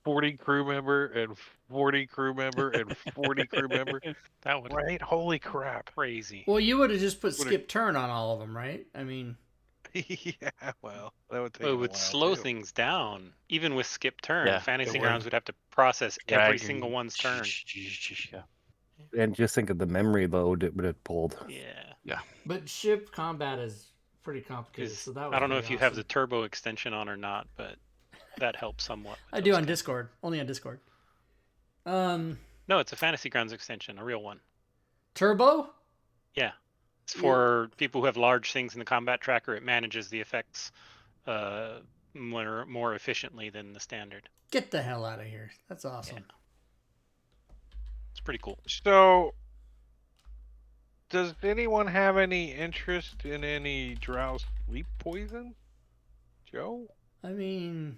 40 crew member and 40 crew member and 40 crew member, That would right? Holy crap! crazy. Well, you would have just put Would've- skip turn on all of them, right? I mean... Yeah, well, that would take Well, it a would while slow too. things down. Even with skip turn, Yeah, Fantasy it Grounds would. would have to process every Drag single and- one's turn. Yeah. And just think of the memory load it would have pulled. Yeah. But ship combat is pretty complicated, 'Cause so that was I don't know if pretty you have the awesome. turbo extension on or not, but that helps somewhat. with I do those on kinds- Discord. Only on Discord. No, it's a Fantasy Grounds extension, a real one. Turbo? Yeah. It's for people who have large things in the combat tracker. It manages the effects more efficiently than the standard. Get the hell out of here. That's awesome. It's pretty cool. So, does anyone have any interest in any drow sleep poison? Joe? I mean...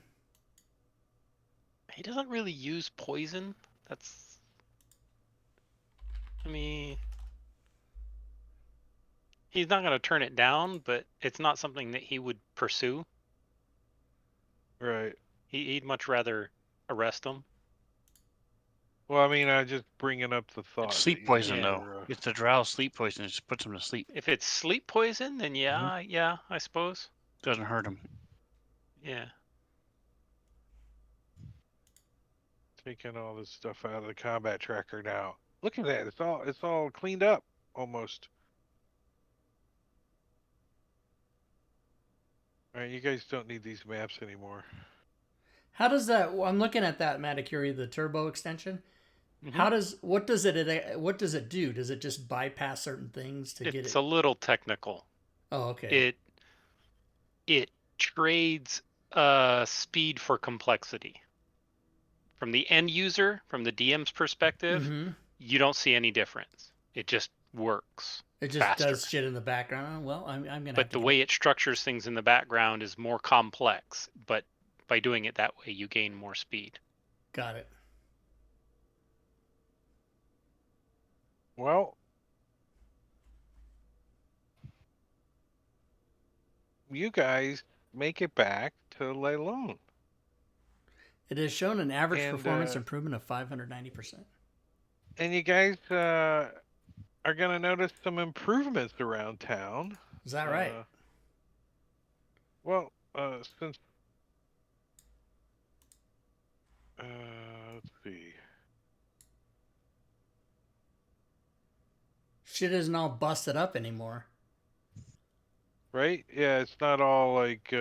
He doesn't really use poison. That's... I mean... He's not going to turn it down, but it's not something that he would pursue. Right. He'd much rather arrest them. Well, I mean, I just bringing up the thought. It's that sleep you poison, guys though. were, It's the drow sleep poison. It just puts them to sleep. If it's sleep poison, then yeah, I suppose. Doesn't hurt them. Yeah. taking all this stuff out of the combat tracker now. Look at that. It's all cleaned up almost. All right, you guys don't need these maps anymore. How does that... I'm looking at that Maticuri, the turbo extension. what does it do? Does it just bypass certain things to get It's it? a little technical. Oh, okay. It trades speed for complexity. From the end user, from the DM's perspective, Mm-hmm. you don't see any difference. It just works. It just faster. does shit in the background. Well, I'm gonna. have But to the get way it structures things in the background is more complex. But by doing it that way, you gain more speed. Got it. Well, you guys make it back to Leilon. It has shown an average And, performance improvement of 590%. And you guys are going to notice some improvements around town. Is that right? Well, since... let's see. Shit isn't all busted up anymore. Right? Yeah, it's not all like...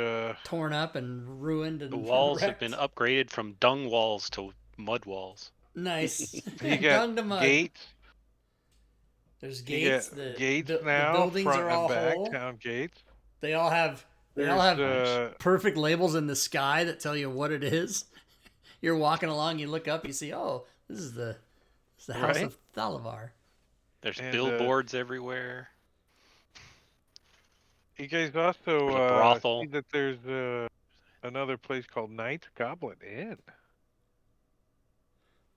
torn up and ruined and The walls have wrecked. been upgraded from dung walls to mud walls. Nice. You got Dung to mud. gates. There's You gates. get gates now, the buildings front are and all back, whole. town gates. They all have perfect labels in the sky that tell you what it is. You're walking along, you look up, you see, oh, this is the house of Thalavar. There's billboards everywhere. You guys also There's a brothel. see that there's another place called Knight's Goblet Inn.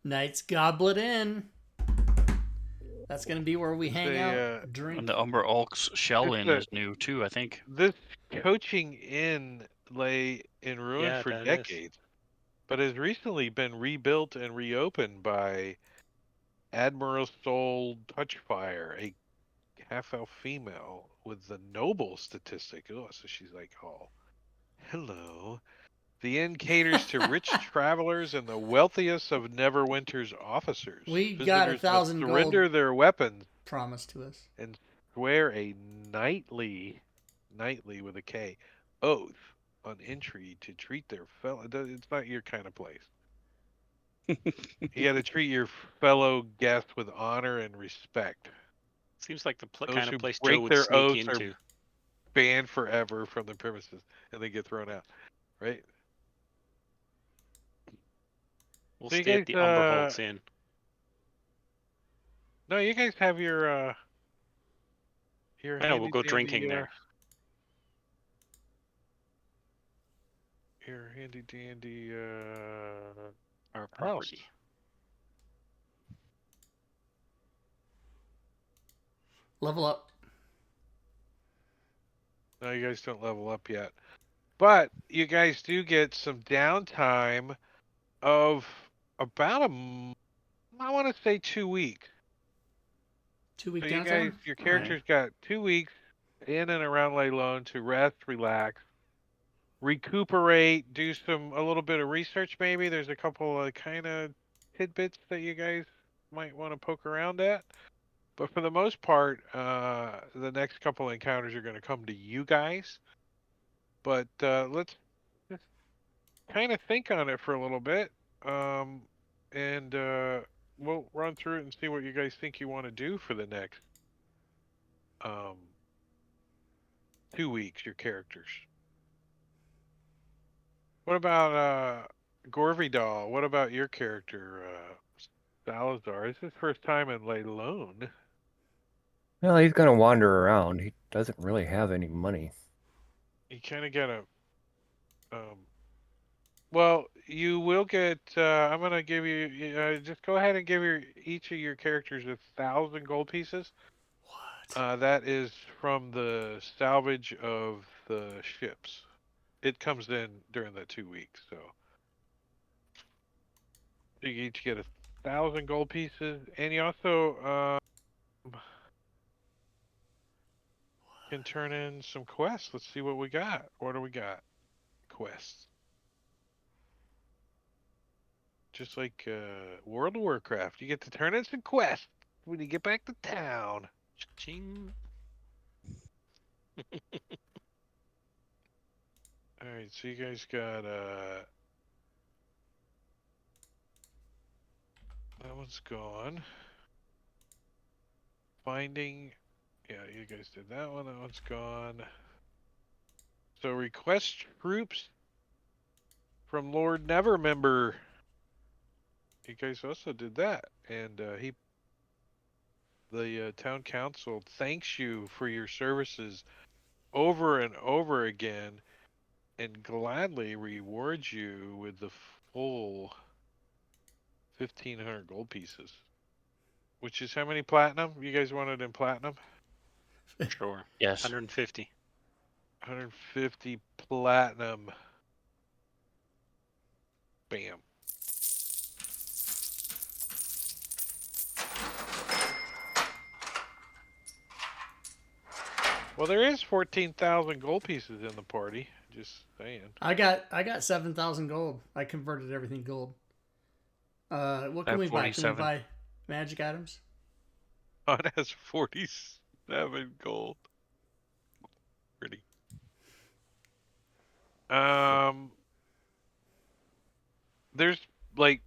Knight's Goblet Inn. That's going to be where we hang out, drink. And the Umber Alks Shell Inn is new too, I think. This coaching inn lay in ruin for decades, but has recently been rebuilt and reopened by Admiral Soul Touchfire, a half-elf female with the noble statistic. Oh, so she's like, oh, hello. The inn caters to rich travelers and the wealthiest of Neverwinter's officers. We got 1,000 gold. Surrender their weapons. Promised to us. And swear a knightly with a K, oath on entry to treat their fellow. It's not your kind of place. You got to treat your fellow guests with honor and respect. Seems like the Those kind who of place break Joe would their sneak oaths into. Are banned forever from the premises, and they get thrown out. Right? We'll stay at the Umberholtz Inn. No, you guys have your I know, we'll go drinking there. Your handy dandy our property. Level up. No, you guys don't level up yet. But you guys do get some downtime of about I want to say 2 weeks. 2 week so downtime? You guys, your characters got 2 weeks in and around Leilon to rest, relax, recuperate, do a little bit of research maybe. There's a couple of kind of tidbits that you guys might want to poke around at. But for the most part, the next couple of encounters are going to come to you guys. But let's just kind of think on it for a little bit. And we'll run through it and see what you guys think you want to do for the next 2 weeks, your characters. What about Gorvidal? What about your character, Salazar? It's his first time in Leilon. Well, he's going to wander around. He doesn't really have any money. You kind of get a... well, you will get... I'm going to give you... just go ahead and give each of your characters 1,000 gold pieces. What? That is from the salvage of the ships. It comes in during that 2 weeks, so... You each get 1,000 gold pieces, and you also... can turn in some quests. Let's see what we got. What do we got? Quests. Just like World of Warcraft, you get to turn in some quests when you get back to town. Ching. Alright, so you guys got That one's gone. Finding. Yeah, you guys did that one. That one's gone. So request troops from Lord Nevermember. You guys also did that, and the town council thanks you for your services over and over again, and gladly rewards you with the full 1,500 gold pieces. Which is how many platinum? You guys wanted in platinum? Sure. Yes. 150. 150 platinum. Bam. Well, there is 14,000 gold pieces in the party. Just saying. I got 7,000 gold. I converted everything gold. What can we buy? Can we 47. buy magic items? It has 47 gold. Pretty. There's like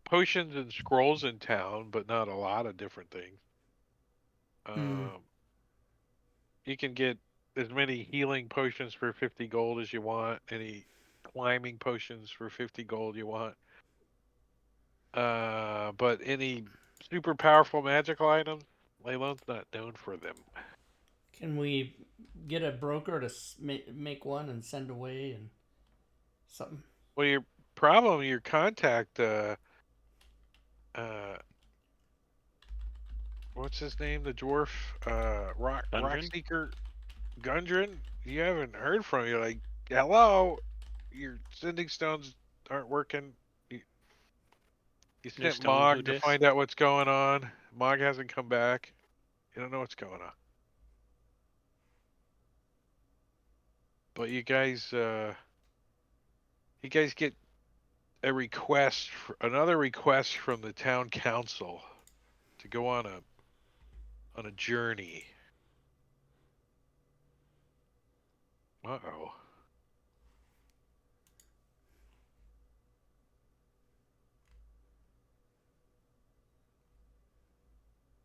potions and scrolls in town, but not a lot of different things. You can get as many healing potions for 50 gold as you want, any climbing potions for 50 gold you want. But any super powerful magical items, Leyland's not known for them. Can we get a broker to make one and send away and something? Well, your contact, what's his name? The dwarf, Rockseeker Gundren. You haven't heard from you. Like, hello, your sending stones aren't working. You sent stone Mog to Buddhist. find out what's going on. Mog hasn't come back. You don't know what's going on. But you guys get a request, another request from the town council to go on a journey. Uh-oh.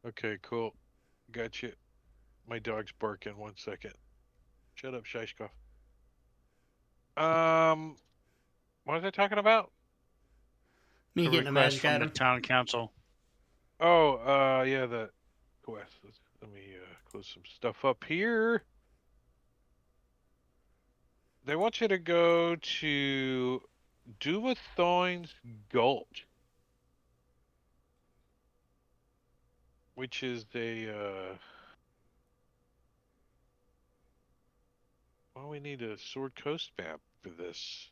Okay, cool. Gotcha. My dog's barking. 1 second. Shut up, Shishkov. What was I talking about? Me A getting a request magic from item? the town council. Oh, yeah, the quest. Let me close some stuff up here. They want you to go to Duathoin's Gulch, which is well, we need a Sword Coast map for this.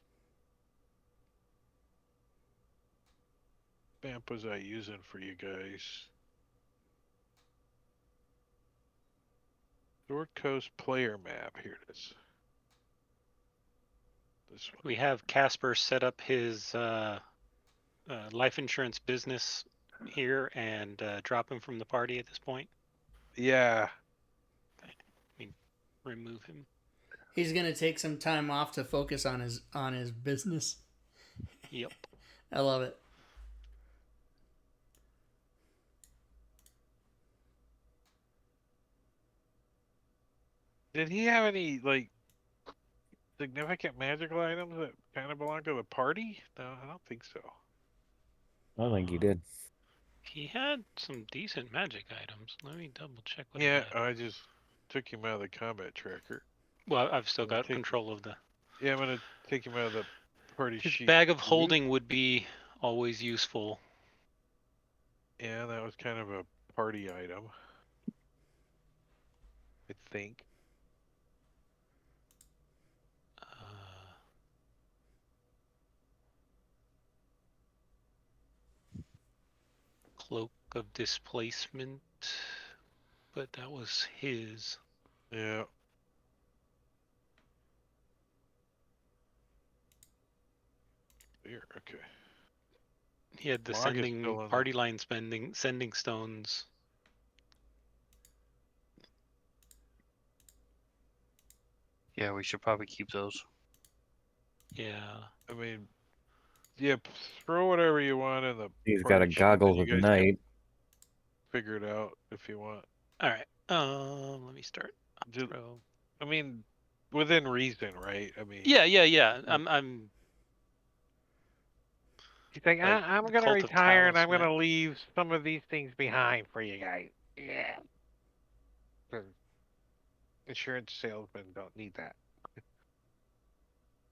Map was I using for you guys? Sword Coast player map. Here it is. This one. We have Casper set up his life insurance business here and drop him from the party at this point. Yeah. Remove him. He's gonna take some time off to focus on his business. Yep. I love it. Did he have any like significant magical items that kind of belong to the party? No, I don't think so. I don't think you did. He had some decent magic items. Let me double check what Yeah, he had. I just took him out of the combat tracker. Well, I've still got control of the... Yeah, I'm going to take him out of the party His sheet. bag of holding would be always useful. Yeah, that was kind of a party item, I think. Cloak of Displacement, but that was his. Yeah. Here, okay. He had the Mog is sending still in party line sending stones. Yeah, we should probably keep those. Yeah. I mean, Yep, throw whatever you want in the. He's got a party sheet, goggles and of you the guys can night. figure it out if you want. All right. Let me start. Just, Throw. I mean, within reason, right? I mean. Yeah. I'm He's like, like I'm the gonna cult of retire and I'm talisman. gonna leave some of these things behind for you guys. Yeah. 'Cause insurance salesmen don't need that.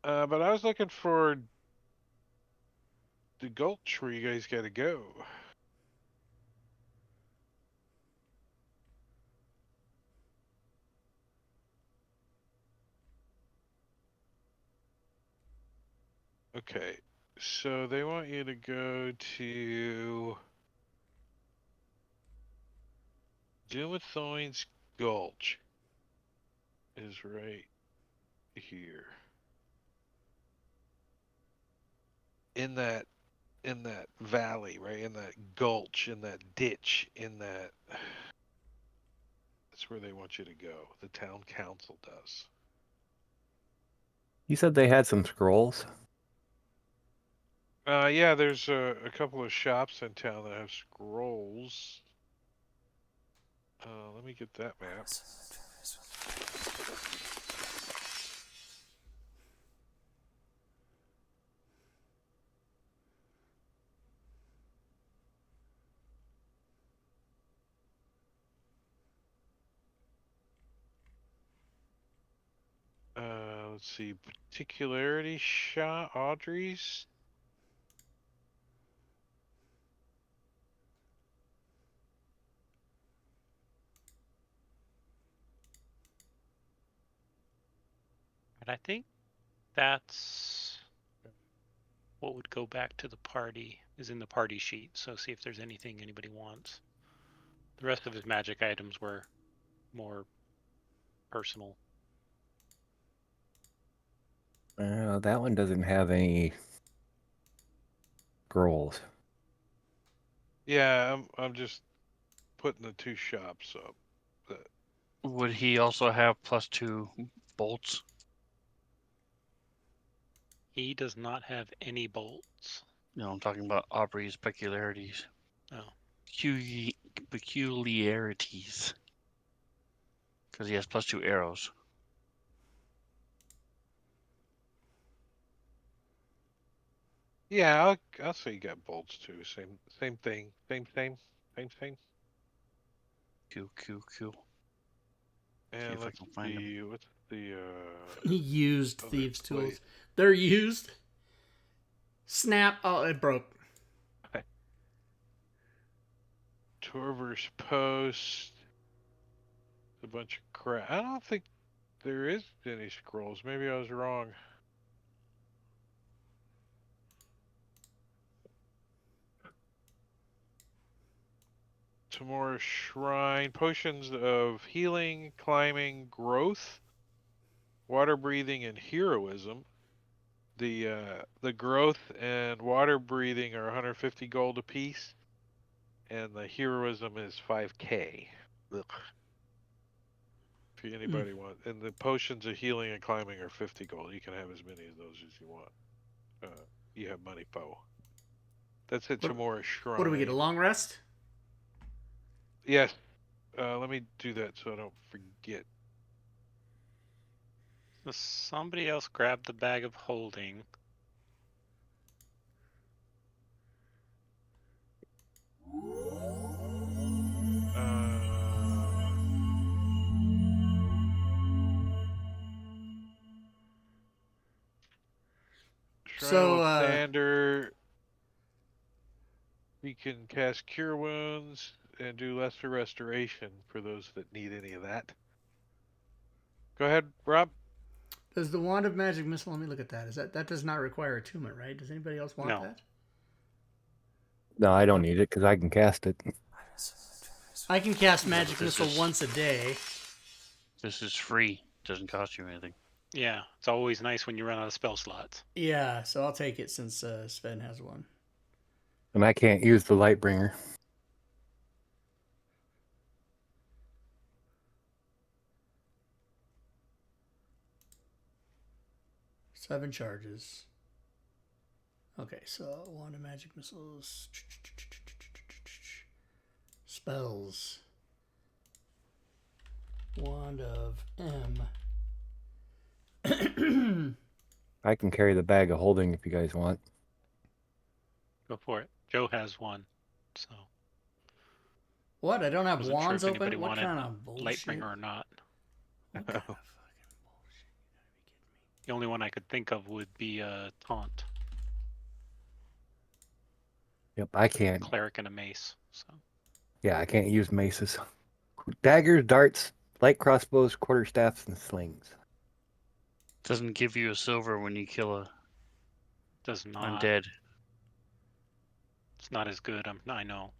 But I was looking for the gulch where you guys gotta go. Okay, so they want you to go to Dumathoin's Gulch. Is right here. In that valley, right? In that gulch, in that ditch, in that that's where they want you to go. The town council does. You said they had some scrolls. Yeah, there's a couple of shops in town that have scrolls. Let me get that map. Let's see, particularity shot, Audrey's. And I think that's what would go back to the party is in the party sheet. So see if there's anything anybody wants. The rest of his magic items were more personal. That one doesn't have any scrolls. Yeah, I'm just putting the two shops up. Would he also have +2 bolts? He does not have any bolts. No, I'm talking about Aubrey's peculiarities. Oh. Peculiarities. Because he has +2 arrows. Yeah, I'll say you got bolts too. Same thing. Same. Cool. And if I let's can find see, what's the Used other thieves' place? tools. They're used. Snap. Oh, it broke. Torver's Post. A bunch of crap. I don't think there is any scrolls. Maybe I was wrong. Tamora Shrine. Potions of healing, climbing, growth, water breathing, and heroism. The growth and water breathing are 150 gold apiece, and the heroism is 5k. Ugh. If anybody wants, and the potions of healing and climbing are 50 gold. You can have as many of those as you want. You have money, Poe. That's at Tamora Shrine. What do we get? A long rest? Yes. Let me do that so I don't forget. So somebody else grabbed the bag of holding. Shrine So, of Alexander. We can cast Cure Wounds and do Lesser Restoration for those that need any of that. Go ahead, Rob. does the Wand of Magic Missile? Let me look at that. That does not require attunement, right? Does anybody else want No. that? No, I don't need it because I can cast it. I can cast Magic this Missile is- once a day. This is free. Doesn't cost you anything. Yeah, it's always nice when you run out of spell slots. Yeah, so I'll take it since Sven has one. And I can't use the Lightbringer. Seven charges. Okay, so wand of magic missiles. Spells. Wand of M. I can carry the bag of holding if you guys want. Go for it. Joe has one, so What? I don't have wasn't sure wands if open? anybody What wanted kind of bullshit? Lightbringer or not. What kind of fucking bullshit? You gotta be kidding me. The only one I could think of would be Taunt, Yep, I can't. Cleric, and a Mace. So Yeah, I can't use maces. Daggers, darts, light crossbows, quarterstaffs, and slings. Doesn't give you a silver when you kill a does not. undead. It's not as good. I know.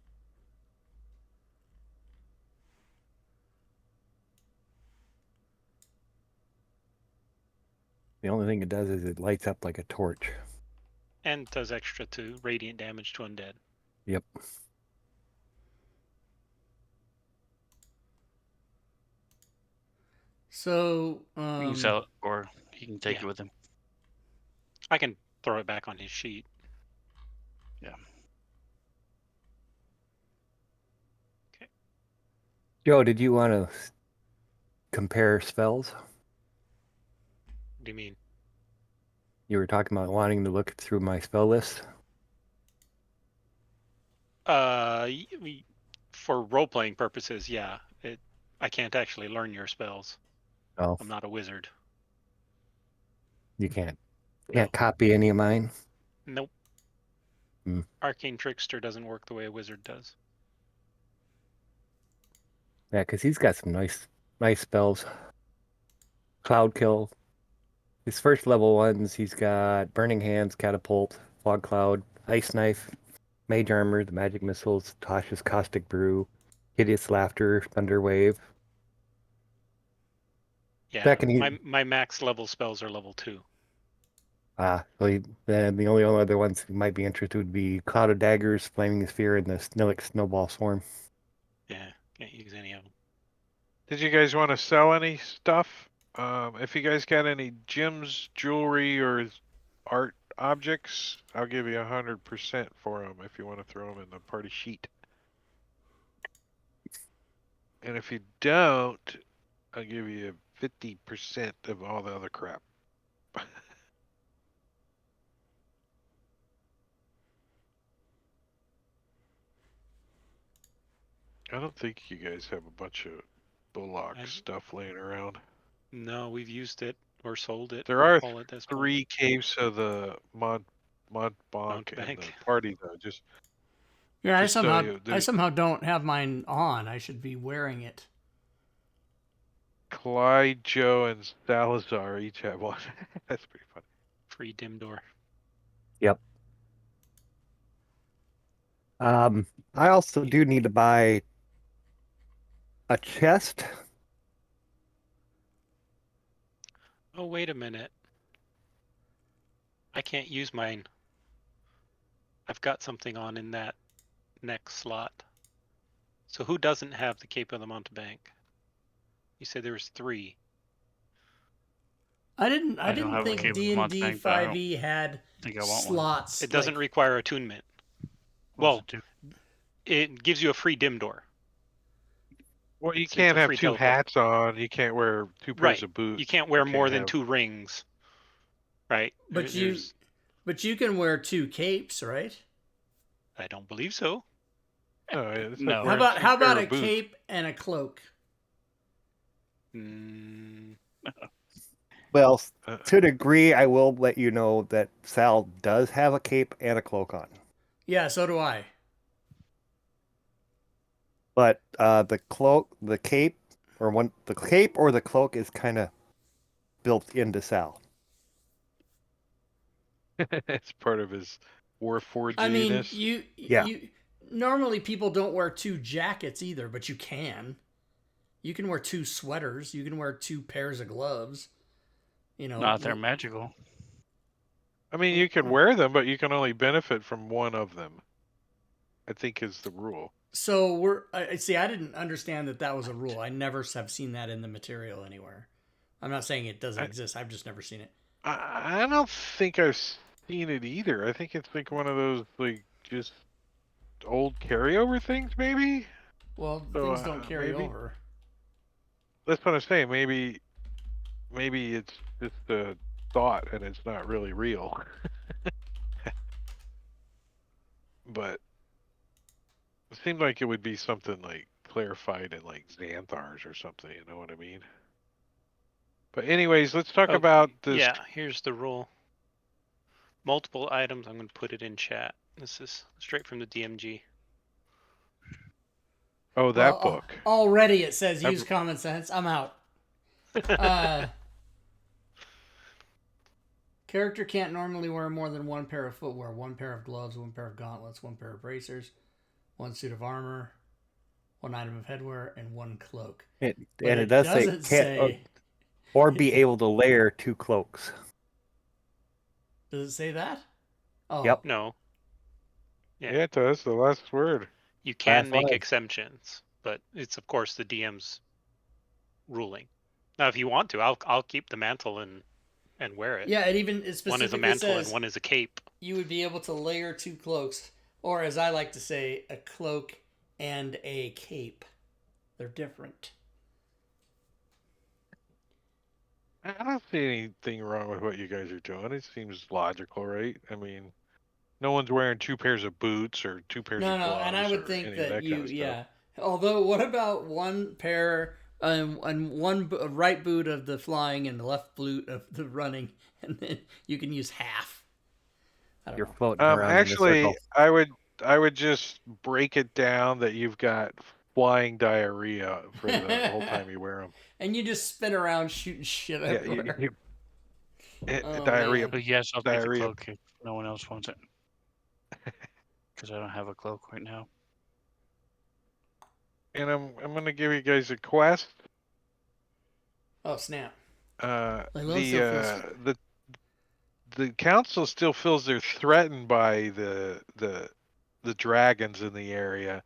The only thing it does is it lights up like a torch. And does extra to radiant damage to undead. Yep. So, You can sell it, or he can take yeah. it with him. I can throw it back on his sheet. Yeah. Okay. Joe, did you want to compare spells? What do you mean? You were talking about wanting to look through my spell list. For role-playing purposes, yeah. I can't actually learn your spells. Oh, I'm not a wizard. you can't No. copy any of mine. Nope. Hmm. Arcane Trickster doesn't work the way a wizard does. Yeah, because he's got some nice spells. Cloud Kill. His first level ones, he's got Burning Hands, Catapult, Fog Cloud, Ice Knife, Mage Armor, the Magic Missiles, Tasha's Caustic Brew, Hideous Laughter, Thunder Wave. Yeah. Second, my max level spells are level 2. So then the only other ones who might be interested would be Cloud of Daggers, Flaming Sphere, and the Snillick Snowball Swarm. Yeah. Can't use any of them. Did you guys want to sell any stuff? If you guys got any gems, jewelry, or art objects, I'll give you 100% for them if you want to throw them in the party sheet. And if you don't, I'll give you 50% of all the other crap. I don't think you guys have a bunch of Bullock stuff laying around. No, we've used it or sold it. There are all at this 3 caves of the Montbank in the party, though. yeah, I just somehow don't have mine on. I should be wearing it. Clyde, Joe, and Salazar each have one. That's pretty funny. Free dim door. Yep. I also do need to buy a chest. Oh, wait a minute. I can't use mine. I've got something on in that next slot. So who doesn't have the Cape of the Mountebank? You said there was 3. I didn't don't have a think Cape of D&D Mountebank, but I 5e had think I want one. slots. It doesn't like- require attunement. What does Well, it do? it gives you a free dim door. Well, you So can't it's a have free 2 teleport. hats on. You can't wear 2 pairs Right. of boots. You can't wear more than have- 2 rings. Right? But There's- you can wear 2 capes, right? I don't believe so. No, it's No. like How wearing about 2 how about pair a of boots. cape and a cloak? Mm, Well, Uh, to a degree, I will let you know that Sal does have a cape and a cloak on. Yeah, so do I. But the cape or the cloak is kind of built into Sal. it's part of his Warforged. I mean, Yeah. you normally people don't wear 2 jackets either, but you can. You can wear 2 sweaters. You can wear 2 pairs of gloves. You know, Not they're magical. I mean, you can wear them, but you can only benefit from one of them, I think is the rule. So I see. I didn't understand that was a rule. I never have seen that in the material anywhere. I'm not saying it doesn't exist. I've just never seen it. I don't think I've seen it either. I think it's like one of those like just old carryover things, maybe. Well, So things don't carry maybe over. that's what I'm saying. Maybe it's just a thought and it's not really real. But it seemed like it would be something like clarified in like Xanthars or something. You know what I mean? But anyways, let's talk Oh, about this. yeah, here's the rule. Multiple items. I'm going to put it in chat. This is straight from the DMG. Oh, that book. Already it says use common sense. I'm out. Character can't normally wear more than one pair of footwear, one pair of gloves, one pair of gauntlets, one pair of bracers, one suit of armor, one item of headwear, and one cloak. And it does say doesn't can't or be able to layer 2 cloaks. Does it say that? Oh. Yep. No. Yeah, it does. The last word. You can make word. exemptions, but it's of course the DM's ruling. Now, if you want to, I'll keep the mantle and wear it. Yeah, it specifically one is a mantle says and one is a cape. You would be able to layer 2 cloaks, or as I like to say, a cloak and a cape. They're different. I don't see anything wrong with what you guys are doing. It seems logical, right? I mean, no one's wearing 2 pairs of boots or 2 pairs of gloves. No, and I would or think any that of you, kind of yeah. stuff. Although, what about one pair and one right boot of the flying and the left boot of the running, and then you can use half. You're floating around actually, in a circle. I would just break it down that you've got flying diarrhea for the whole time you wear them. And you just spin around shooting shit everywhere. Diarrhea. Man. But yes, I'll take the Diarrhea. cloak if no one else wants it. Because I don't have a cloak right now. And I'm gonna give you guys a quest. Oh snap! The council still feels they're threatened by the dragons in the area,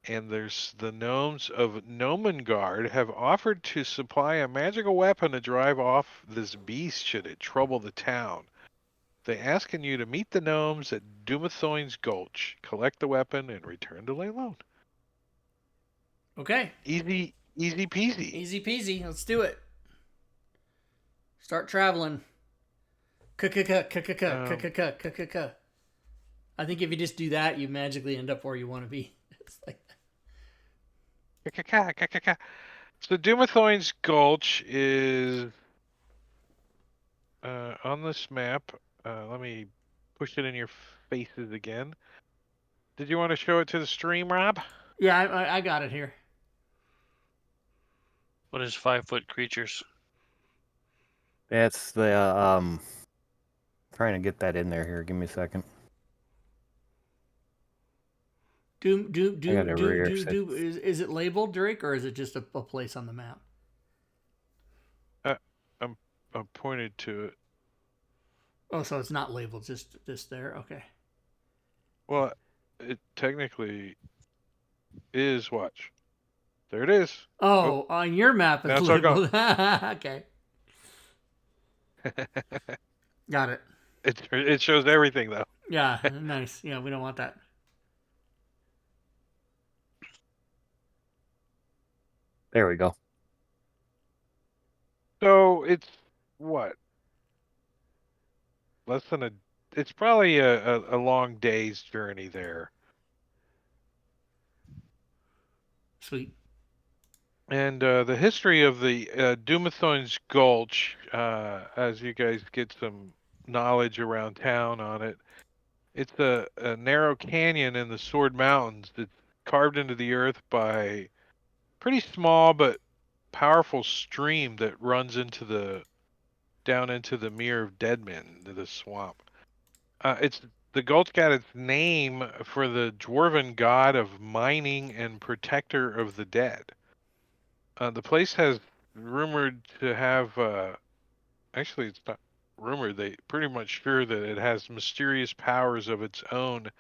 and there's the gnomes of Nomengard have offered to supply a magical weapon to drive off this beast should it trouble the town. They asking you to meet the gnomes at Dumathoin's Gulch, collect the weapon, and return to Leylone. Okay. Easy peasy. Easy peasy. Let's do it. Start traveling. I think if you just do that, you magically end up where you want to be. It's like that. So Dumathoin's Gulch is on this map. Let me push it in your faces again. Did you want to show it to the stream, Rob? Yeah, I got it here. What is 5-foot creatures? That's the trying to get that in there here. Give me a second. Is it labeled, Drake, or is it just a place on the map? I'm pointed to it. Oh, so it's not labeled, just there. Okay. Well, it technically is. Watch. There it is. Oh, on your map it's labeled. Okay. Got it. It shows everything though. Yeah, nice. Yeah, we don't want that. There we go. So it's what? It's probably a long day's journey there. Sweet. And the history of the Dumathoin's Gulch, as you guys get some knowledge around town on it, it's a narrow canyon in the Sword Mountains that's carved into the earth by pretty small but powerful stream that runs down into the Mere of Deadmen, the swamp. The gulch got its name for the dwarven god of mining and protector of the dead. The place has rumored to have, actually it's not rumored, they pretty much sure that it has mysterious powers of its own,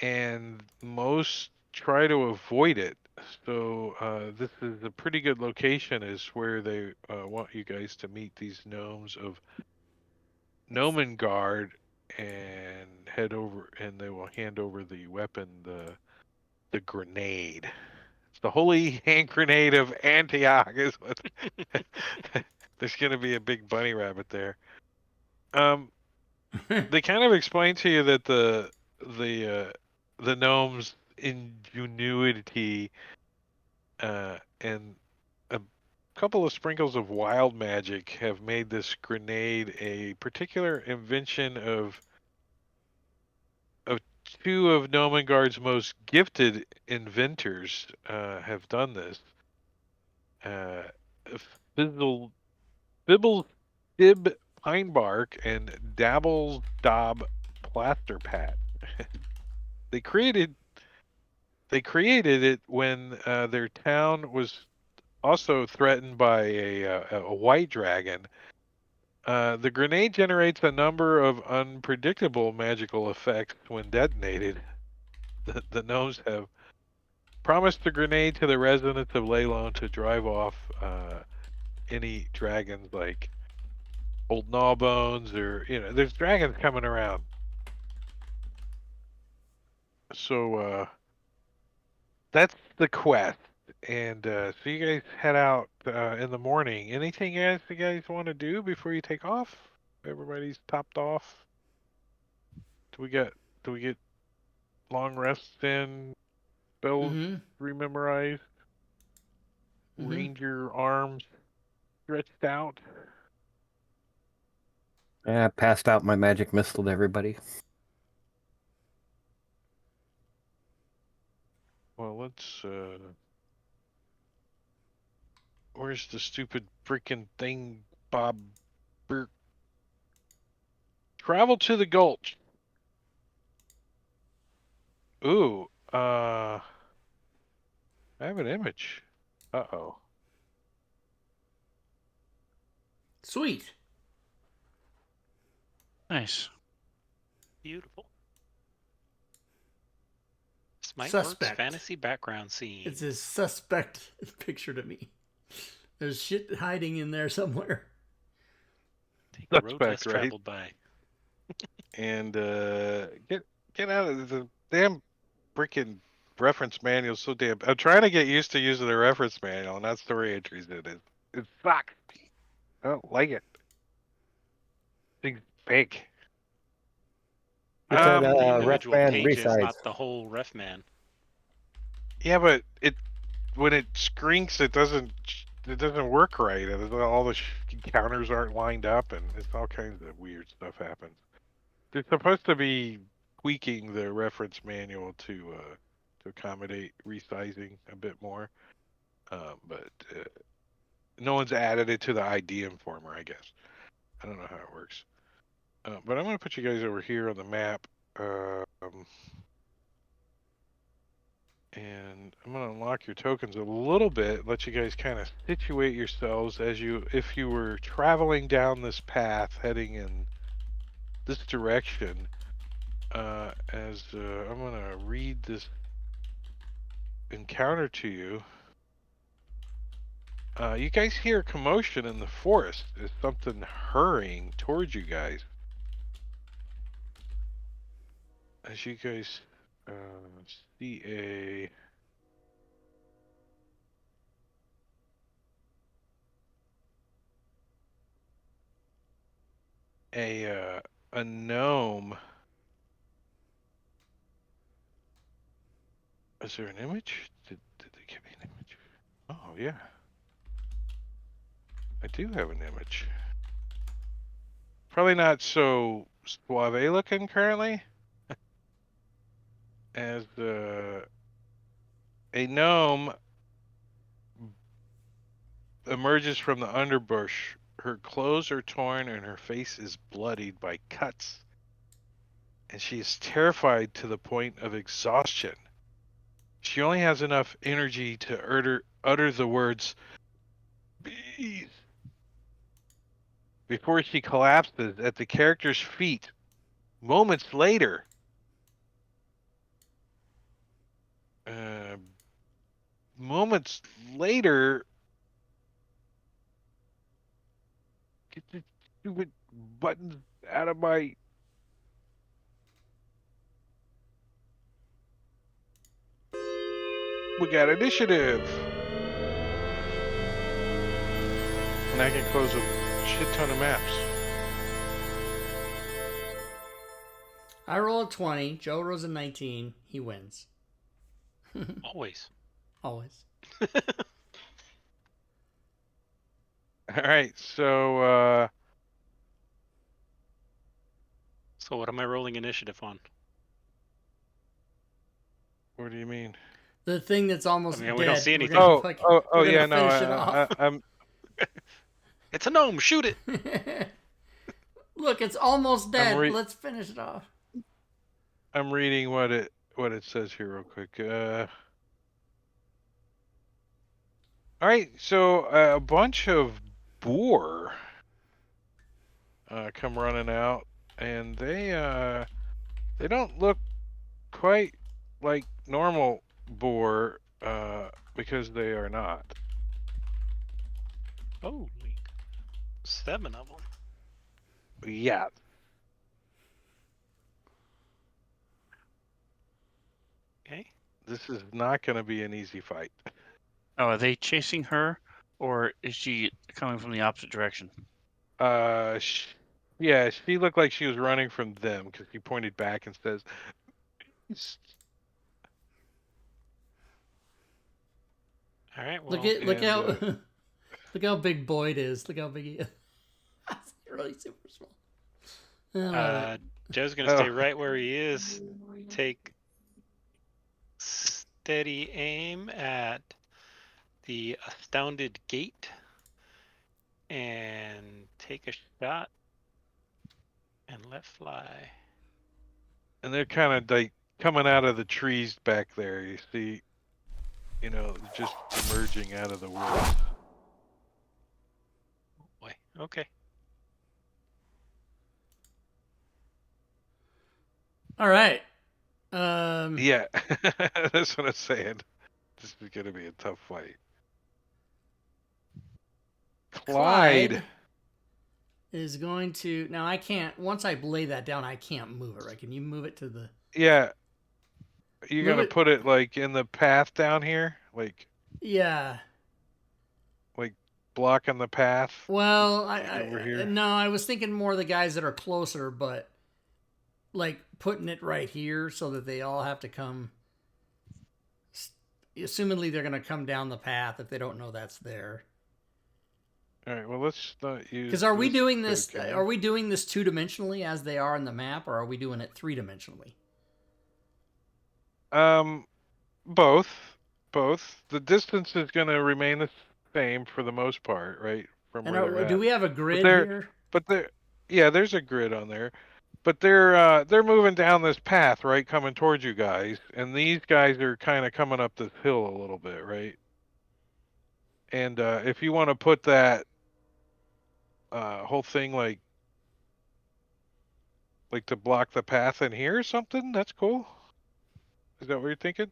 and most try to avoid it. So this is a pretty good location, is where they want you guys to meet these gnomes of Gnomon guard and head over, and they will hand over the weapon, the grenade. It's the holy hand grenade of Antioch. Is what. There's gonna be a big bunny rabbit there. They kind of explain to you that the gnome's ingenuity and a couple of sprinkles of wild magic have made this grenade a particular invention of two of Nomengard's most gifted inventors have done this. Fizzle, Bibble Dib Pine Bark and Dabble Daub Plaster Pat. They created it when their town was also threatened by a white dragon. The grenade generates a number of unpredictable magical effects when detonated. The gnomes have promised the grenade to the residents of Leylon to drive off any dragons like old Gnawbones, or there's dragons coming around. So that's the quest. And so you guys head out in the morning. Anything else you guys want to do before you take off? Everybody's topped off. Do we get long rests in? Spells rememorized? Ranger arms stretched out? I passed out my magic missile to everybody. Well, let's where's the stupid freaking thing, Bob? Travel to the Gulch. Ooh, I have an image. Uh-oh. Sweet. Nice. Beautiful. Smiteworks Suspect. fantasy background scene. It's a suspect picture to me. There's shit hiding in there somewhere. Take the road Suspect, less right? traveled by. And get out of the damn freaking reference manual. So damn. I'm trying to get used to using the reference manual, and not story entries in it. It sucks. I don't like it. Thing's big. It's at Ref Individual Man pages, resize. not the whole ref man. Yeah, but when it scrinks, it doesn't work right. All the counters aren't lined up, and it's all kinds of weird stuff happens. They're supposed to be tweaking the reference manual to accommodate resizing a bit more, but no one's added it to the ID informer, I guess. I don't know how it works. But I'm going to put you guys over here on the map. And I'm going to unlock your tokens a little bit, let you guys kind of situate yourselves if you were traveling down this path, heading in this direction. I'm going to read this encounter to you. You guys hear commotion in the forest. There's something hurrying towards you guys. As you guys see a gnome. Is there an image? Did they give me an image? Oh yeah, I do have an image. Probably not so suave looking currently, as a gnome emerges from the underbush. Her clothes are torn and her face is bloodied by cuts, and she is terrified to the point of exhaustion. She only has enough energy to utter the words "bees" before she collapses at the character's feet. Moments later, moments later, get the stupid buttons out of my... We got initiative. And I can close a shit ton of maps. I roll a 20. Joe rolls a 19. He wins. Always. Always. All right, so So what am I rolling initiative on? what do you mean? The thing that's almost I mean, dead. we don't see anything. Oh, we're gonna yeah, no, finish it off. I'm It's a gnome. Shoot it. Look, it's almost dead. re- Let's finish it off. I'm reading what it says here real quick. All right, so a bunch of boar come running out, and they don't look quite like normal boar because they are not. Holy, 7 of them. Yeah. Okay. This is not going to be an easy fight. Oh, are they chasing her, or is she coming from the opposite direction? Yeah, she looked like she was running from them because she pointed back and says, All right. Well, Look how look how big Boyd is. Look how big he is. He's really super small. I love it. Joe's gonna stay right where he is. Take steady aim at the astounded gate and take a shot and let fly. and they're kind of like coming out of the trees back there. You see, just emerging out of the woods. Boy. Okay. All right. Yeah, that's what I'm saying. This is going to be a tough fight. Clyde is going to now. I can't. Once I lay that down, I can't move it. Right? Can you move it to the? Yeah. You're Move going to it- put it like in the path down here? Like Yeah. blocking the path? Well, over here? no, I was thinking more the guys that are closer, but like putting it right here so that they all have to come. Assumingly, they're going to come down the path if they don't know that's there. All right, well, let's not use... Because are we doing this? token. Are we doing this 2-dimensionally as they are in the map, or are we doing it 3-dimensionally? Both. The distance is going to remain the same for the most part, right? From And where they're do at. we have a grid they're- here? But there's a grid on there. But they're moving down this path, right, coming towards you guys, and these guys are kind of coming up this hill a little bit, right? And if you want to put that whole thing like to block the path in here or something, that's cool. Is that what you're thinking?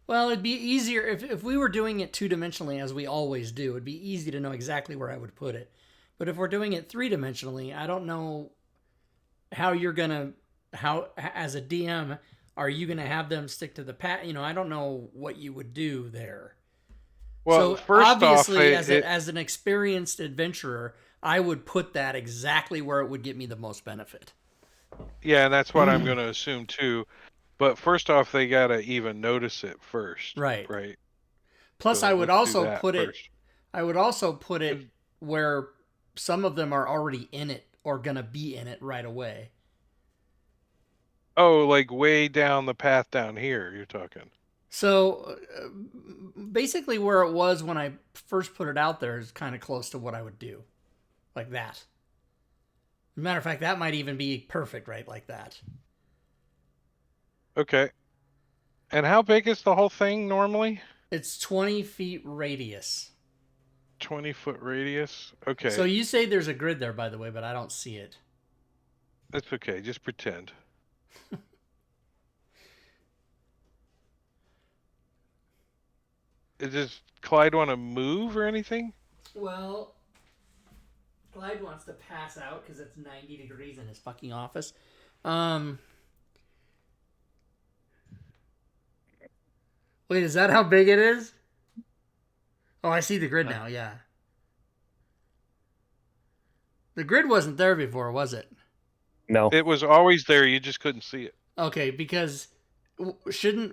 Well, it'd be easier if we were doing it 2-dimensionally as we always do. It'd be easy to know exactly where I would put it. But if we're doing it 3-dimensionally, I don't know how you're gonna as a DM are you gonna have them stick to the path? I don't know what you would do there. Well, so first obviously, off, as an experienced adventurer, I would put that exactly where it would get me the most benefit. Yeah, and that's what I'm going to assume too. But first off, they got to even notice it first. Right. Right. Plus, So I would let's do also that put it. first. I would also put it where some of them are already in it or gonna be in it right away. Oh, like way down the path down here, you're talking. So basically, where it was when I first put it out there is kind of close to what I would do, like that. As a matter of fact, that might even be perfect, right? Like that. Okay. And how big is the whole thing normally? It's 20 feet radius. 20-foot radius? Okay. So you say there's a grid there, by the way, but I don't see it. That's okay. Just pretend. Does Clyde want to move or anything? Well, Clyde wants to pass out because it's 90 degrees in his fucking office. Wait, is that how big it is? Oh, I see the grid now, yeah. The grid wasn't there before, was it? No. It was always there. You just couldn't see it. Okay, because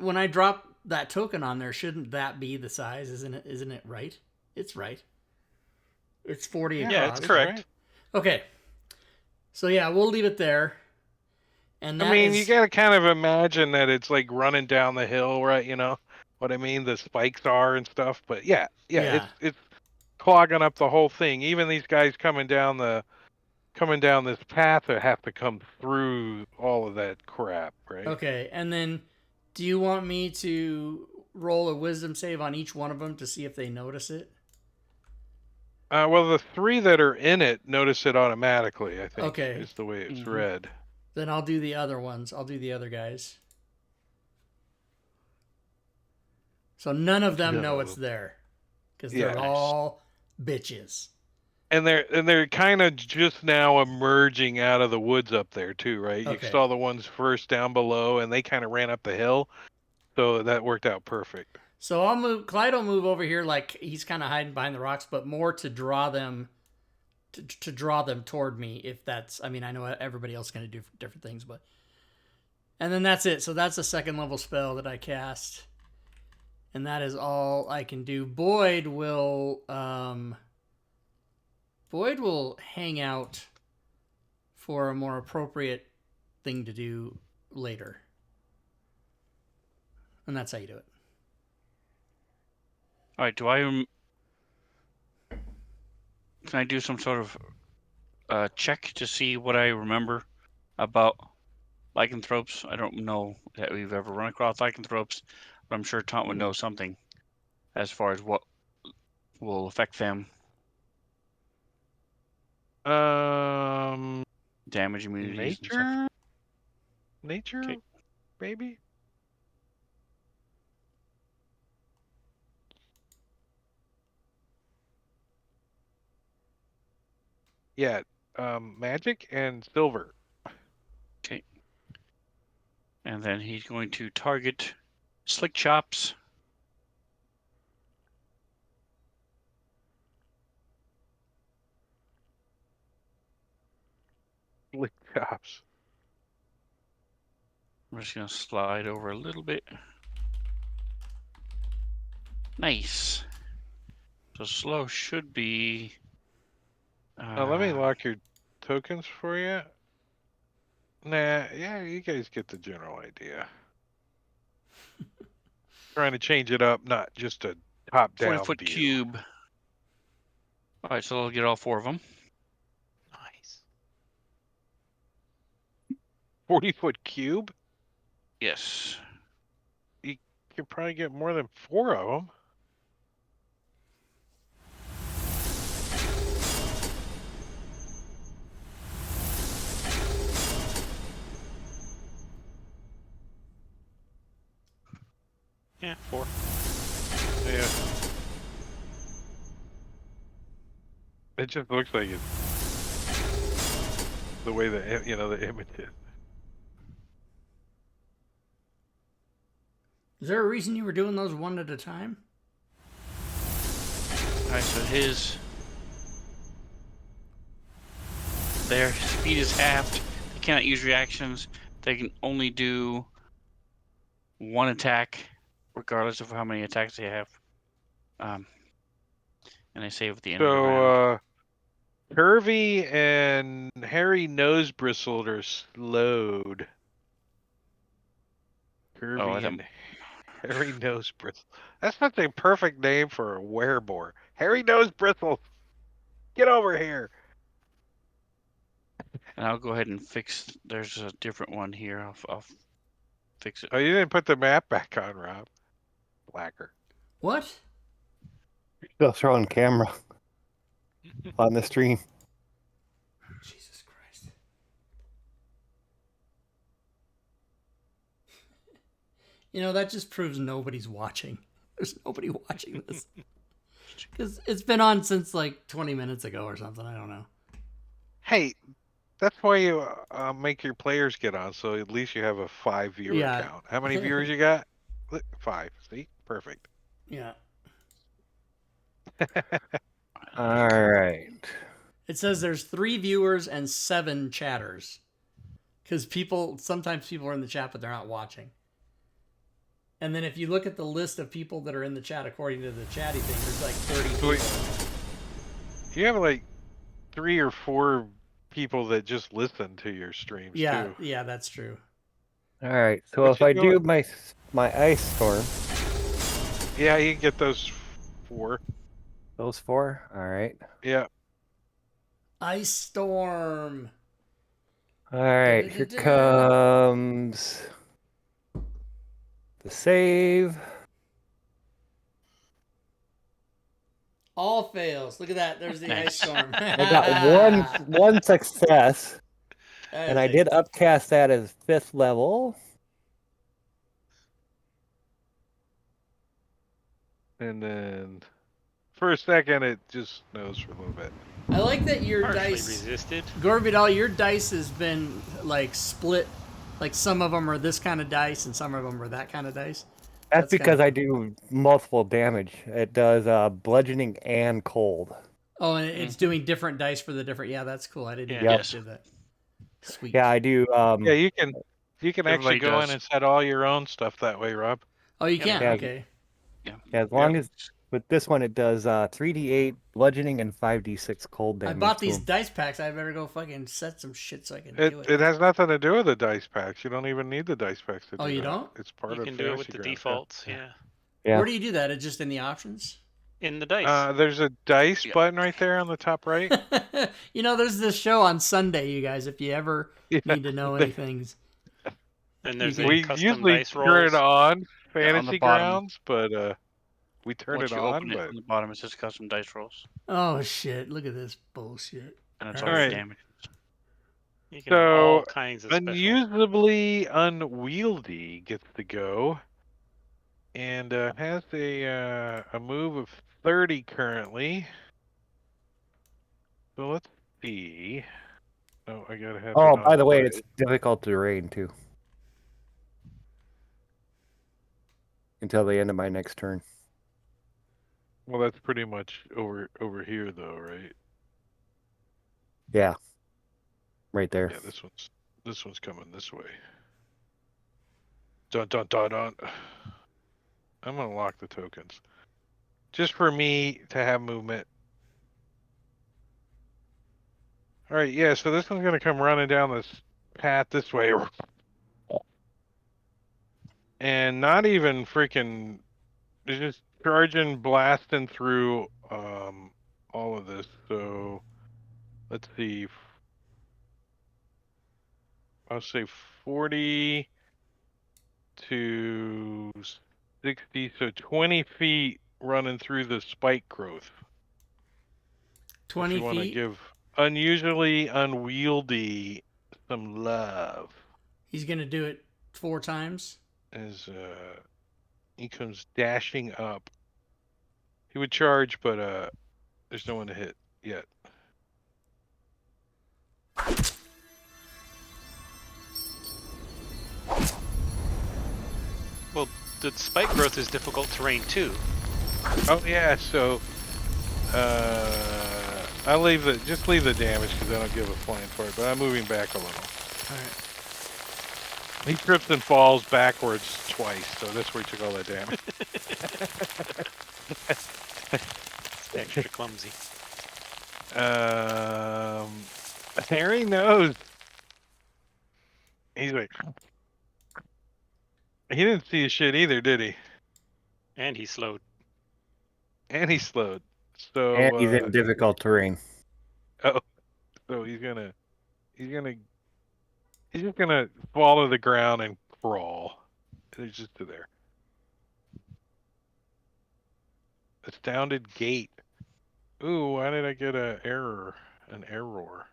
when I drop that token on there, shouldn't that be the size? Isn't it right? It's right. It's 40 across. Yeah, it's correct. Right. Okay. So yeah, we'll leave it there. And that you got to kind of imagine that it's like running down the hill, right? You know what I mean? The spikes are and stuff. But yeah. It's clogging up the whole thing. Even these guys coming down this path that have to come through all of that crap, right? Okay, and then do you want me to roll a wisdom save on each one of them to see if they notice it? Well, the 3 that are in it notice it automatically, I think, Okay. is the way it's read. Then I'll do the other ones. I'll do the other guys. So none of them know it's there. Because they're all bitches. And they're kind of just now emerging out of the woods up there too, right? Okay. You saw the ones first down below, and they kind of ran up the hill, so that worked out perfect. So I'll move. Clyde will move over here, like he's kind of hiding behind the rocks, but more to draw them, to draw them toward me. If that's, I mean, I know everybody else is going to do different things, but, and then that's it. So that's a second level spell that I cast, and that is all I can do. Boyd will hang out for a more appropriate thing to do later, and that's how you do it. All right, can I do some sort of check to see what I remember about lycanthropes? I don't know that we've ever run across lycanthropes, but I'm sure Tom would know something as far as what will affect them. Damage immunities and stuff. Nature, Okay. maybe. Yeah, magic and silver. Okay. And then he's going to target Slick Chops. Slick Chops. I'm just going to slide over a little bit. Nice. So slow should be... Let me lock your tokens for you. Nah, yeah, you guys get the general idea. Trying to change it up, not just a top-down 40-foot view. cube. All right, so I'll get all 4 of them. Nice. 40-foot cube? Yes. You could probably get more than 4 of them. Yeah, 4. Yeah. It just looks like it's the way the image is. Is there a reason you were doing those one at a time? Alright, so their speed is halved. They cannot use reactions. They can only do 1 attack, regardless of how many attacks they have. And they save at the end of the round. Curvy and Hairy Nose Bristled are slowed. Curvy and Hairy Nose Bristled. That's not the perfect name for a werebore. Hairy Nose Bristled. Get over here. And I'll go ahead and fix. There's a different one here. I'll fix it. Oh, you didn't put the map back on, Rob. Blacker. What? Still throwing camera on the stream. Jesus Christ. You know, that just proves nobody's watching. There's nobody watching this. Because it's been on since like 20 minutes ago or something. I don't know. Hey, that's why you make your players get on, so at least you have a 5 viewer Yeah. count. How many viewers you got? Look, 5. See, perfect. Yeah. All right. It says there's 3 viewers and 7 chatters. Because sometimes people are in the chat, but they're not watching. And then if you look at the list of people that are in the chat according to the chatty thing, there's like 30 people. You have like 3 or 4 people that just listen to your streams too. Yeah, that's true. All right. So What if you I doing? do my ice storm, Yeah, you can get those 4. those 4. All right. Yeah. Ice storm. All right. Here comes the save. All fails. Look at that. There's the ice storm. I got one success, and I did upcast that as 5th level. And then for a second, it just snows for a little bit. I like that your Partially dice resisted. Gorvidal, your dice has been like split. Like some of them are this kind of dice and some of them are that kind of dice. That's because I do multiple damage. It does bludgeoning and cold. Oh, and it's doing different dice for the different. Yeah, that's cool. I didn't know Yeah. you did that. Sweet. Yeah, I do. Yeah, you can actually Everybody go does. in and set all your own stuff that way, Rob. Oh, you can. Yeah. Okay. Yeah. As long as with this one, it does 3d8 bludgeoning and 5d6 cold I damage. bought to these 'em. dice packs. I better go fucking set some shit so I can do it. It has nothing to do with the dice packs. You don't even need the dice packs to do Oh, you that. don't? It's part You of can do it with Fantasy the Grounds, yeah. defaults. Yeah. Yeah. Where do you do that? It's just in the options. In the dice. There's a dice button right there on the top right. You know, there's this show on Sunday, you guys. If you ever need to know anything, And there's you a We custom usually dice turn rolls. it on the Fantasy bottom. Grounds, but we turn Once it you on. open it But on the bottom, it says custom dice rolls, Oh shit! Look at this bullshit. and it's All all your right. damage. You can have all so kinds of special. unusably unwieldy gets to go, and has a move of 30 currently. So let's see. Oh, I gotta have. Oh, it by on the way, my- it's difficult terrain too. Until the end of my next turn. Well, that's pretty much over here, though, right? Yeah. Right there. Yeah, this one's coming this way. Dun dun dun dun. I'm gonna lock the tokens, just for me to have movement. All right, yeah. So this one's gonna come running down this path this way, and not even freaking. It's just charging, blasting through all of this. So let's see. I'll say 40 to 60, so 20 feet running through the spike growth. 20 if you want to feet. give unusually unwieldy some love. He's gonna do it 4 times. As he comes dashing up. He would charge, but there's no one to hit yet. Well, the spike growth is difficult terrain too. Oh yeah, so I'll leave the damage because I don't give a flying for it, but I'm moving back a little. All right. He trips and falls backwards twice, so that's where he took all that damage. It's extra clumsy. Harry knows. He's like, he didn't see a shit either, did he? And he slowed. And he slowed. So And he's in difficult terrain. oh, so he's just gonna fall to the ground and crawl. It's just there. Astounded gate. Ooh, why did I get an error? An error.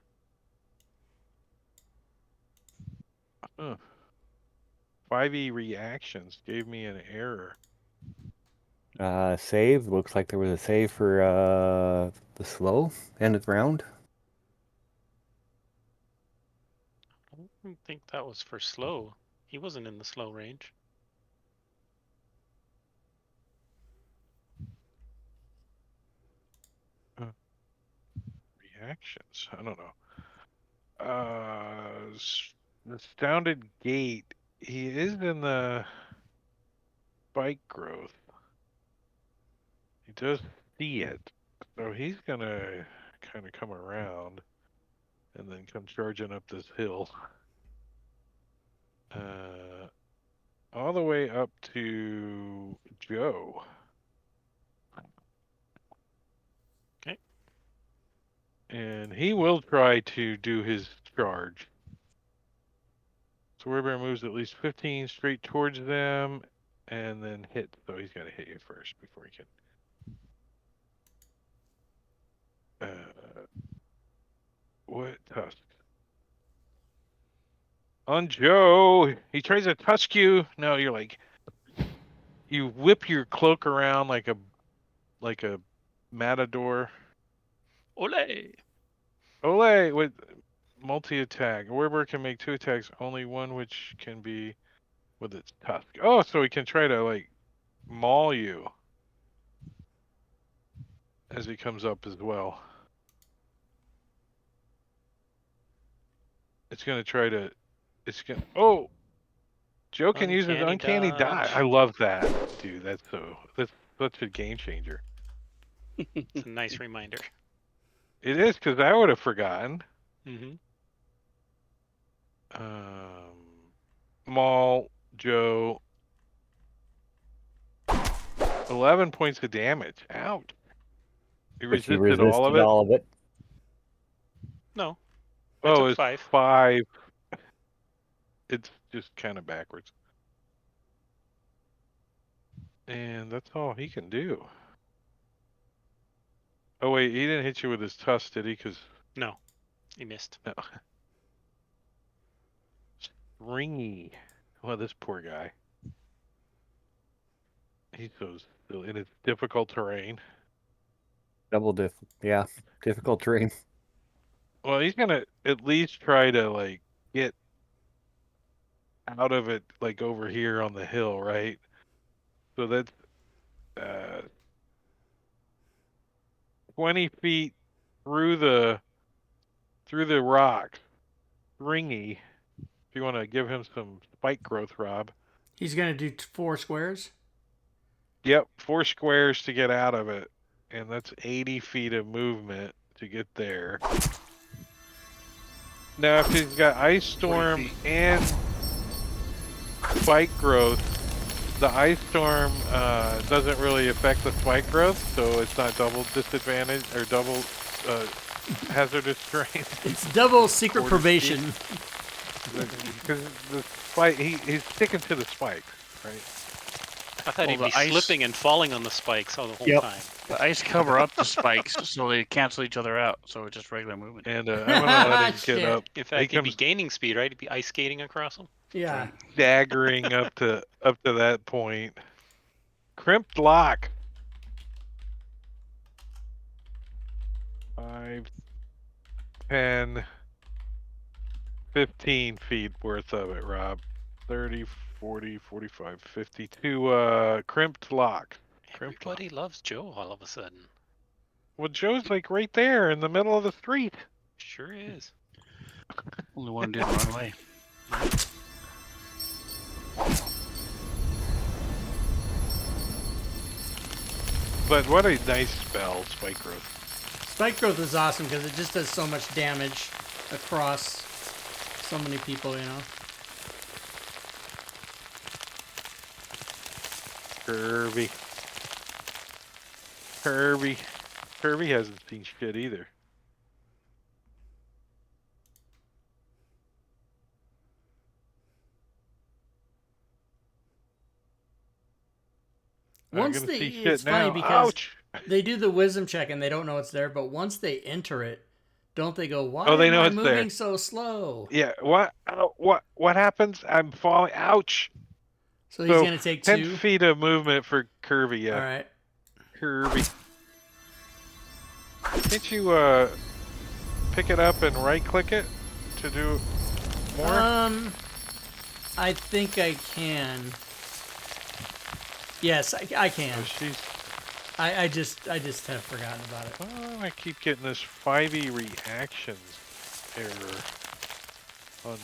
Huh. 5e reactions gave me an error. Save. Looks like there was a save for the slow end of the round. I think that was for slow. He wasn't in the slow range. Reactions. I don't know. The Astounded Gate. He is in the spike growth. He does see it, so he's gonna kind of come around and then come charging up this hill. All the way up to Joe. Okay. And he will try to do his charge. So Werebear moves at least 15 straight towards them and then hit. So he's got to hit you first before he can. What tusk? On Joe, he tries to tusk you. No, you're like, you whip your cloak around like a matador. Ole! Ole with multi-attack. Werebear can make 2 attacks, only one which can be with its tusk. Oh, so he can try to like maul you as he comes up as well. It's gonna try to. It's gonna. Oh, Joe can use his uncanny dodge. I love that, dude. That's such a game changer. It's a nice reminder. It is, because I would have forgotten. Mm-hmm. Maul Joe. 11 points of damage. Ouch. He resisted all of it. No. Oh, it's 5. 5. It's just kind of backwards. And that's all he can do. Oh, wait, he didn't hit you with his tusk, did he? No, he missed. No. Stringy. Well, this poor guy. He's so still in its difficult terrain. Yeah, difficult terrain. Well, he's gonna at least try to like get out of it, like over here on the hill, right? So that's 20 feet through the rock. Stringy. If you want to give him some spike growth, Rob. He's gonna do 4 squares. Yep, 4 squares to get out of it, and that's 80 feet of movement to get there. Now, if he's got Ice Storm and Spike Growth, the Ice Storm doesn't really affect the Spike Growth, so it's not double disadvantage or double hazardous terrain. It's double secret probation. Because the spike, he's sticking to the spikes, right? I thought he'd be slipping and falling on the spikes all the whole time. The ice cover up the spikes so they cancel each other out, so it's just regular movement. And I'm gonna let him get up. In fact, he'd be gaining speed, right? He'd be ice skating across them. Yeah. Staggering up to that point. Crimped lock. 5, 10, 15 feet worth of it, Rob. 30, 40, 45, 52. Crimped lock. Everybody loves Joe all of a sudden. Well, Joe's like right there in the middle of the street. Sure is. Only one didn't run away. But what a nice spell, Spike Growth. Spike Growth is awesome because it just does so much damage across so many people, you know. Kirby hasn't seen shit either. Once they, it's funny because they do the wisdom check and they don't know it's there, but once they enter it, don't they go, why they know am I it's moving there. so slow? Yeah, what happens? I'm falling. Ouch. So he's going to take 10 2 feet of movement for Kirby, yeah. All right. Kirby. Can't you pick it up and right click it to do More? I think I can. Yes, I can. Oh, she's... I just have forgotten about it. Oh, I keep getting this 5e reactions error on...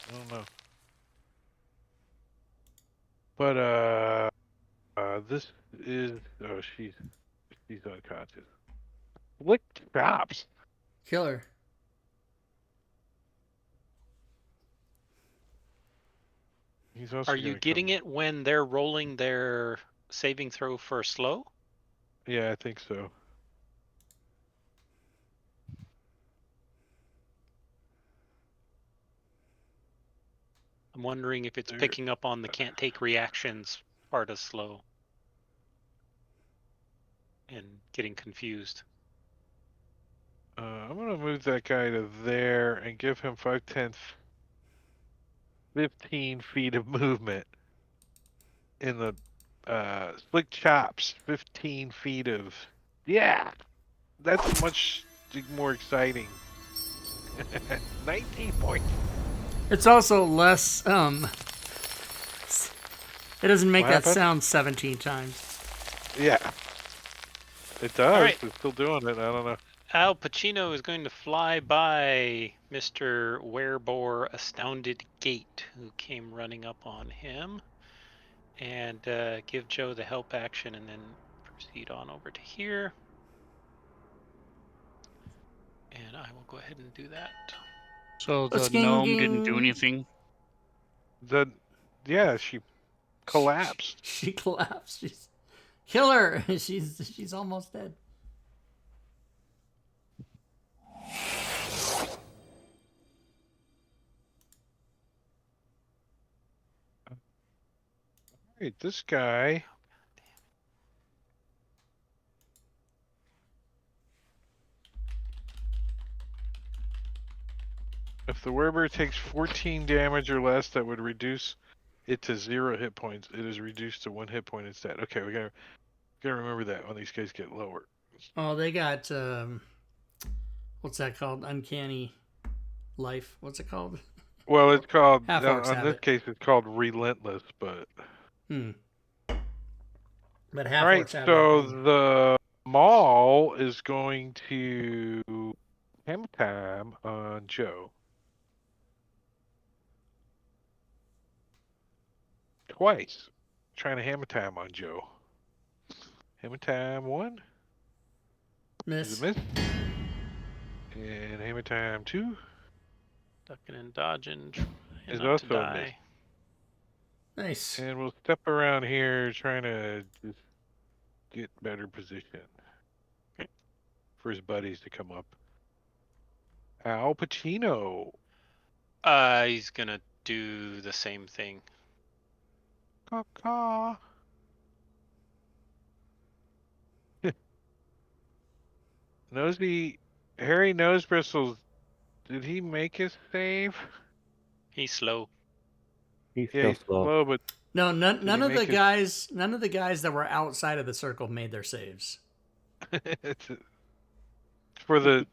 I don't know. But, this is... Oh, she's unconscious. Lick chops. Killer. He's also Are you gonna getting come... it when they're rolling their saving throw for slow? Yeah, I think so. I'm wondering if it's There- picking up on the can't take reactions part of slow and getting confused. I'm gonna move that guy to there and give him 5, 10, 15 feet of movement in the slick chops. 15 feet of... Yeah! That's much more exciting. 19 points. It's also less. It doesn't make What that happened? sound 17 times. Yeah. It does. Alright. It's still doing it. I don't know. Al Pacino is going to fly by Mr. Werebore Astounded Gate, who came running up on him, and give Joe the help action and then proceed on over to here. And I will go ahead and do that. So the Sking, gnome didn't do ging. anything. Yeah, she collapsed. She collapsed. She's killer. She's almost dead. Hey, this guy. If the werebear takes 14 damage or less, that would reduce it to 0 hit points. It is reduced to 1 hit point instead. Okay, we gotta remember that when these guys get lower. Oh, they got what's that called? Uncanny life. What's it called? Well, it's called Half no, orcs on have this it. case it's called relentless, but But half all right. orcs have So that thing. the mall is going to ham time on Joe twice. Trying to hammer time on Joe. Hammer time 1 Miss. is a miss, and hammer time 2 Ducking and dodging, is trying not to also a miss. die. Nice. And we'll step around here trying to just get better position for his buddies to come up. Al Pacino. He's gonna do the same thing. Caw-caw. Harry Nose Bristles, did he make his save? He's slow. He's Yeah, still he's slow. slow, but No, none he of the make his- guys, none of the guys that were outside of the circle made their saves. it's for the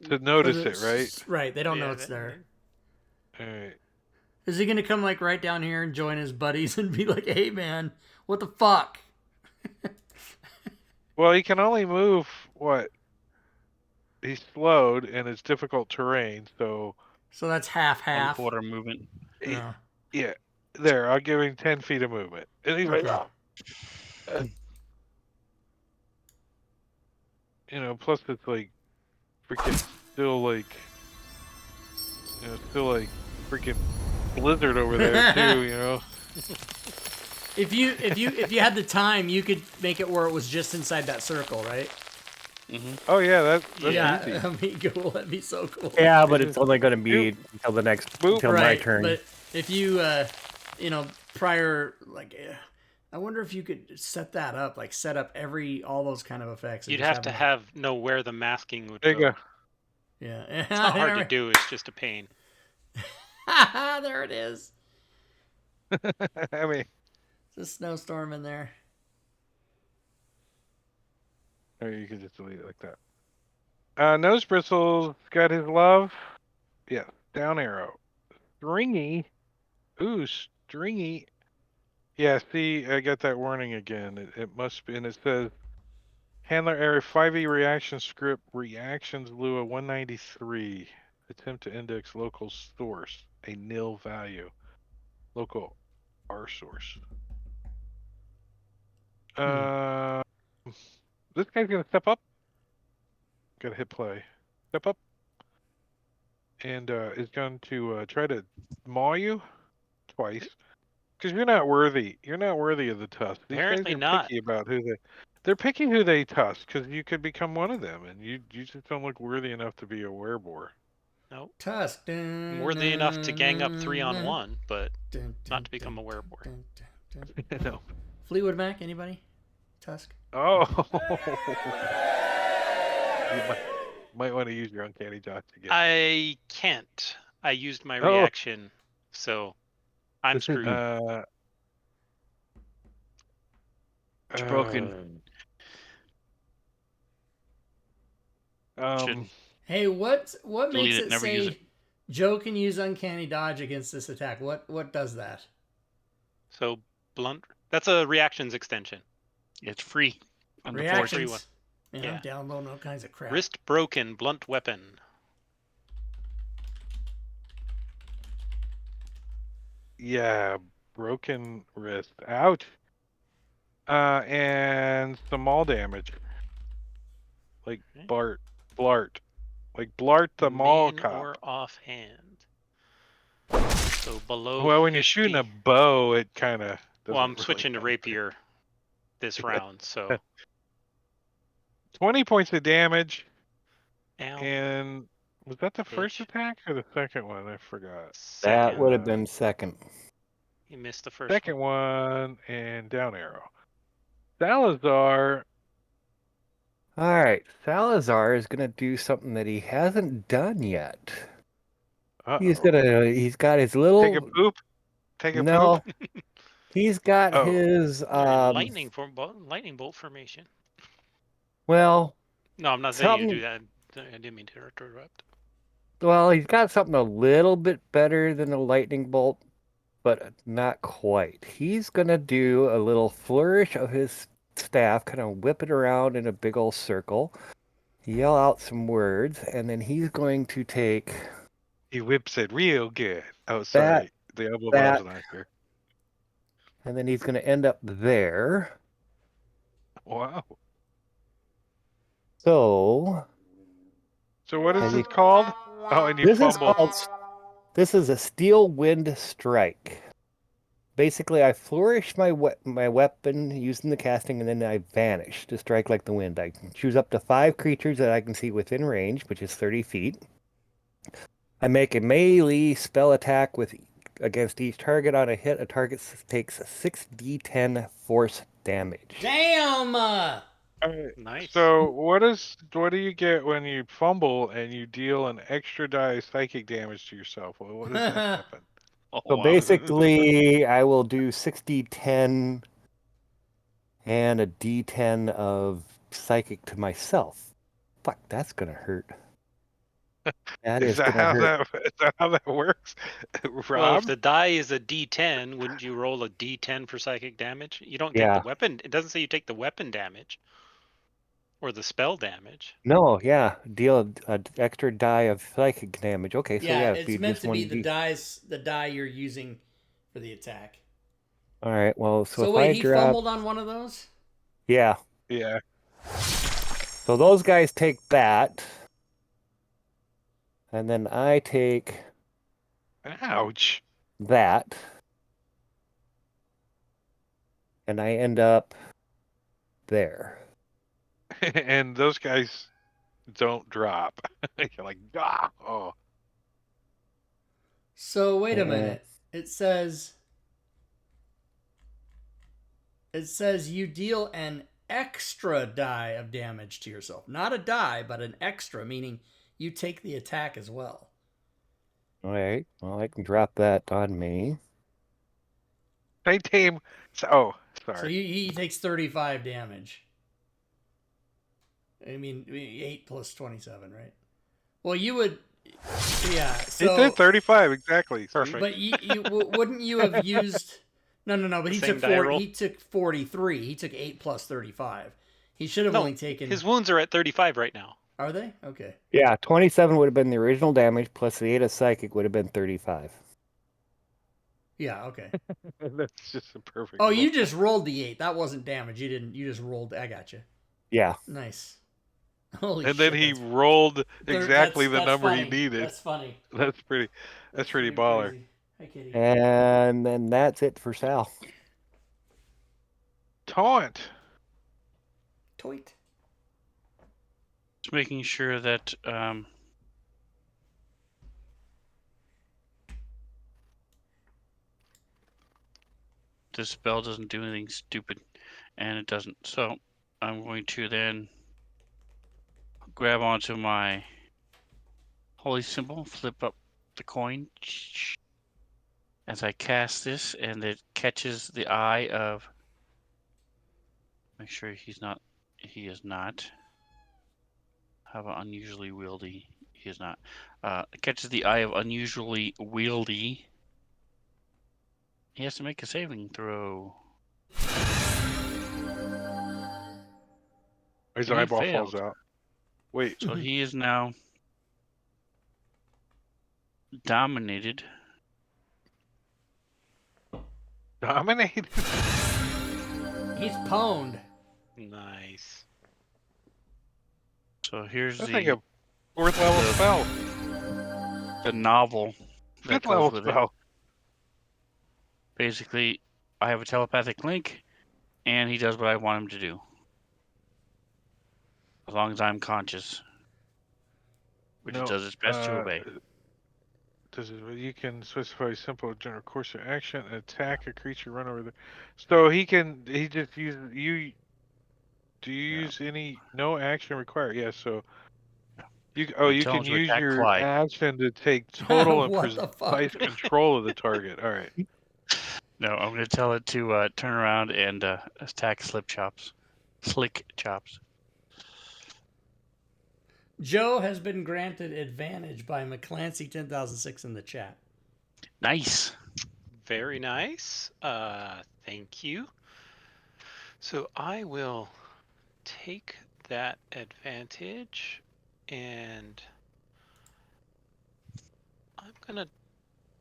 to notice For the- it, right? Right. They don't know Yeah, it's there. All right. Is he gonna come like right down here and join his buddies and be like, "Hey, man, what the fuck?" Well, he can only move what? He's slowed and it's difficult terrain, so So that's half. 1/4 movement. Yeah. yeah. There, I'll give him 10 feet of movement. And he's like, Okay. "Ah." You know, plus it's like freaking still like freaking blizzard over there too, you know. If you had the time, you could make it where it was just inside that circle, right? Oh yeah, that's Yeah, easy. that'd be cool. That'd be so cool. Yeah, but it's only going to be until the next until my Right, turn. but if you, prior, like, I wonder if you could set that up, like set up all those kind of effects. and You'd just have to them, know where the masking would There you go. go. Yeah, It's not hard to do. It's just a pain. There it is. I mean, There's a snowstorm in there. or you could just delete it like that. Nose Bristles got his love. Yeah, Down arrow. Stringy. Ooh, stringy. Yeah, see, I got that warning again. It must be, and it says handler area 5e reaction script reactions Lua 193. Attempt to index local source, a nil value. Local R source. This guy's gonna step up. Gotta hit play. Step up. And is going to try to maul you twice. Because you're not worthy. You're not worthy of the tusk. These Apparently guys are not. picky about who they. They're picking who they tusk because you could become one of them, and you just don't look worthy enough to be a werebore. Nope. Tusk. I'm worthy enough to gang up 3-on-1, but not to become a werebore. No. Fleetwood Mac, anybody? Tusk. Oh. You might want to use your uncanny dodge again. I can't. I used my reaction, so I'm screwed. It's broken. Hey, what makes Delete it, it never use say it. Joe can use uncanny dodge against this attack? What does that? So blunt. That's a reactions extension. It's free. On the Reactions. Free one. Man, Yeah. I'm downloading all kinds of crap. Wrist broken, blunt weapon. Yeah, broken wrist. Ouch. And some maul damage. Like Blart. Like Blart the mall Main cop. or offhand. So below. Well, when 50. you're shooting a bow, it kind of. Well, I'm switching to rapier this round, so. 20 points of damage. Ow. And was that the first attack or the second one? I forgot. That would have been second. You missed the first Second one and down arrow. Salazar. All right, Salazar is gonna do something that he hasn't done yet. He's got his little. Take a poop. Take a no, poop. He's got his lightning bolt formation. Well, no, I'm not saying you do that. I didn't mean to interrupt. Well, he's got something a little bit better than a lightning bolt, but not quite. He's gonna do a little flourish of his staff, kind of whip it around in a big old circle, yell out some words, and then he's going to take. He whips it real good. Oh, sorry. The elbow ball's not here. And then he's going to end up there. Wow. So what is this called? Oh, and you fumbled. This is a steel wind strike. Basically, I flourish my weapon using the casting, and then I vanish to strike like the wind. I can choose up to 5 creatures that I can see within range, which is 30 feet. I make a melee spell attack against each target. On a hit, a target takes 6d10 force damage. Damn! Nice. So what do you get when you fumble and you deal an extra die psychic damage to yourself? Well, what does that happen? So basically, I will do 6d10 and a d10 of psychic to myself. Fuck, that's gonna hurt. Is that how that works? Rob? Well, if the die is a D10, wouldn't you roll a D10 for psychic damage? You don't take the weapon. It doesn't say you take the weapon damage or the spell damage. No, yeah, deal an extra die of psychic damage. Okay, so yeah, it'd it's meant to be the 1d. the die you're using for the attack. All right, well, so if wait, I he drop... fumbled on one of those? Yeah. Yeah. So those guys take that. And then I take... Ouch. That. And I end up there. And those guys don't drop. You're like, ah, oh. So wait a minute. It says you deal an extra die of damage to yourself. Not a die, but an extra, meaning you take the attack as well. All right. Well, I can drop that on me. Same team. Oh, sorry. So he takes 35 damage. I mean, 8 plus 27, right? Well, you would... Yeah. It So, did 35 exactly. see? Perfect. but wouldn't you have used? No. But The he same took die roll? He took 43. He took 8 plus 35. He should have No, only taken. his wounds are at 35 right now. Are they? Okay. Yeah, 27 would have been the original damage, plus the 8 of psychic would have been 35. Yeah. Okay. That's just a perfect. Oh, roll. you just rolled the 8. That wasn't damage. You didn't. You just rolled. I got you. Yeah. Nice. Holy And shit. then he that's- rolled exactly the that's number funny. he needed. That's funny. That's pretty baller. Crazy. Hi, Kitty. And then that's it for Sal. Taunt. Toit. Just making sure that this spell doesn't do anything stupid, and it doesn't. So I'm going to then grab onto my holy symbol, flip up the coin as I cast this, and it catches the eye of. Make sure he's not. He is not. How about unusually wieldy? He is not. It catches the eye of unusually wieldy. He has to make a saving throw. His And he eyeball failed. falls out. Wait. So he is now dominated. Dominated. He's pwned. Nice. So here's That's like a 4th level spell. the novel that 5th level goes with it. spell. Basically, I have a telepathic link, and he does what I want him to do. As long as I'm conscious. Which it does its best to obey. You can specify simple general course of action, attack a creature, run over the. So he just uses you. Do you use any no action required? Yeah. So you you tell him can to use attack your Clyde. action to take total and What the fuck? precise control of the target. All right. No, I'm going to tell it to turn around and attack Slick Chops. Joe has been granted advantage by McClancy 10,006 in the chat. Nice. Very nice. Thank you. So I will take that advantage and I'm gonna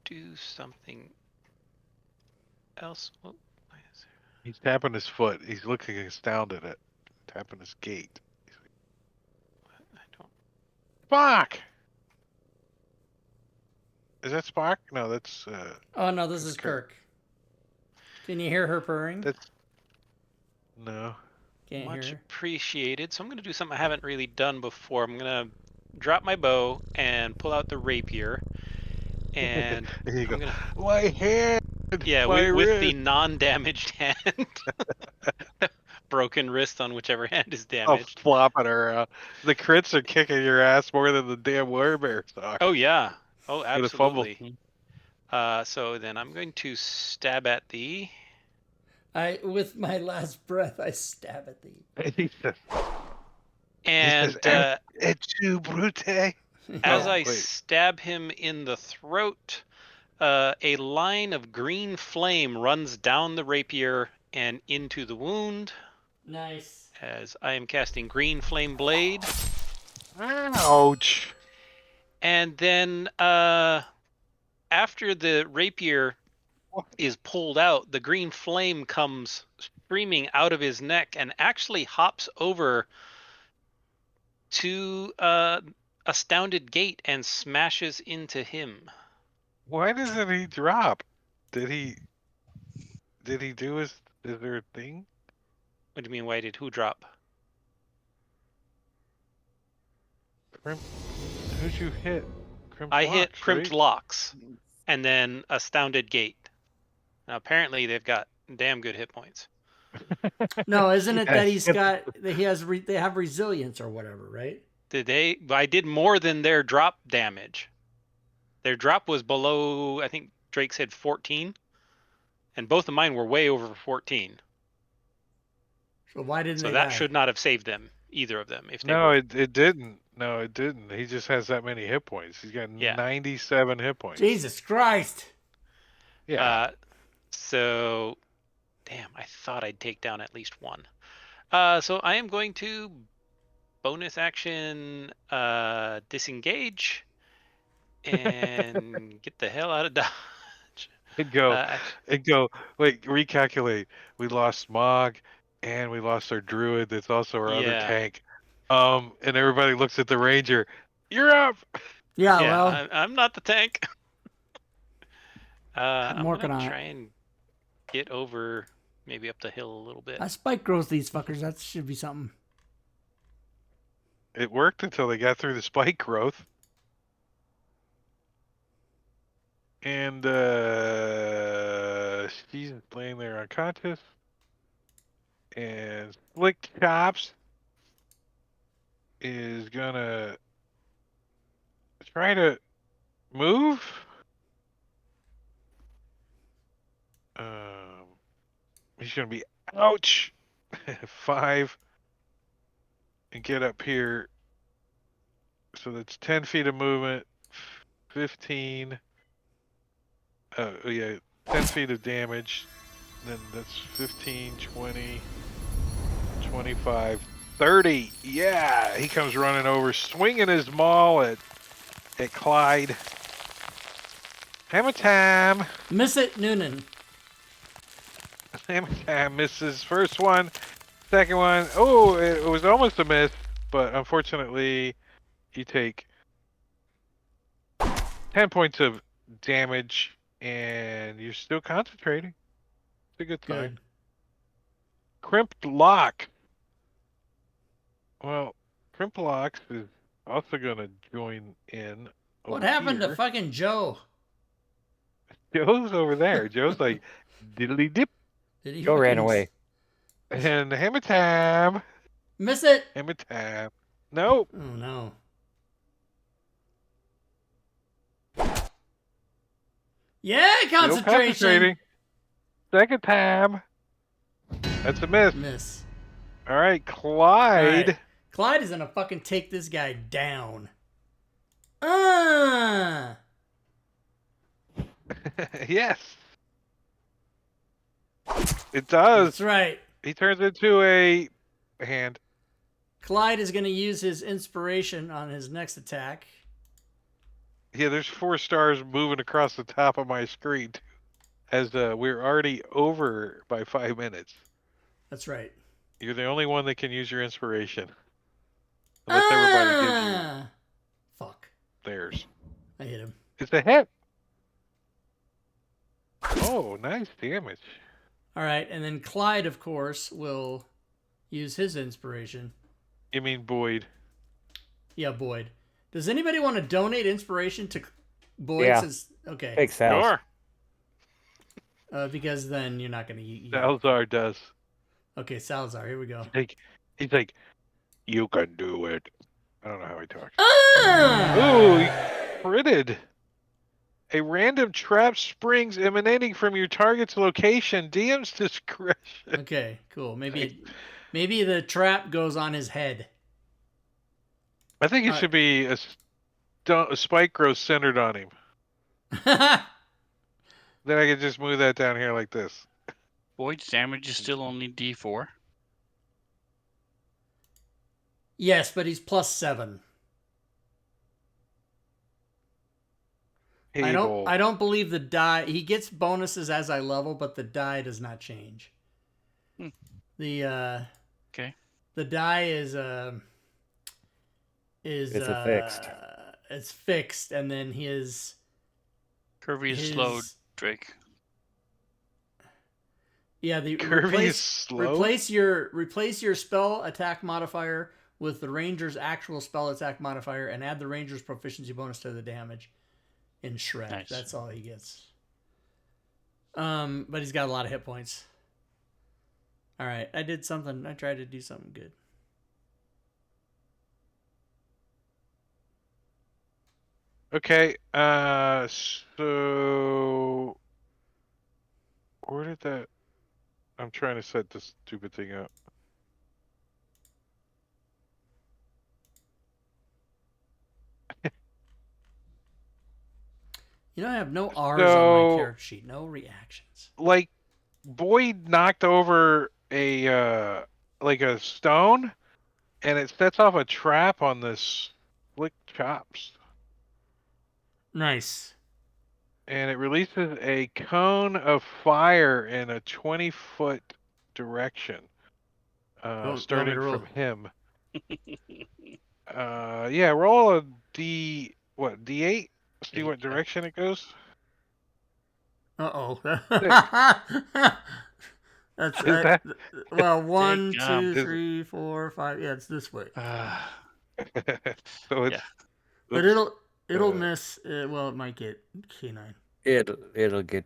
do something else. Oh, He's tapping his foot. He's looking astounded at tapping his gate. I don't. Spock. Is that Spock? No, that's. Oh no, this is Kirk. Can you hear her purring? That's. No. Can't Much hear her. appreciated. So I'm gonna do something I haven't really done before. I'm gonna drop my bow and pull out the rapier, and And you go, gonna... my hand. Yeah, my with the wrist." non-damaged hand. Broken wrist on whichever hand is Oh, damaged. flopping around. The crits are kicking your ass more than the damn werebears are. Oh yeah. Oh, With a fumble. absolutely. So then I'm going to stab at thee. With my last breath, I stab at thee. And Et tu, Brute? as I wait. stab him in the throat, a line of green flame runs down the rapier and into the wound. Nice. As I am casting Green Flame Blade. Ouch. And then after the rapier is pulled out, the green flame comes streaming out of his neck and actually hops over to Astounded Gate and smashes into him. Why doesn't he drop? Did he do his? Is there a thing? What do you mean? Why did who drop? Who'd you hit? I hit Locks, Crimped right? Locks, and then Astounded Gate. Now apparently they've got damn good hit points. No, isn't it that they have resilience or whatever, right? I did more than their drop damage. Their drop was below, I think Drake said 14, and both of mine were way over 14. So why didn't So they that die? should not have saved them. either of them. If they No, were, it didn't. No, it didn't. He just has that many hit points. He's got Yeah. 97 hit points. Jesus Christ. Yeah. So, damn, I thought I'd take down at least one. So I am going to bonus action disengage and get the hell out of dodge. It'd go. Actually, It'd go. Wait, recalculate. We lost Smog, and we lost our druid. That's also our other Yeah. tank. And everybody looks at the ranger. You're up. Yeah, yeah, well, I'm not the tank. I'm working gonna on try it. and get over, maybe up the hill a little bit. I spike growth these fuckers. That should be something. It worked until they got through the spike growth. And she's laying there unconscious. And Slick Chops is gonna try to move. He's gonna be ouch 5 and get up here. So that's 10 feet of movement, 15. Oh yeah, 10 feet of damage. Then that's 15, 20, 25, 30. Yeah, he comes running over, swinging his maul at Clyde. Hammer time. Miss it, Noonan. Hammer time misses. First one, second one. Oh, it was almost a miss, but unfortunately, you take 10 points of damage, and you're still concentrating. It's a good sign. Good. Crimped Lock. Well, Crimped Locks is also going to join in. What happened here. to fucking Joe? Joe's over there. Joe's like, diddly dip. Did he Joe ran fucking away. And hammer time. Miss it? Hammer time. Nope. Oh, no. Yeah, Still concentration. concentrating. Second time. That's a miss. Miss. All right, Clyde. All right. Clyde is gonna fucking take this guy down. Yes. It does. That's right. He turns into a hand. Clyde is gonna use his inspiration on his next attack. Yeah, there's 4 stars moving across the top of my screen as we're already over by 5 minutes. That's right. You're the only one that can use your inspiration. Unless everybody gives you Fuck. theirs. I hit him. It's a hit. Oh, nice damage. All right, and then Clyde, of course, will use his inspiration. You mean Boyd? Yeah, Boyd. Does anybody want to donate inspiration to Boyd? Yeah. Okay. Take Sal. Sure. Because then you're not going to eat. Salazar does. Okay, Salazar, here we go. He's like, you can do it. I don't know how he talks. Ah! Ooh, he critted. A random trap springs emanating from your target's location. DM's discretion. Okay, cool. Maybe the trap goes on his head. I think it should be a spike growth centered on him. Then I could just move that down here like this. Boyd's damage is still only D4. Yes, but he's +7. I don't believe the die. He gets bonuses as I level, but the die does not change. Hmm. The Okay. The die is fixed. It's fixed, and then his Curvy is slow, Drake. Yeah, the Curvy is slow? replace your spell attack modifier with the ranger's actual spell attack modifier, and add the ranger's proficiency bonus to the damage in Shred. Nice. That's all he gets. But he's got a lot of hit points. All right, I did something. I tried to do something good. Okay, so where did that? I'm trying to set this stupid thing up. You know, I have no R's on So- my character sheet. No reactions. Like, Boyd knocked over a like a stone, and it sets off a trap on this Slick Chops. Nice. And it releases a cone of fire in a 20-foot direction, You want me starting to roll? from him. Yeah, roll a D8? See what direction it goes. Uh-oh. That's Is that- well, 1, Damn. 2, 3, 4, 5. Yeah, it's this way. So it's. Yeah. But oops. it'll miss. Well, it might get K9. It'll get.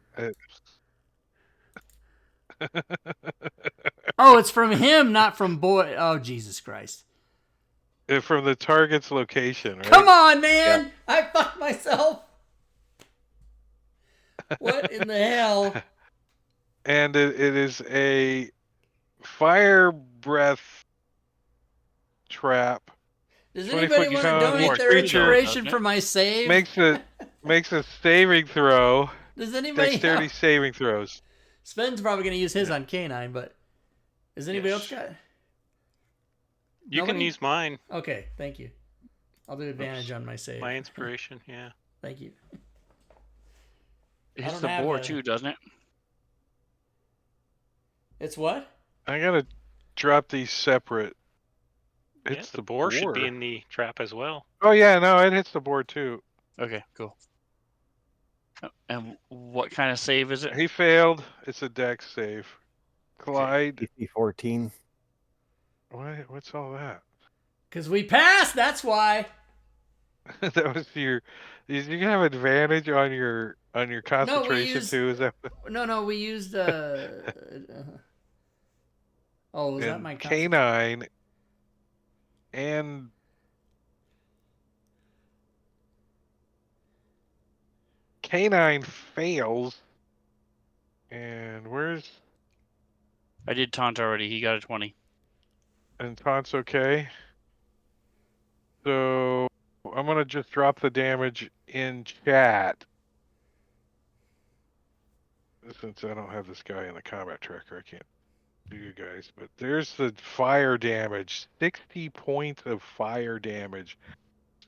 Oh, it's from him, not from Boy. Oh, Jesus Christ. From the target's location, right? Come on, man! I fucked myself. What in the hell? And it is a fire breath trap. Does 20 anybody foot want to cone, donate each their creature inspiration for my save? Makes a saving throw. Does anybody Dexterity saving throws. Sven's probably going to use his on K9, but does anybody else got? You can Nobody? use mine. Okay, thank you. I'll do advantage on my save. My inspiration, yeah. Thank you. It I hits don't the have board a- too, doesn't it? It's what? I gotta drop these separate. Yeah, It's the boar should be in the trap as well. Oh yeah, no, it hits the board too. Okay, cool. And what kind of save is it? He failed. It's a dex save. Clyde, DC 14. what's all that? Because we passed, that's why. That was your. You can have advantage on your concentration used- too. Is that? No, we used oh, was that And my K9 and K9 fails. And where's I did taunt already. He got a 20. and Taunt's okay? So I'm gonna just drop the damage in chat. Since I don't have this guy in the combat tracker, I can't do you guys. But there's the fire damage. 60 points of fire damage.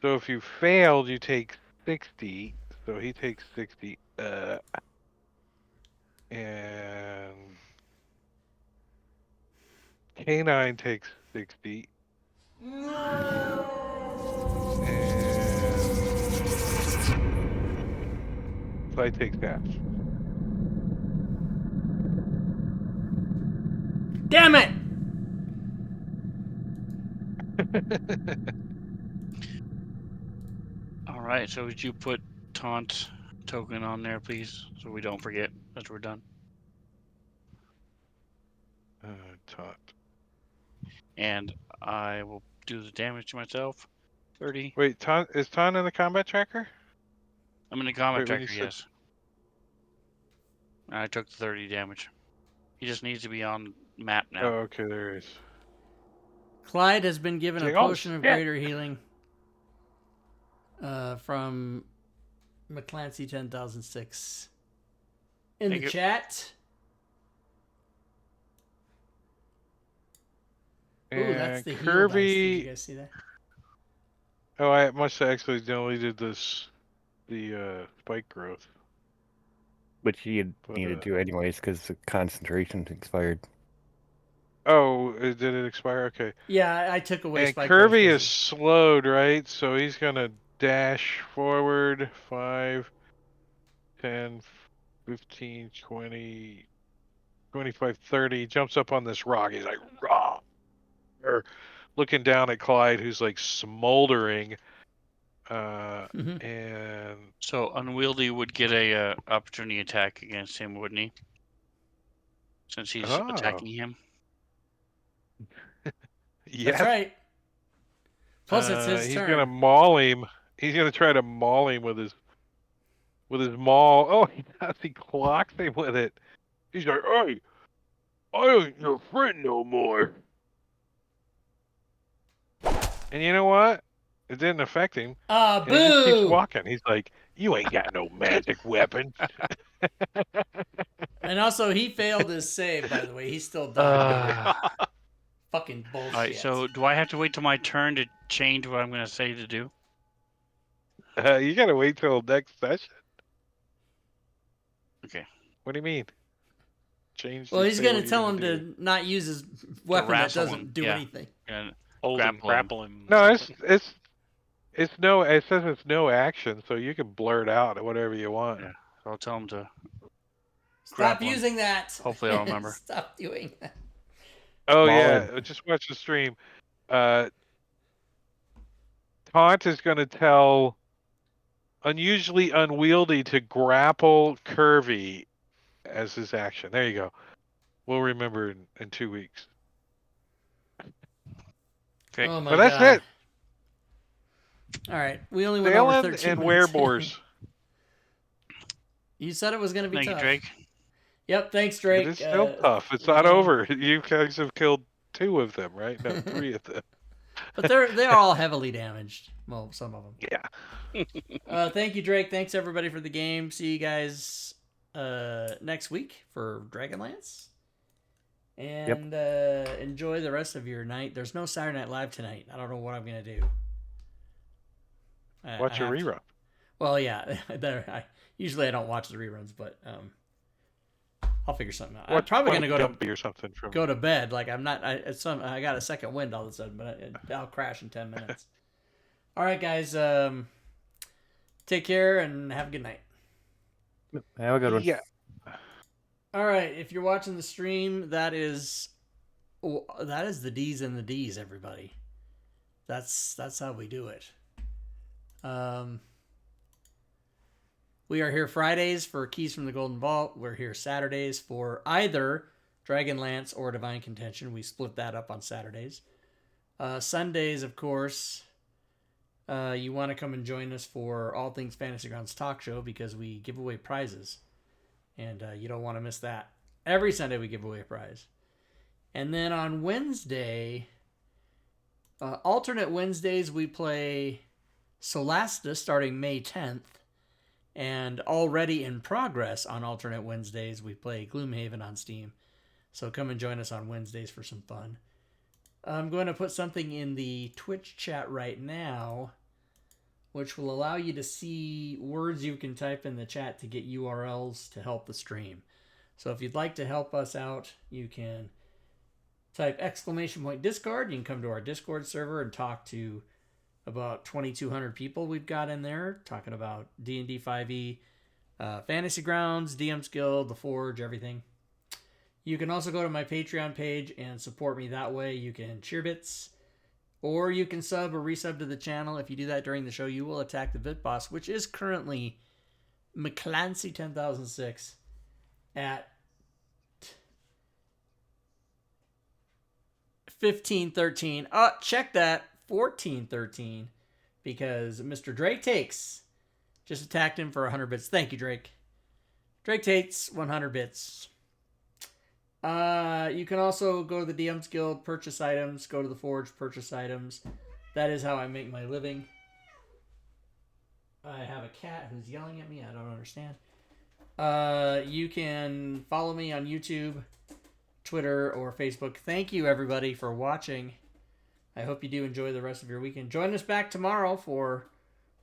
So if you failed, you take 60. So he takes 60. And K9 takes 60. And Clyde takes half. Damn it! All right, so would you put taunt token on there, please, so we don't forget that we're done? Taunt. And I will do the damage to myself. 30. Wait, Taunt is Taunt in the combat tracker? I'm in the combat Wait, when you tracker, said- yes. I took the 30 damage. He just needs to be on map now. Oh, okay, there he is. Clyde has been given a Say, oh, potion of shit. greater healing from McClancy 10,006 in Thank the you. chat. Ooh, that's And the heal dice. Did Kirby. you guys see that? Oh, I must have actually deleted the spike growth. Which you But, needed to anyways because the concentration expired. Oh, did it expire? Okay. Yeah, I took away And spike Kirby growth is slowed, right? So he's gonna dash forward 5, 10, 15, 20, 25, 30. Jumps up on this rock. He's like, raw. Looking down at Clyde, who's like smoldering. And So Unwieldy would get a opportunity attack against him, wouldn't he? Since he's attacking him. yeah, That's right. Plus, it's his he's turn. gonna maul him. He's gonna try to maul him with his maul. Oh, he does. He clocks him with it. He's like, "Hey, I ain't your friend no more." And you know what? It didn't affect him. Ah, And he just keeps boo! walking. He's like, "You ain't got no magic weapon." And also, he failed his save, by the way. He's still dying. All Fucking bullshit. right. So do I have to wait till my turn to change what I'm going to say to do? You gotta wait till next session. Okay. What do you mean? Change. Well, to he's say going what to you're tell gonna him do. to not use his weapon that wrestle doesn't him, do yeah. anything. And Hold him, grapple him. grapple him. No, something. it's no. It says it's no action, so you can blurt out whatever you want. Yeah. So I'll tell him to. Stop Grapple him. using that. Hopefully I'll remember. Stop doing that. Oh Solid. yeah, just watch the stream. Taunt is going to tell unusually unwieldy to grapple Curvy as his action. There you go. We'll remember in 2 weeks. Okay. Oh my But that's God. it. All right. We only went over Dalen 13 and minutes. Werebors. You said it was going to be Thank tough. you, Drake. Yep. Thanks, Drake. It is still tough. It's not over. You guys have killed 2 of them, right? No, 3 of them. But they're all heavily damaged. Well, some of them. Yeah. Thank you, Drake. Thanks everybody for the game. See you guys next week for Dragonlance. And enjoy the rest of your night. There's no Saturday Night Live tonight. I don't know what I'm gonna do. Watch a rerun. Well, yeah. Usually I don't watch the reruns, but I'll figure something out. I'm probably gonna go to bed. Like I'm not. I got a second wind all of a sudden, but I'll crash in 10 minutes. All right, guys. Take care and have a good night. Have a good one. Yeah. All right, if you're watching the stream, that is the D's and the D's, everybody. That's how we do it. We are here Fridays for Keys from the Golden Vault. We're here Saturdays for either Dragonlance or Divine Contention. We split that up on Saturdays. Sundays, of course, you want to come and join us for All Things Fantasy Grounds Talk Show because we give away prizes. And you don't want to miss that. Every Sunday we give away a prize. And then on Wednesday, alternate Wednesdays, we play Solasta starting May 10th. And already in progress on alternate Wednesdays, we play Gloomhaven on Steam. So come and join us on Wednesdays for some fun. I'm going to put something in the Twitch chat right now, which will allow you to see words you can type in the chat to get URLs to help the stream. So if you'd like to help us out, you can type !Discord. You can come to our Discord server and talk to about 2,200 people we've got in there, talking about D&D 5e, Fantasy Grounds, DM's Guild, The Forge, everything. You can also go to my Patreon page and support me that way. You can cheer bits, or you can sub or resub to the channel. If you do that during the show, you will attack the Bit Boss, which is currently McClancy 10,006 at 1513. Check that, 1413, because Mr. Drake Takes just attacked him for 100 bits. Thank you, Drake. Drake Takes 100 bits. You can also go to the DM's Guild, purchase items, go to the Forge, purchase items. That is how I make my living. I have a cat who's yelling at me. I don't understand. You can follow me on YouTube, Twitter, or Facebook. Thank you, everybody, for watching. I hope you do enjoy the rest of your weekend. Join us back tomorrow for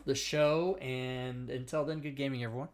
the show, and until then, good gaming, everyone.